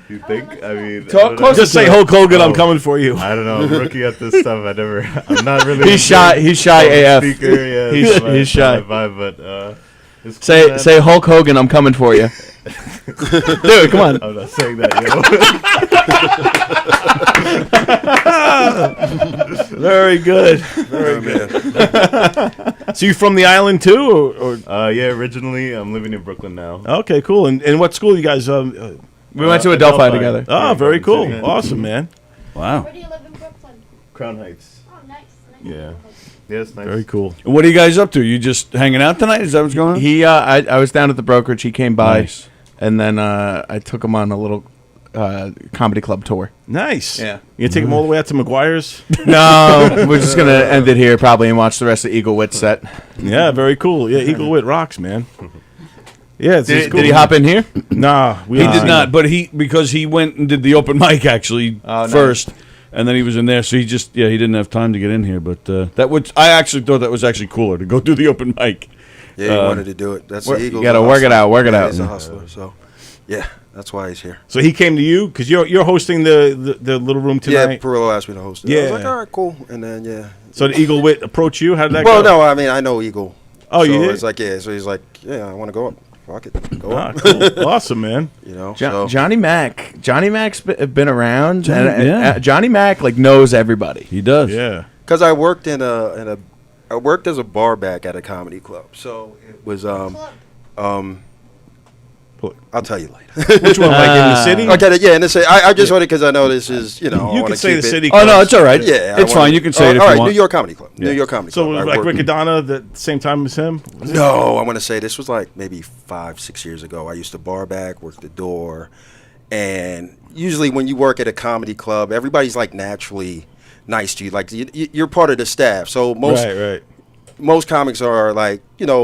you think? I mean, Talk I don't know. closer Just say Hulk Hogan, I'm coming for you. I don't know. I'm rookie at this stuff. I'm not really. He's shy. He's shy AF. Speaker, yeah, He's shy. My vibe, but it's cool, Say man. say Hulk Hogan, I'm coming for you. Do it. Come on. I'm not saying that, Very good. Very good. So you from the island too, or? Yeah, originally I'm living in Brooklyn now. Okay, cool. And what school you guys? We went to Adelphi together. Oh, very cool. City. Awesome, man. Wow. Where do you live in Brooklyn? Crown Heights. Oh, nice. Yeah. Yeah, it's nice. Very cool. What are you guys up to? You just hanging out tonight? Is that what's going on? He, I was down at the brokerage. He came by, Nice. and then I took him on a little comedy club tour. Nice. Yeah. You take them all the way out to McGuire's? No, we're just gonna end it here probably and watch the rest of Eagle Wit set. Yeah, very cool. Yeah, Eagle Wit rocks, man. Yeah, it's Did, cool. did he hop in here? Nah, we He did not, but because he went and did the open mic actually nice. first, and then he was in there, so he didn't have time to get in here. But I actually thought that was actually cooler to go do the open mic. Yeah, he wanted to do it. That's the Eagles. You gotta work it out. Work it Yeah, out. He's a hustler, so yeah, that's why he's here. So he came to you because you're hosting the little room Yeah, tonight. Perillo asked me to host it. I was like, all right, cool. And then So did Eagle Wit approach you? How did that well, go? no, I mean I know Eagle. Oh, so you did? It's like so he's like, yeah, I want to go up. Fuck it, go Ah, up. cool. Awesome, man. You know, Johnny Mac's been around, and yeah. Johnny Mac like knows everybody. He does. Yeah. because I worked I worked as a bar back at a comedy club, so it was I'll tell you later. Which one? Like in the city? Okay, yeah, in the city. I just wanted because I know this is I You wanna can say keep the it- city. Oh no, clubs. it's all right. Yeah, it's fine. You can say it if all you right, want. New York Comedy Club. New York Comedy So Club. I like worked- Riccadonna, the same time as him? No, I want to say this was like maybe 5-6 years ago. I used to bar back, work the door, and usually when you work at a comedy club, everybody's like naturally nice to you. Like you're part of the staff, so most comics are like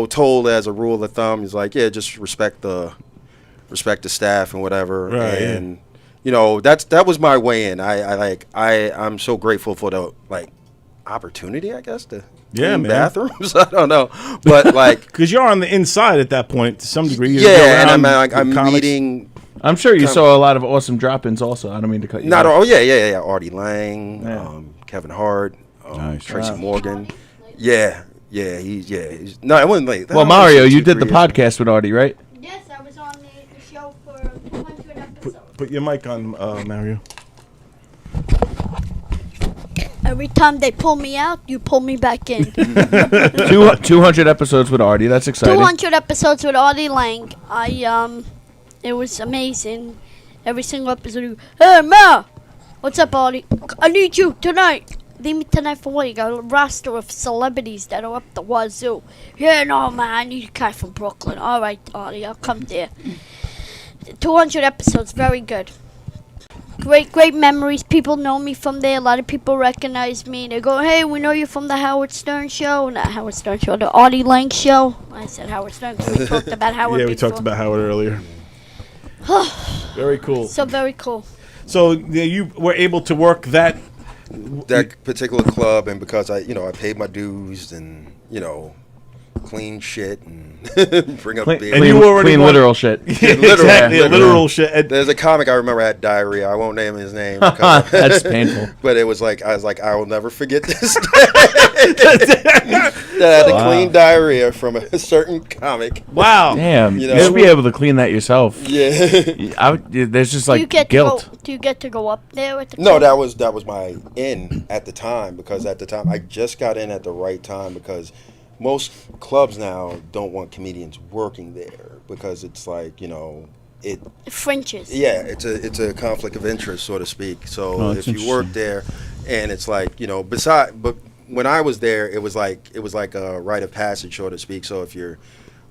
told as a rule of thumb is like just respect the staff and whatever. Right, and that was my way in. I'm so grateful for the opportunity, I guess, to clean man. bathrooms. I don't know, but because you're on the inside at that point to some degree. yeah, and I'm meeting. I'm sure you saw a lot of awesome drop-ins. Also, I don't mean to cut you. Not off. all. Yeah. Artie Lang, Kevin Hart, Tracy Morgan. Yeah. He's no, it wasn't late. Well, Mario, you did the podcast with Artie, right? Yes, I was on the show for 200 episodes. Put your mic on, Mario. Every time they pull me out, you pull me back in. 200 episodes with Artie. That's exciting. 200 episodes with Artie Lang. It was amazing. Every single episode, you, hey, Ma! What's up, Artie? I need you tonight. Leave me tonight for what? You got a roster of celebrities that are up the wazoo. Yeah, no, man, I need a guy from Brooklyn. All right, Artie, I'll come there. 200 episodes, very good. Great memories. People know me from there. A lot of people recognize me. They go, hey, we know you from the Howard Stern show. Not Howard Stern show, the Artie Lang show. I said Howard Stern because we talked about Howard Yeah, we before. talked about Howard earlier. Very cool. So very cool. So you were able to work that particular club, and because I paid my dues and clean shit and bring up beer. And you already clean literal shit. Literal shit. There's a comic I remember had diarrhea. I won't name his name. That's painful. But it was like I will never forget this day. That I had to clean diarrhea from a certain comic. Wow. Damn. You should be able to clean that yourself. Yeah. There's just like guilt. Do you get to go up there with the No, that was my in at the time, because at the time I just got in at the right time, because most clubs now don't want comedians working there because it's like, Frenches. Yeah, it's a conflict of interest, so to speak. So if you work there, and it's like, you know, but when I was there, it was like a rite of passage, so to speak. So if you're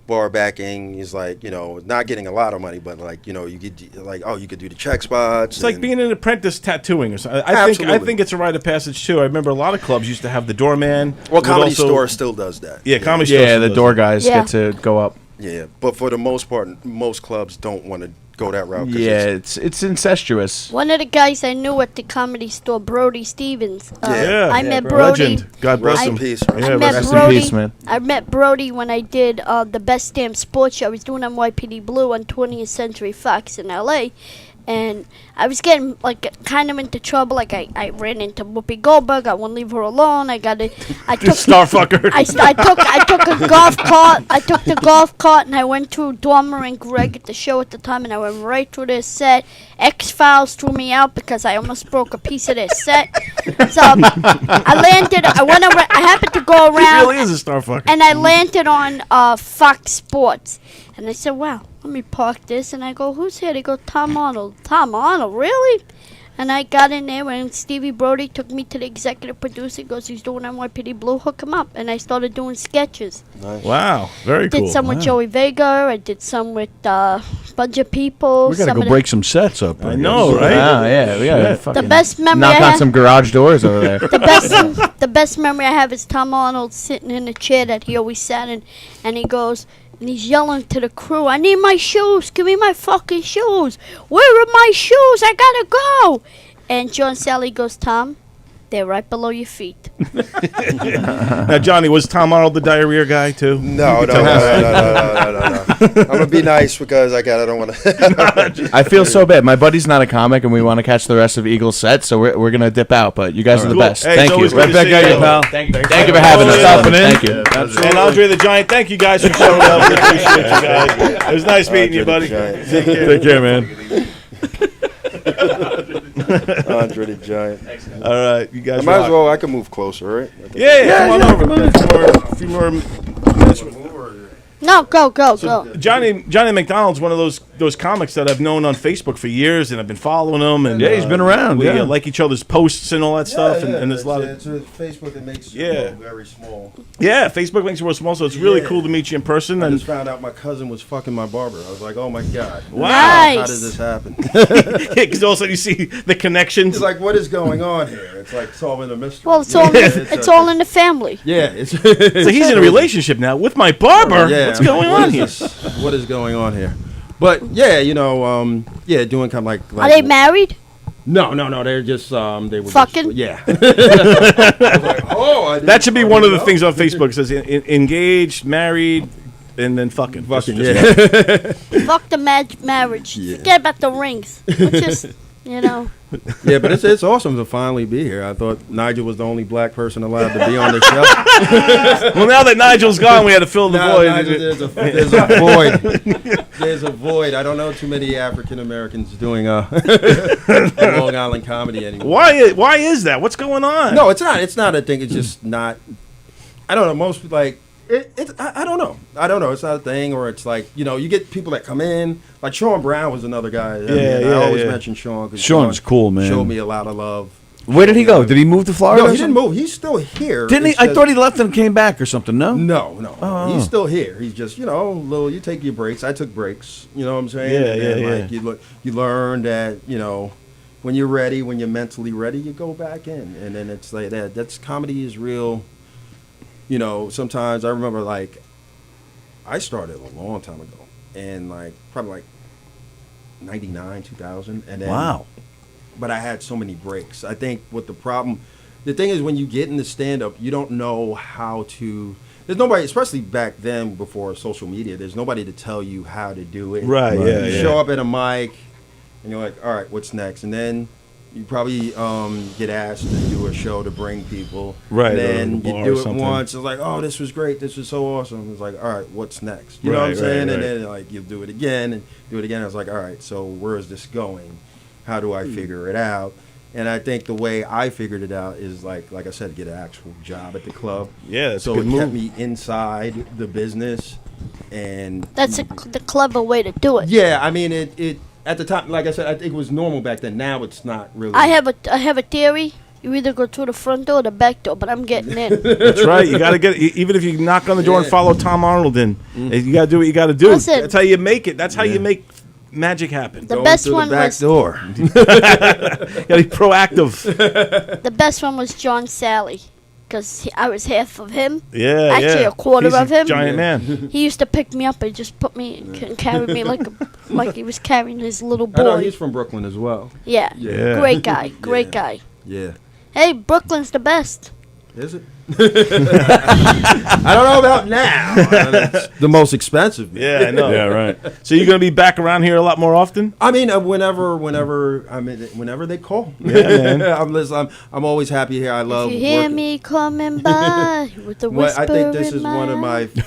bar backing is like, you know, not getting a lot of money, but like, you know, you get like, oh, you could do the check spots. It's like being an apprentice tattooing or something. I think it's a rite of passage too. I remember a lot of clubs used to have the doorman. Well, Comedy Store still does that. Yeah, Comedy Store. Yeah, the door guys get to go up. Yeah, but for the most part, most clubs don't want to go that route. Yeah, it's incestuous. One of the guys I knew at the Comedy Store, Brody Stevens. I met bro. Brody. Legend. God bless him. Rest in peace, man. I met Brody when I did the Best Damn Sports Show. I was doing NYPD Blue on 20th Century Fox in L.A., and I was getting like kind of into trouble. Like I ran into Whoopi Goldberg. I wouldn't leave her alone. I took Starfucker. I took a golf cart. I took the golf cart and I went to Dormer and Greg at the show at the time, and I went right through their set. X-Files threw me out because I almost broke a piece of their set. So I landed. I happened to go around. He really is a starfucker. And I landed on Fox Sports, and I said, "Wow, let me park this." And I go, "Who's here?" They go, "Tom Arnold." Tom Arnold, really? And I got in there, and Stevie Brody took me to the executive producer. He goes, "He's doing NYPD Blue, hook him up." And I started doing sketches. Nice. Wow, very cool. Did some with Joey Vega. I did some with a bunch of people. We gotta go break some sets up. I know, right? Yeah, we gotta fucking The best memory knock I on have- some garage doors over there. The best memory I have is Tom Arnold sitting in a chair that he always sat in, and he goes, and he's yelling to the crew, "I need my shoes. Give me my fucking shoes. Where are my shoes? I gotta go." And John Sallie goes, "Tom, they're right below your feet." Now, Johnny, was Tom Arnold the diarrhea guy too? No. I'm gonna be nice because I don't want to. I feel so bad. My buddy's not a comic, and we want to catch the rest of Eagle's set, so we're gonna dip out. But you guys are the best. Hey, Thank it's you. always good to Right back see at you. you, pal. Thank you for having us. Thank you. And Andre the Giant, thank you guys for showing up. We appreciate you guys. It was nice meeting you, buddy. Take care, man. Andre the Giant. All right, you guys. I might rock. as well. I can move closer, right? Yeah, come on over. A few more minutes. No, go. Johnny McDonald's one of those comics that I've known on Facebook for years, and I've been following him. And he's been around. We like each other's posts and all that stuff. And there's a lot of it's Facebook that makes very small. Yeah, Facebook makes it real small, so it's really cool to meet you in person. I And just found out my cousin was fucking my barber. I was like, oh my god, wow, Nice. how did this happen? because all of a sudden you see the connections. It's like, what is going on here? It's like solving a mystery. Well, it's all in the family. Yeah, it's So he's in a relationship now with my barber. Yeah, What's going on here? What is going on here? But yeah, doing kind of like Are they married? No, they're just they were Fucking? I was like, oh, I That should be one of the things on Facebook. It says engaged, married, and then fucking. Fuck the marriage. Yeah. Forget about the rings. Just, Yeah, but it's awesome to finally be here. I thought Nigel was the only black person allowed to be on the show. Well, now that Nigel's gone, we had to fill the void. Nigel, there's a void. There's a void. I don't know too many African Americans doing Long Island comedy anymore. Why is that? What's going on? No, it's not. It's not a thing. It's just not. I don't know. Most like. I don't know. It's not a thing, or it's like, you get people that come in. Like Sean Brown was another guy. I always mention Sean. Cause Sean's cool, man. Showed me a lot of love. Where did he go? Did he move to Florida? No, he didn't move. He's still here. Didn't he? I thought he left and came back or something. No. No. Oh. He's still here. He's just, you take your breaks. I took breaks. You know what I'm saying? Yeah. You learn that, when you're ready, when you're mentally ready, you go back in, and then it's like that. That's comedy is real. Sometimes I remember, like, I started a long time ago, and probably 99, 2000, and then Wow. But I had so many breaks. I think what the thing is, when you get into stand-up, you don't know how to. There's nobody, especially back then before social media. There's nobody to tell you how to do it. Right. Yeah. You show up at a mic, and you're like, all right, what's next? And then you probably get asked to do a show to bring people. Right. And then or you a bar do or it something. once. It's like, oh, this was great. This was so awesome. It's like, all right, what's next? You know what I'm Right, saying? right. And then like you do it again and do it again. I was like, all right, so where is this going? How do I figure it out? And I think the way I figured it out is like I said, get an actual job at the club. Yeah, that's so a good it kept move. me inside the business, and That's the clever way to do it. yeah, I mean it at the time, like I said, I think it was normal back then. Now it's not really. I have a theory. You either go through the front door or the back door, but I'm getting in. That's right. You got to get even if you knock on the door and follow Tom Arnold in, you got to do what you got to do. Listen. That's how you make it. That's how you make magic happen. The best one back was door. You got to be proactive. the best one was John Sallie, because I was half of him. Yeah, Actually, yeah. a quarter He's of him. Giant man. He used to pick me up and just put me and carry me like he was carrying his little I know boy. he's from Brooklyn as well. Yeah. Yeah. Great guy. Great guy. Yeah. Hey, Brooklyn's the best. Is it? I don't know about now. It's the most expensive. Man. Yeah, I know. Yeah, right. So you're gonna be back around here a lot more often? I mean, whenever they call. Yeah, man. I'm always happy here. I love. If you hear working. me coming by with the whisper I think this in is one of my my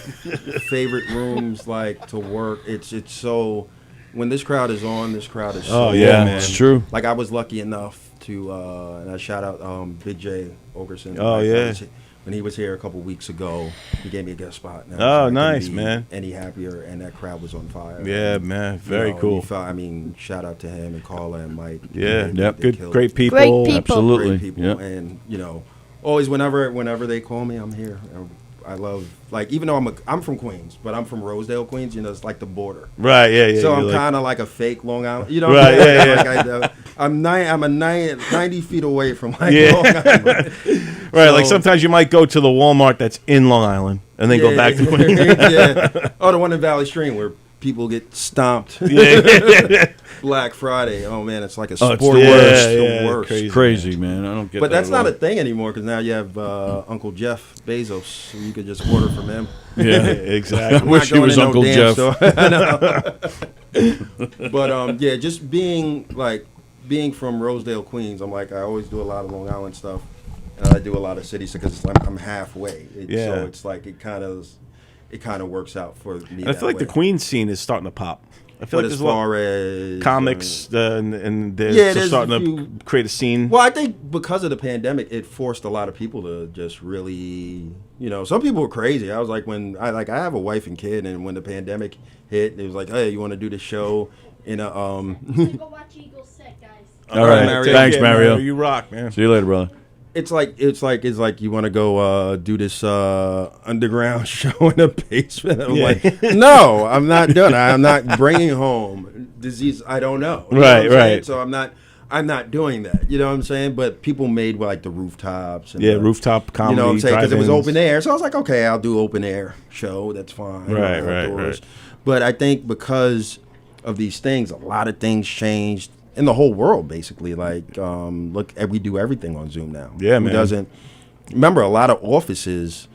favorite rooms, like to work. It's so when this crowd is on, this crowd is. So yeah, on. man. It's true. Like I was lucky enough to, and I shout out Big J Ogerson. Oh, Like, yeah. When he was here a couple weeks ago, he gave me a guest spot. And Oh, I nice, couldn't be man. Any happier, and that crowd was on fire. Yeah, man. Very You know, cool. you felt- I mean, shout out to him and Carla and Mike. Yeah, They good, killed great it. people. Great people. Absolutely. Great people, Yep. and always whenever they call me, I'm here. I love, like, even though I'm from Queens, but I'm from Rosedale, Queens. It's like the border. Right? Yeah, yeah. So you're I'm like- kind of like a fake Long Island. Right, yeah, Like I'm 90 feet away from like Yeah. Long Island. right. Like So- sometimes you might go to the Walmart that's in Long Island and then go back to Queens. yeah. Oh, the one in Valley Stream where people get stomped. Yeah. Black Friday. Oh man, it's like a Oh, sport. it's the worst. It's the Yeah, worst. crazy. It's crazy, man. I don't get But that that's at not all. a thing anymore because now you have Uncle Jeff Bezos, so you could just order from him. Yeah, I exactly. wish he Not was going Uncle to no Jeff. damn store. I know. But yeah, just being from Rosedale, Queens, I'm like I always do a lot of Long Island stuff, and I do a lot of cities because I'm halfway. Yeah. So it's like it kind of works out for me. And I feel like the Queens scene is starting to pop. I feel But like as there's a lot far as comics and they're Yeah, just there's starting a to few- create a scene. Well, I think because of the pandemic, it forced a lot of people to just really, some people were crazy. I was like, I have a wife and kid, and when the pandemic hit, it was like, hey, you want to do the show in a Go watch Eagles set, guys. All right. Mario. Thanks, Yeah, Mario. You rock, man. See you later, brother. It's like you want to go do this underground show in a basement. I'm Yeah. like, no, I'm not doing it. I'm not bringing home disease I don't know. You know Right, what I'm saying? right. So I'm not doing that. You know what I'm saying? But people made like the rooftops. And Yeah, the, rooftop comedy. You know what I'm saying? Because it was drive-ins. open air. So I was like, okay, I'll do open air show. That's fine. Right, right, outdoors. right. But I think because of these things, a lot of things changed in the whole world, basically. Like, look, we do everything on Zoom now. Yeah, Who man. doesn't? Remember, a lot of offices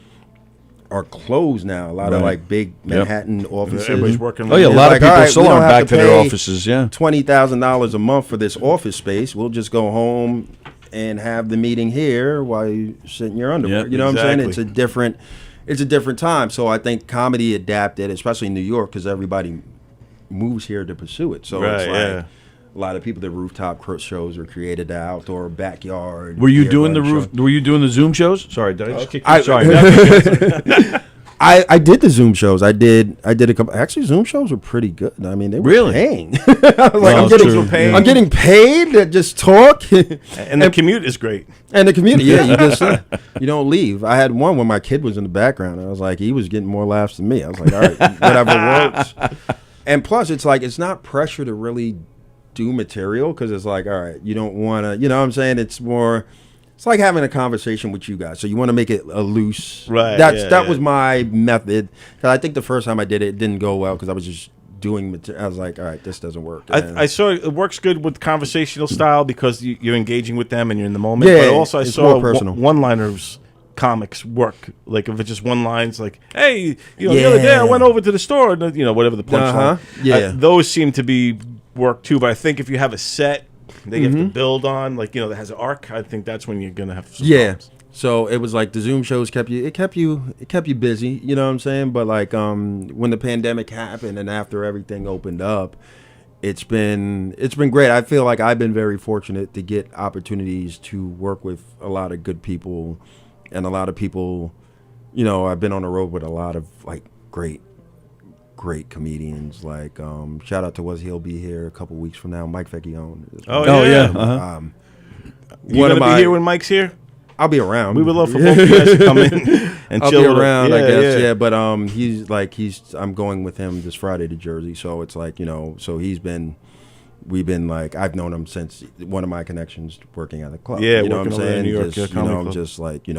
are closed now. A lot of Right. like big Manhattan offices. Everybody's working. Oh, yeah, a It's lot like, of people all right, still we don't aren't have back to to their pay offices, yeah. $20,000 a month for this office space. We'll just go home and have the meeting here while you sit in your underwear. Yep, You know what I'm saying? exactly. It's a different time. So I think comedy adapted, especially in New York, because everybody moves here to pursue it. So it's Right, like yeah. a lot of people, the rooftop shows were created, the outdoor backyard. Were you beer doing the garden roof? show. Were you doing the Zoom shows? Sorry, did I just kick you? I- Sorry. I did the Zoom shows. I did a couple. Actually, Zoom shows were pretty good. I mean, they were Really? paying. I was like, Well, true. I'm getting paid to just talk. And the commute is great. And the community, yeah, you just you don't leave. I had one when my kid was in the background. I was like, he was getting more laughs than me. I was like, all right, whatever works. And plus, it's like it's not pressure to really do material because it's like, all right, you don't want to, you know what I'm saying? It's more, it's like having a conversation with you guys. So you want to make it a loose. Right, That yeah. was my method. 'Cause I think the first time I did it, it didn't go well because I was just doing material. I was like, all right, this doesn't work. And I saw it works good with conversational style because you're engaging with them and you're in the moment. Yeah, but also I it's saw more personal. one-liners comics work. Like if it's just one lines, like, hey, the other day I Yeah. went over to the store, and whatever the punchline. Uh-huh. Yeah. those seem to be work too. But I think if you have a set that you have to build on, like that has an arc, I think that's when you're gonna have some Yeah. problems. So it was like the Zoom shows kept you busy, you know what I'm saying? But like when the pandemic happened and after everything opened up, it's been great. I feel like I've been very fortunate to get opportunities to work with a lot of good people and a lot of people, I've been on the road with a lot of like great great comedians. Like shout out to he'll be here a couple weeks from now. Mike Vecchione. Oh yeah. You One gonna of be my here when Mike's here? I'll be around. We would love for both of you guys to come in and I'll chill. be with around, us. I guess. Yeah, but I'm going with him this Friday to Jersey, so it's like, so we've been like, I've known him since one of my connections working at a club. Yeah, you know what I'm working over there in saying? New York, Just, comedy club. just like,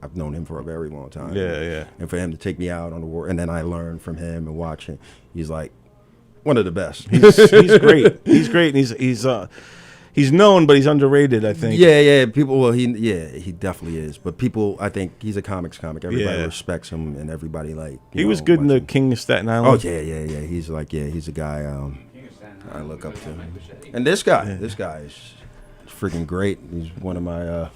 I've known him for a very long time. Yeah. And for him to take me out on the world, and then I learned from him and watch him. He's like one of the best. He's great. He's great, and he's known, but he's underrated, I think. Yeah. People, he definitely is. But people, I think he's a comic. Everybody respects him, and everybody he was good in the King of Staten Island. Oh yeah. He's a guy I look up to. And this guy is freaking great. He's one of my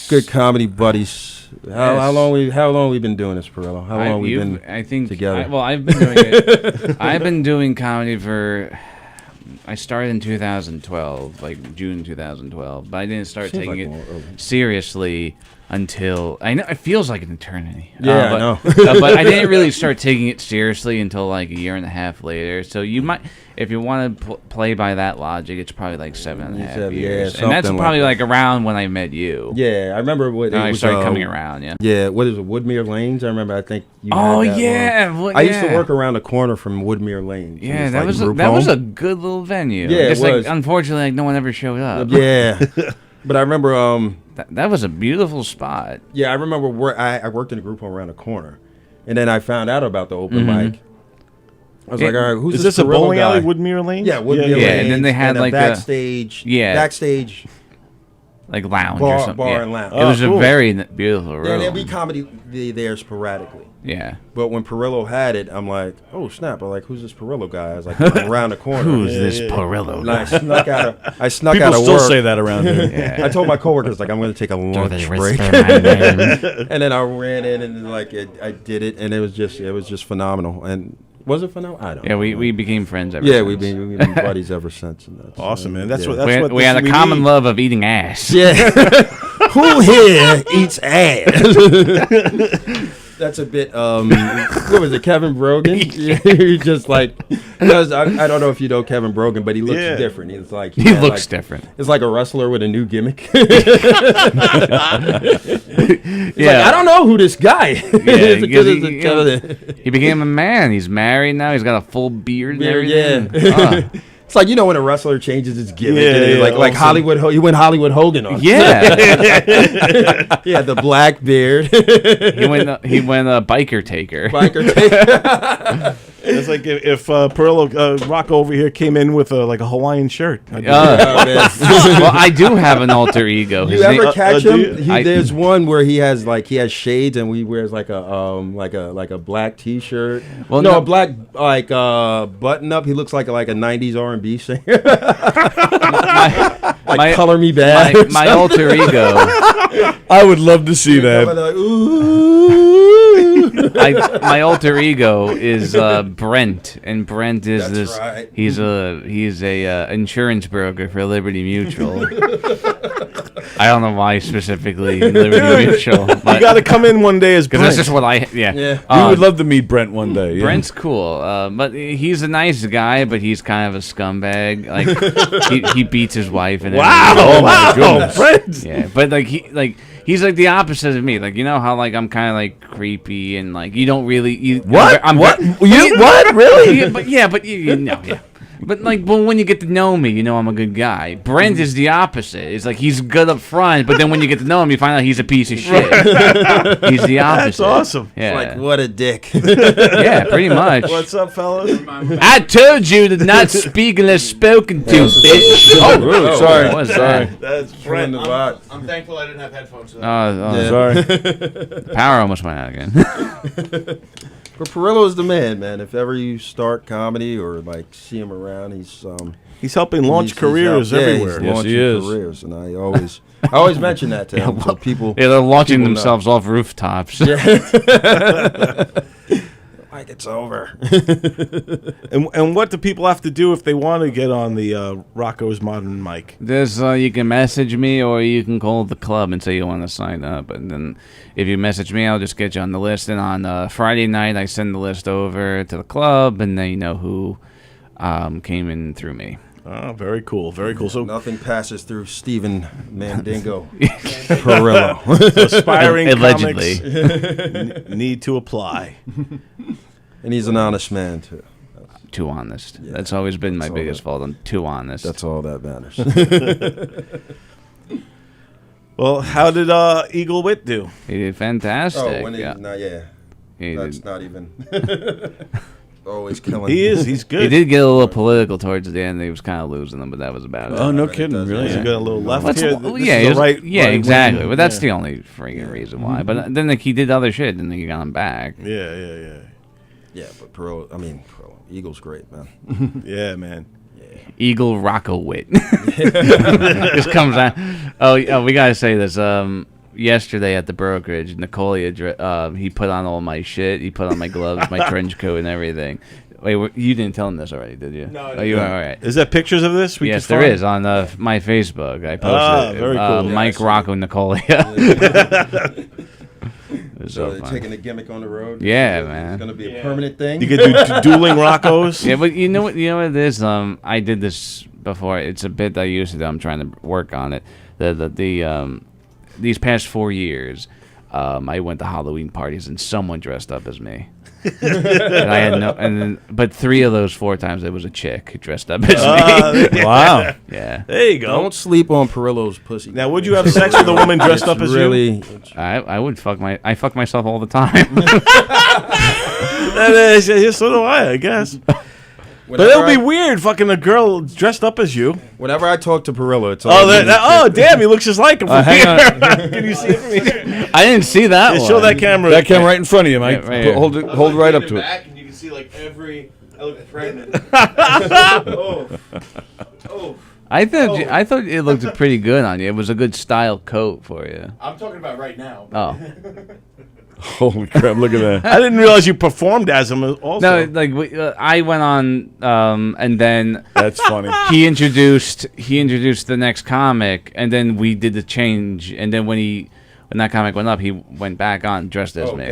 good comedy buddies. How long we been doing this, Perillo? How long we been together? I've been doing it. I've been doing comedy for. I started in 2012, like June 2012, but I didn't start taking it seriously until I know it feels like an eternity. Yeah, I know. But I didn't really start taking it seriously until like a year and a half later. So you might, if you want to play by that logic, it's probably like 7.5 years, and that's probably like around when I met you. Yeah, I remember what I started coming around. Yeah. What is it, Woodmere Lanes? I remember. I think you. Oh had that yeah, I used to work around the corner from Woodmere Lanes. Yeah, that was a good little venue. Yeah, just it was. Like unfortunately, like no one ever showed up. Yeah, but I remember. That was a beautiful spot. Yeah, I remember where I worked in a group around the corner, and then I found out about the open mic. I was like, all right, who's is this a bowling guy? alley, Woodmere Lane? Yeah, Woodmere Lane. Yeah, and then they had like backstage. Backstage. Like lounge or something. Bar and lounge. It was a very beautiful room. Yeah, there'd be comedy there sporadically. Yeah. But when Perillo had it, I'm like, oh snap! I'm like, who's this Perillo guy? I was like, around the corner. Who's this Perillo guy? I snuck People out of still work. say that around here. Yeah. I told my coworkers like I'm going to take a lunch break, and then I ran in and like I did it, and it was just phenomenal. And was it phenomenal? I don't know. Yeah, we became friends ever since. Yeah, we've been buddies ever since. And that's awesome, man. That's what we had a common love of eating ass. Yeah. Who here eats ass? That's a bit. What was it, Kevin Brogan? You're just like, because I don't know if you know Kevin Brogan, but he looks different. He's like he looks different. It's like a wrestler with a new gimmick. Yeah, I don't know who this guy is. He became a man. He's married now. He's got a full beard. And everything. Yeah. It's like, when a wrestler changes his gimmick, like Hollywood. You went Hollywood Hogan on. Yeah, yeah, the black beard. he went a biker taker. It's like if Perillo Rocco over here came in with like a Hawaiian shirt. Well, I do have an alter ego. You ever catch him? There's one where he has shades and he wears like a black T-shirt. Well, no, a black button up. He looks like a '90s R&B singer. Color Me Bad. My alter ego. I would love to see that. My alter ego is Brent, and Brent is Right. He's a insurance broker for Liberty Mutual. I don't know why specifically Liberty Mutual. But you got to come in one day as Brent. That's just what I We would love to meet Brent one day. Yeah. Brent's cool, but he's a nice guy, but he's kind of a scumbag. Like he beats his wife and oh my goodness, Brent. Yeah, but he's like the opposite of me. Like, you know how like I'm kind of like creepy and like you don't really what really? But like, when you get to know me, you know I'm a good guy. Brent is the opposite. It's like he's good up front, but then when you get to know him, you find out he's a piece of shit. He's the opposite. That's awesome. Yeah. It's like, what a dick. Yeah, pretty much. What's up, fellas? I told you to not speak unless spoken to, bitch. Oh, sorry. What was Sorry. that? That's Brent. I'm thankful I didn't have headphones. So Sorry. The power almost went out again. But Perillo is the man. If ever you start comedy or like see him around, he's helping launch careers everywhere. He's launching careers, and I always mention that to him. So people, they're launching themselves off rooftops. Yeah. Mike, it's over. And what do people have to do if they want to get on the Rocco's Modern Mic? There's you can message me or you can call the club and say you want to sign up. And then if you message me, I'll just get you on the list. And on Friday night, I send the list over to the club, and they know who came in through me. Oh, very cool. Very cool. So nothing passes through Stephen Mandingo Perillo. Aspiring Allegedly. comics need to apply. And he's an honest man, too. Too honest. Yeah, that's always been my biggest fault. I'm too honest. That's all that matters. Well, how did Eagle Wit do? He did fantastic. Oh, when that's not even... Always killing. He is. He's good. He did get a little political towards the end. He was kind of losing them, but that was about it. Oh, no kidding. Really? He's got a little left here. Right exactly. But that's the only freaking reason why. But then he did other shit, and then he got him back. Yeah, but Perillo, Eagle's great, man. Yeah, man. Eagle Rocco Wit. Just comes out. Oh, we gotta say this. Yesterday at the brokerage, Nicolia, he put on all my shit. He put on my gloves, my trench coat, and everything. Wait, you didn't tell him this already, did you? No. Oh, you are all right. Is there pictures of this? Yes, there is on my Facebook. I posted it. Very cool. Mike Rocco Nicolia. So they're taking the gimmick on the road. Yeah, man. It's gonna be a permanent thing. You could do dueling Roccos. Yeah, but you know what? You know what it is. I did this before. It's a bit that I used to do. I'm trying to work on it. These past 4 years, I went to Halloween parties and someone dressed up as me. And I had but 3 of those 4 times it was a chick dressed up as me. Wow. Yeah. There you go. Don't sleep on Perillo's pussy. Now, would you have sex with a woman dressed up as you? I would I fuck myself all the time. So do I guess. But it would be weird fucking a girl dressed up as you. Whenever I talk to Perillo, it's damn, he looks just like him from here. Can you see it from here? I didn't see that one. Show that camera. That camera right in front of you, Mike. right hold it right up to it. Back and you can see like I look pregnant. I thought it looked pretty good on you. It was a good style coat for you. I'm talking about right now. Oh. Holy crap! Look at that. I didn't realize you performed as him. Also, No, I went on, and then That's funny. he introduced the next comic, and then we did the change, and then when that comic went up, he went back on dressed as me.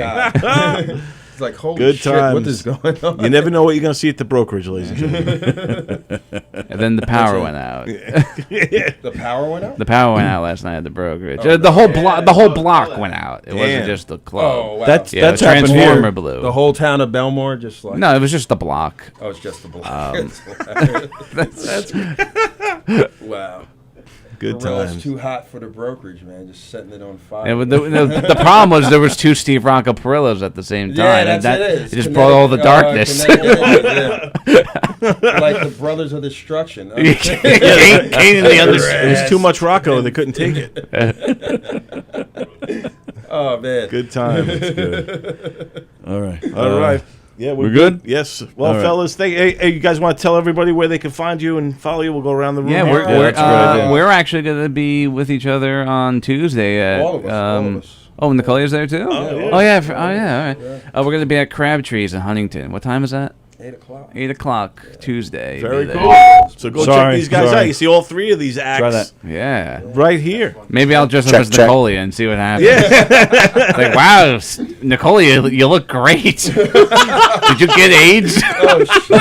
It's like, holy Good shit, times. what is going on? You never know what you're going to see at the brokerage, ladies and gentlemen. And then the power went out. The power went out? The power went out last night at the brokerage. The whole block went out. It wasn't just the club. Oh, wow. That's happened Transformer here. blew. The whole town of Belmore just like... No, it was just the block. Oh, it's just the block. Wow. Good Perillo's times. too hot for the brokerage, man. Just setting it on fire. And the problem was there was 2 Steve Rocco Perillos at the same time. Yeah, and that's it. It just brought all the darkness. Like the Brothers of Destruction. Cain in the other. It was too much Rocco. They couldn't take it. Oh, man. Good times. It's good. All right. All right. Yeah, we're good? Yes. Well, All right. fellas, hey, you guys want to tell everybody where they can find you and follow you? We'll go around the room. Yeah, here. we're actually going to be with each other on Tuesday. All of us. Oh, Nicolia's there too? Oh, yeah. All right. We're going to be at Crabtrees in Huntington. What time is that? 8 o'clock. 8 o'clock Tuesday. Very Be there. cool. So go check these guys out. You see all 3 of these acts Try that. Yeah. right here. Maybe I'll dress up as Nicolia and see what happens. Yeah. Like, wow, Nicolia, you look great. Did you get AIDS? Oh, shit.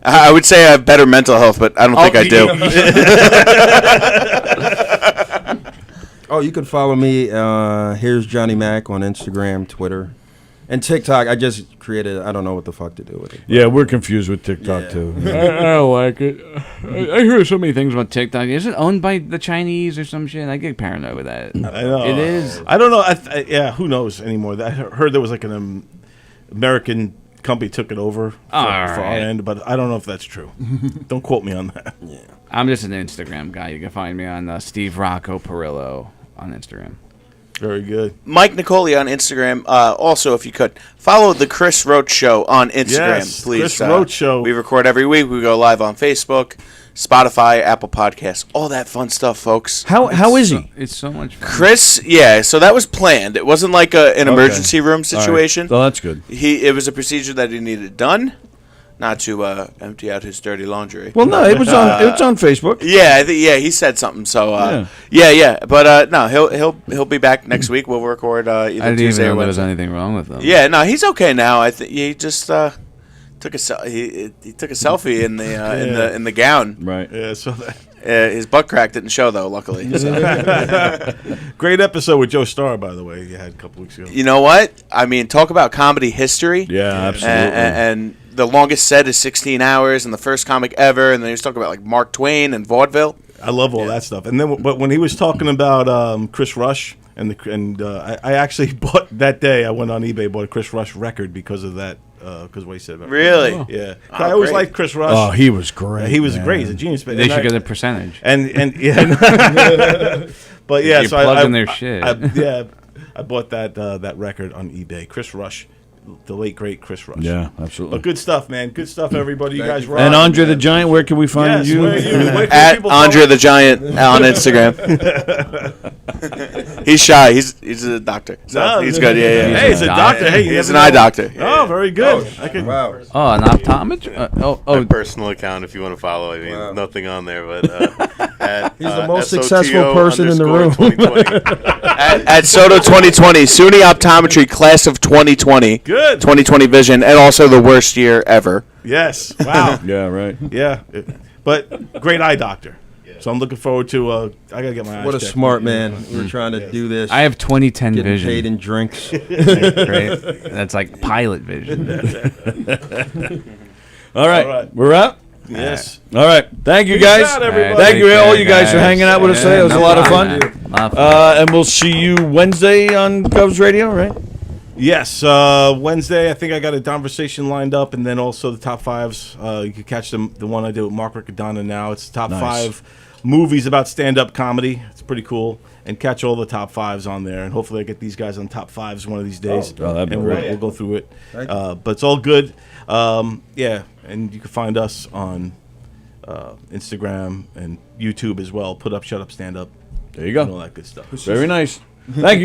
I would say I have better mental health, but I don't think I do. Oh, you can follow me. Here's Johnny Mac on Instagram, Twitter, and TikTok. I just created. I don't know what the fuck to do with it. Yeah, we're confused with TikTok too. I don't like it. I hear so many things about TikTok. Is it owned by the Chinese or some shit? I get paranoid with that. I know. It is. I don't know. Yeah, who knows anymore? I heard there was like an American company took it over for our end, but I don't know if that's true. Don't quote me on that. Yeah. I'm just an Instagram guy. You can find me on Steve Rocco Perillo on Instagram. Very good. Mike Nicolia on Instagram. Also, if you could, follow the Chris Roach Show on Instagram, Yes, please. Chris Roach Show. We record every week. We go live on Facebook. Spotify, Apple Podcasts, all that fun stuff, folks. How is he? It's so much fun. Chris, so that was planned. It wasn't like an emergency room situation. All right. So that's good. It was a procedure that he needed done, not to empty out his dirty laundry. Well, no, it was on Facebook. Yeah, he said something. So yeah. But no, he'll be back next week. We'll record either I didn't Tuesday even or know there was Wednesday. anything wrong with them. Yeah, no, he's okay now. I think he just took a selfie in the gown. Right. Yeah, so that. His butt crack didn't show though, luckily. So. Great episode with Joe Starr, by the way. You had a couple weeks ago. You know what? I mean, talk about comedy history. Yeah, absolutely. And the longest set is 16 hours, and the first comic ever. And then he was talking about like Mark Twain and vaudeville. I love all that stuff. And then, but when he was talking about Chris Rush I actually bought that day. I went on eBay, bought a Chris Rush record because of that. Because what he said about really, yeah. I always liked Chris Rush. Oh, he was great. He was great. He's a genius. They should get a percentage. And yeah, but yeah, so I their shit. I bought that record on eBay. Chris Rush. The late great Chris Rush. Yeah, absolutely. But good stuff, man. Good stuff, everybody. You guys rock. And Andre the Giant, where can we find you? At Andre the Giant on Instagram. He's shy. He's a doctor. So he's good. Yeah. Hey, he's a doctor. Hey, he's an eye doctor. Oh, very good. Wow. Oh, an optometrist. My personal account, if you want to follow. I mean, nothing on there, but he's the most successful person in the room. At Soto 2020, SUNY Optometry Class of 2020. Good. 2020 vision, and also the worst year ever. Yes. Wow. Yeah. Right. Yeah. But great eye doctor. So I'm looking forward to. I gotta get my eyes What a checked. smart man. We're trying to do this. I have 20/10 getting vision. paid in drinks. Great. That's like pilot vision. All right. We're out. Yes. All right. Thank you, Peace guys. out, everybody. Thank you, all you guys, guys. for hanging out with us today. It was a lot of fun. fun. And we'll see you Wednesday on Cubs Radio, right? Yes, Wednesday. I think I got a conversation lined up, and then also the top fives. You can catch the one I did with Mark Riccadonna now. It's the top 5 movies about stand-up comedy. It's pretty cool, and catch all the top 5s on there. And hopefully, I get these guys on top 5s one of these days. Oh, that'd be and great. we'll go through it. But it's all good. Yeah, and you can find us on Instagram and YouTube as well. Put up, shut up, stand up. There you go. And all that good stuff. Very nice. Thank you.